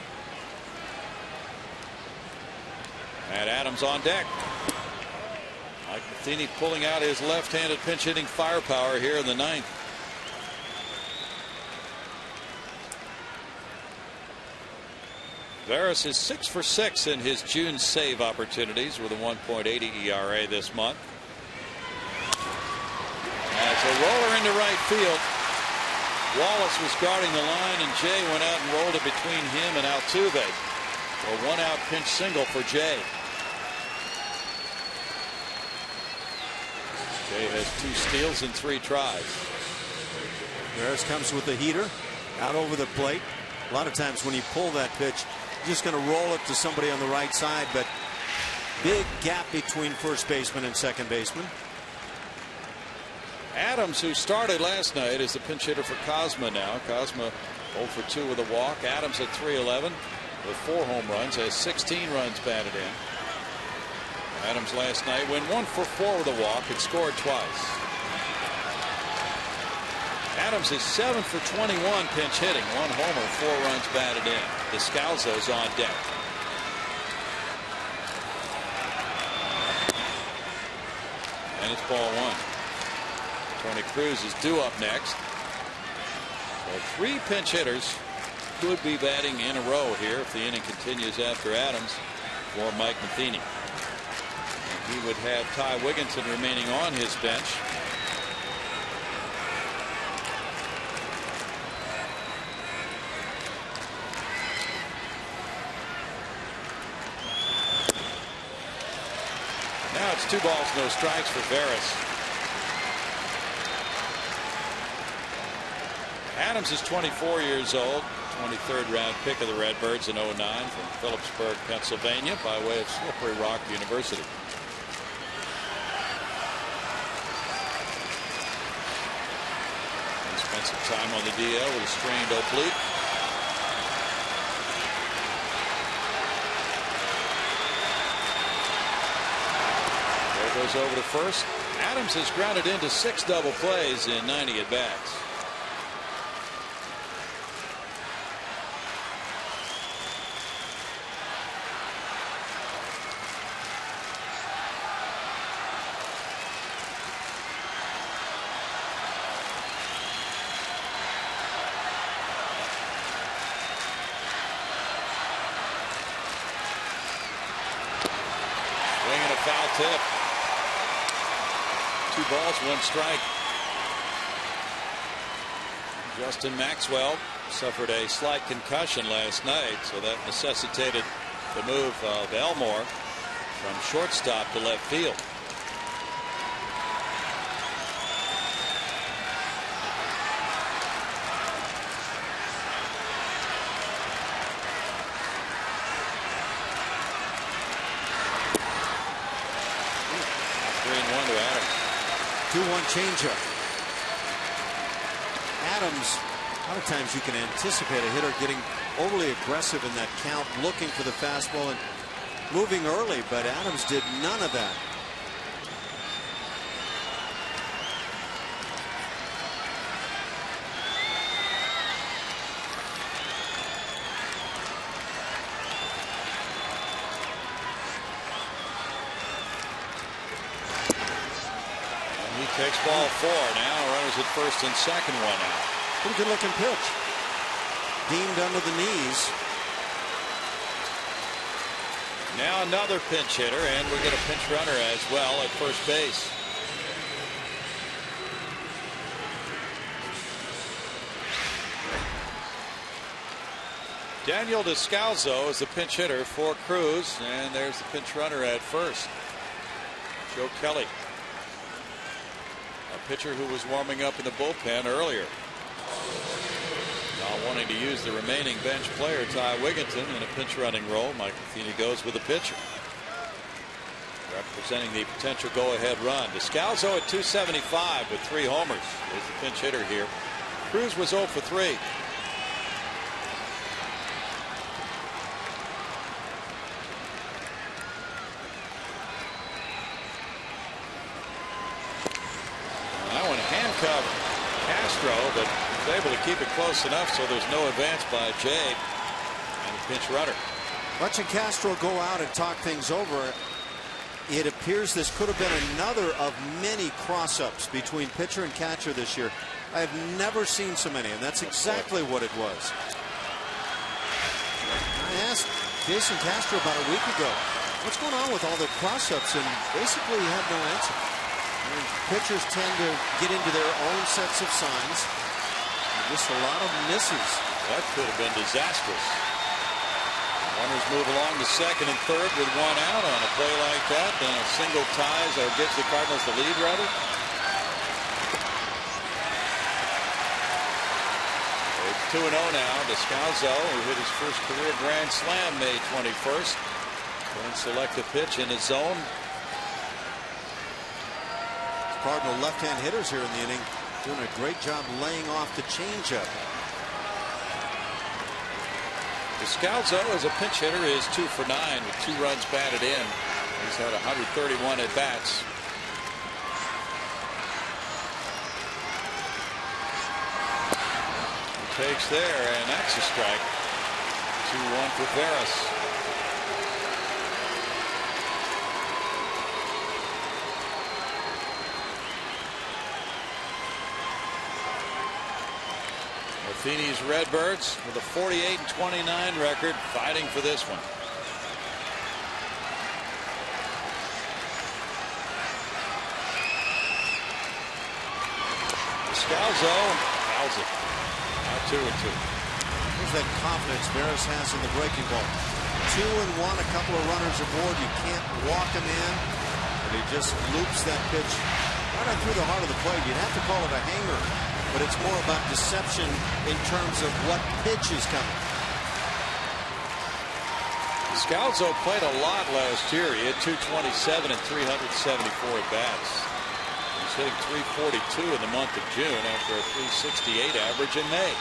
[SPEAKER 1] And Adams on deck. Mike Matheny pulling out his left-handed pinch hitting firepower here in the 9th. Veras is 6 for 6 in his June save opportunities with a 1.80 ERA this month. As a roller into right field. Wallace was guarding the line, and Jay went out and rolled it between him and Altuve. A 1-out pinch single for Jay. Jay has 2 steals and 3 tries.
[SPEAKER 2] Veras comes with the heater out over the plate. A lot of times when you pull that pitch, you're just going to roll it to somebody on the right side, but big gap between first baseman and second baseman.
[SPEAKER 1] Adams, who started last night, is the pinch hitter for Cosma now. Cosma 0 for 2 with a walk. Adams at 311 with 4 home runs, has 16 runs batted in. Adams last night went 1 for 4 with a walk and scored twice. Adams is 7 for 21 pinch hitting, 1 homer, 4 runs batted in. Descalzo's on deck. And it's ball 1. Tony Cruz is due up next. So 3 pinch hitters could be batting in a row here if the inning continues after Adams for Mike Matheny. And he would have Ty Wigginton remaining on his bench. Now it's 2 balls, no strikes for Veras. Adams is 24 years old, 23rd round pick of the Redbirds in 09 from Phillipsburg, Pennsylvania, by way of Slippery Rock University. He spent some time on the DL with a strained oblique. Goes over to first. Adams has grounded into 6 double plays in 90 at bats. Swinging a foul tip. 2 balls, 1 strike. Justin Maxwell suffered a slight concussion last night, so that necessitated the move of Elmore from shortstop to left field. To Adams.
[SPEAKER 2] 2-1 changeup. Adams, a lot of times you can anticipate a hitter getting overly aggressive in that count, looking for the fastball and moving early, but Adams did none of that.
[SPEAKER 1] Takes ball 4 now. Runners at first and second, 1 out.
[SPEAKER 2] Pretty good looking pitch. Deemed under the knees.
[SPEAKER 1] Now another pinch hitter, and we get a pinch runner as well at first base. Daniel Descalzo is the pinch hitter for Cruz, and there's the pinch runner at first. Joe Kelly, a pitcher who was warming up in the bullpen earlier. Now wanting to use the remaining bench player, Ty Wigginton, in a pinch running role. Mike Matheny goes with the pitcher, representing the potential go-ahead run. Descalzo at 275 with 3 homers is the pinch hitter here. Cruz was 0 for 3. handcuff Castro, but was able to keep it close enough so there's no advance by Jade and the pinch runner.
[SPEAKER 2] Watching Castro go out and talk things over, it appears this could have been another of many cross-ups between pitcher and catcher this year. I have never seen so many, and that's exactly what it was. I asked Jason Castro about a week ago, what's going on with all the cross-ups, and basically he had no answer. I mean, pitchers tend to get into their own sets of signs. Just a lot of misses.
[SPEAKER 1] That could have been disastrous. Runners move along to second and third with one out on a play like that. Then a single ties or gives the Cardinals the lead, rather. It's 2-0 now. Descalzo, who hit his first career grand slam May 21st. Then select a pitch in his zone.
[SPEAKER 2] Cardinal left-hand hitters here in the inning doing a great job laying off the changeup.
[SPEAKER 1] Descalzo, as a pinch hitter, is 2 for 9 with 2 runs batted in. He's had 131 at bats. He takes there, and that's a strike. 2-1 for Veras. Matheny's Redbirds with a 48-29 record, fighting for this one. Descalzo fouls it. Now 2-2.
[SPEAKER 2] Here's that confidence Veras has in the breaking ball. 2-1, a couple of runners aboard. You can't walk him in, but he just loops that pitch right on through the heart of the plate. You'd have to call it a hanger, but it's more about deception in terms of what pitch is coming.
[SPEAKER 1] Descalzo played a lot last year. He had 227 and 374 at bats. He's hitting 342 in the month of June after a 368 average in May.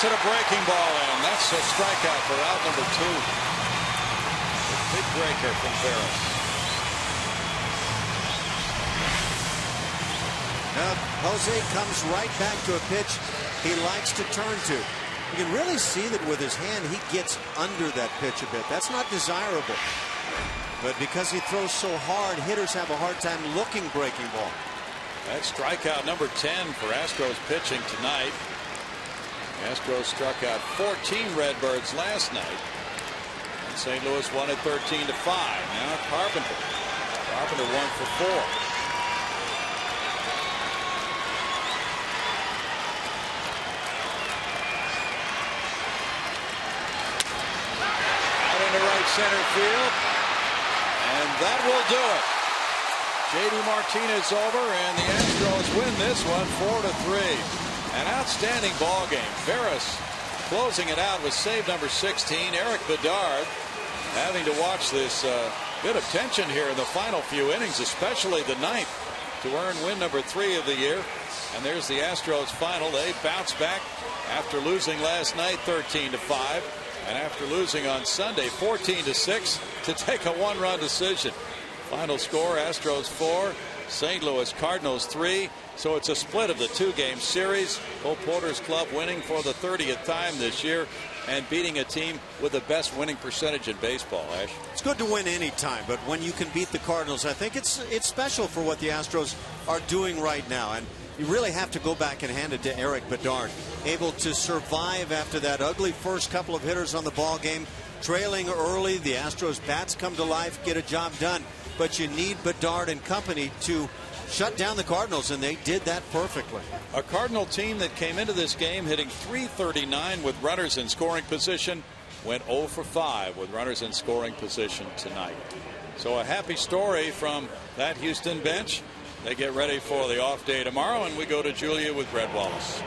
[SPEAKER 1] At a breaking ball, and that's a strikeout for out number 2. A big breaker from Veras.
[SPEAKER 2] Now Jose comes right back to a pitch he likes to turn to. You can really see that with his hand he gets under that pitch a bit. That's not desirable, but because he throws so hard, hitters have a hard time looking breaking ball.
[SPEAKER 1] That's strikeout number 10 for Astros pitching tonight. Astros struck out 14 Redbirds last night. And St. Louis won at 13-5. Now Carpenter. Carpenter 1 for 4. Out into right center field. And that will do it. J.D. Martinez over, and the Astros win this one 4-3. An outstanding ball game. Veras closing it out with save number 16. Eric Bedard having to watch this bit of tension here in the final few innings, especially the ninth, to earn win number 3 of the year. And there's the Astros final. They bounce back after losing last night 13-5, and after losing on Sunday 14-6 to take a 1-run decision. Final score: Astros 4, St. Louis Cardinals 3. So it's a split of the 2-game series. Cole Porter's club winning for the 30th time this year and beating a team with the best winning percentage in baseball. Ash,
[SPEAKER 2] it's good to win any time, but when you can beat the Cardinals, I think it's special for what the Astros are doing right now. And you really have to go back and hand it to Eric Bedard, able to survive after that ugly first couple of hitters on the ball game, trailing early. The Astros bats come to life, get a job done, but you need Bedard and company to shut down the Cardinals, and they did that perfectly.
[SPEAKER 1] A Cardinal team that came into this game hitting .339 with runners in scoring position went 0 for 5 with runners in scoring position tonight. So a happy story from that Houston bench. They get ready for the off day tomorrow, and we go to Julia with Brett Wallace.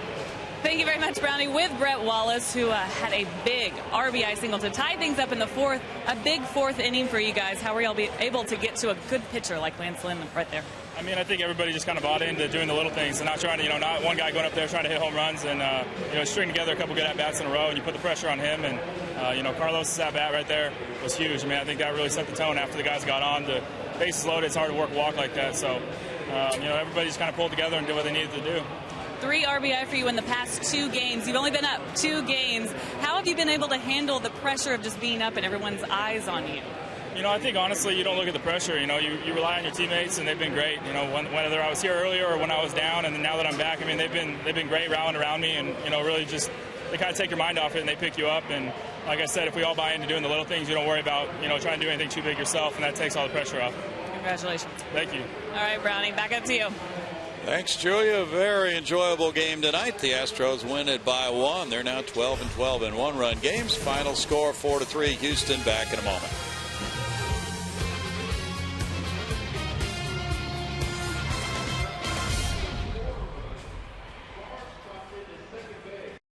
[SPEAKER 3] Thank you very much, Brownie. With Brett Wallace, who had a big RBI single to tie things up in the fourth. A big fourth inning for you guys. How were y'all able to get to a good pitcher like Lance Lynn right there?
[SPEAKER 4] I mean, I think everybody just kind of bought into doing the little things and not trying to, not one guy going up there trying to hit home runs and, string together a couple good at-bats in a row, and you put the pressure on him. And, Carlos' at-bat right there was huge. I mean, I think that really set the tone after the guys got on. The bases loaded, it's hard to work a walk like that. So, everybody just kind of pulled together and did what they needed to do.
[SPEAKER 3] 3 RBI for you in the past 2 games. You've only been up 2 games. How have you been able to handle the pressure of just being up and everyone's eyes on you?
[SPEAKER 4] I think honestly you don't look at the pressure. You rely on your teammates, and they've been great. Whether I was here earlier or when I was down, and then now that I'm back, I mean they've been great rallying around me, and really just they kind of take your mind off it and they pick you up. And like I said, if we all buy into doing the little things, you don't worry about trying to do anything too big yourself, and that takes all the pressure off.
[SPEAKER 3] Congratulations.
[SPEAKER 4] Thank you.
[SPEAKER 3] All right, Brownie, back up to you.
[SPEAKER 1] Thanks, Julia. Very enjoyable game tonight. The Astros win it by 1. They're now 12-12 in one-run games. Final score 4-3. Houston. Back in a moment.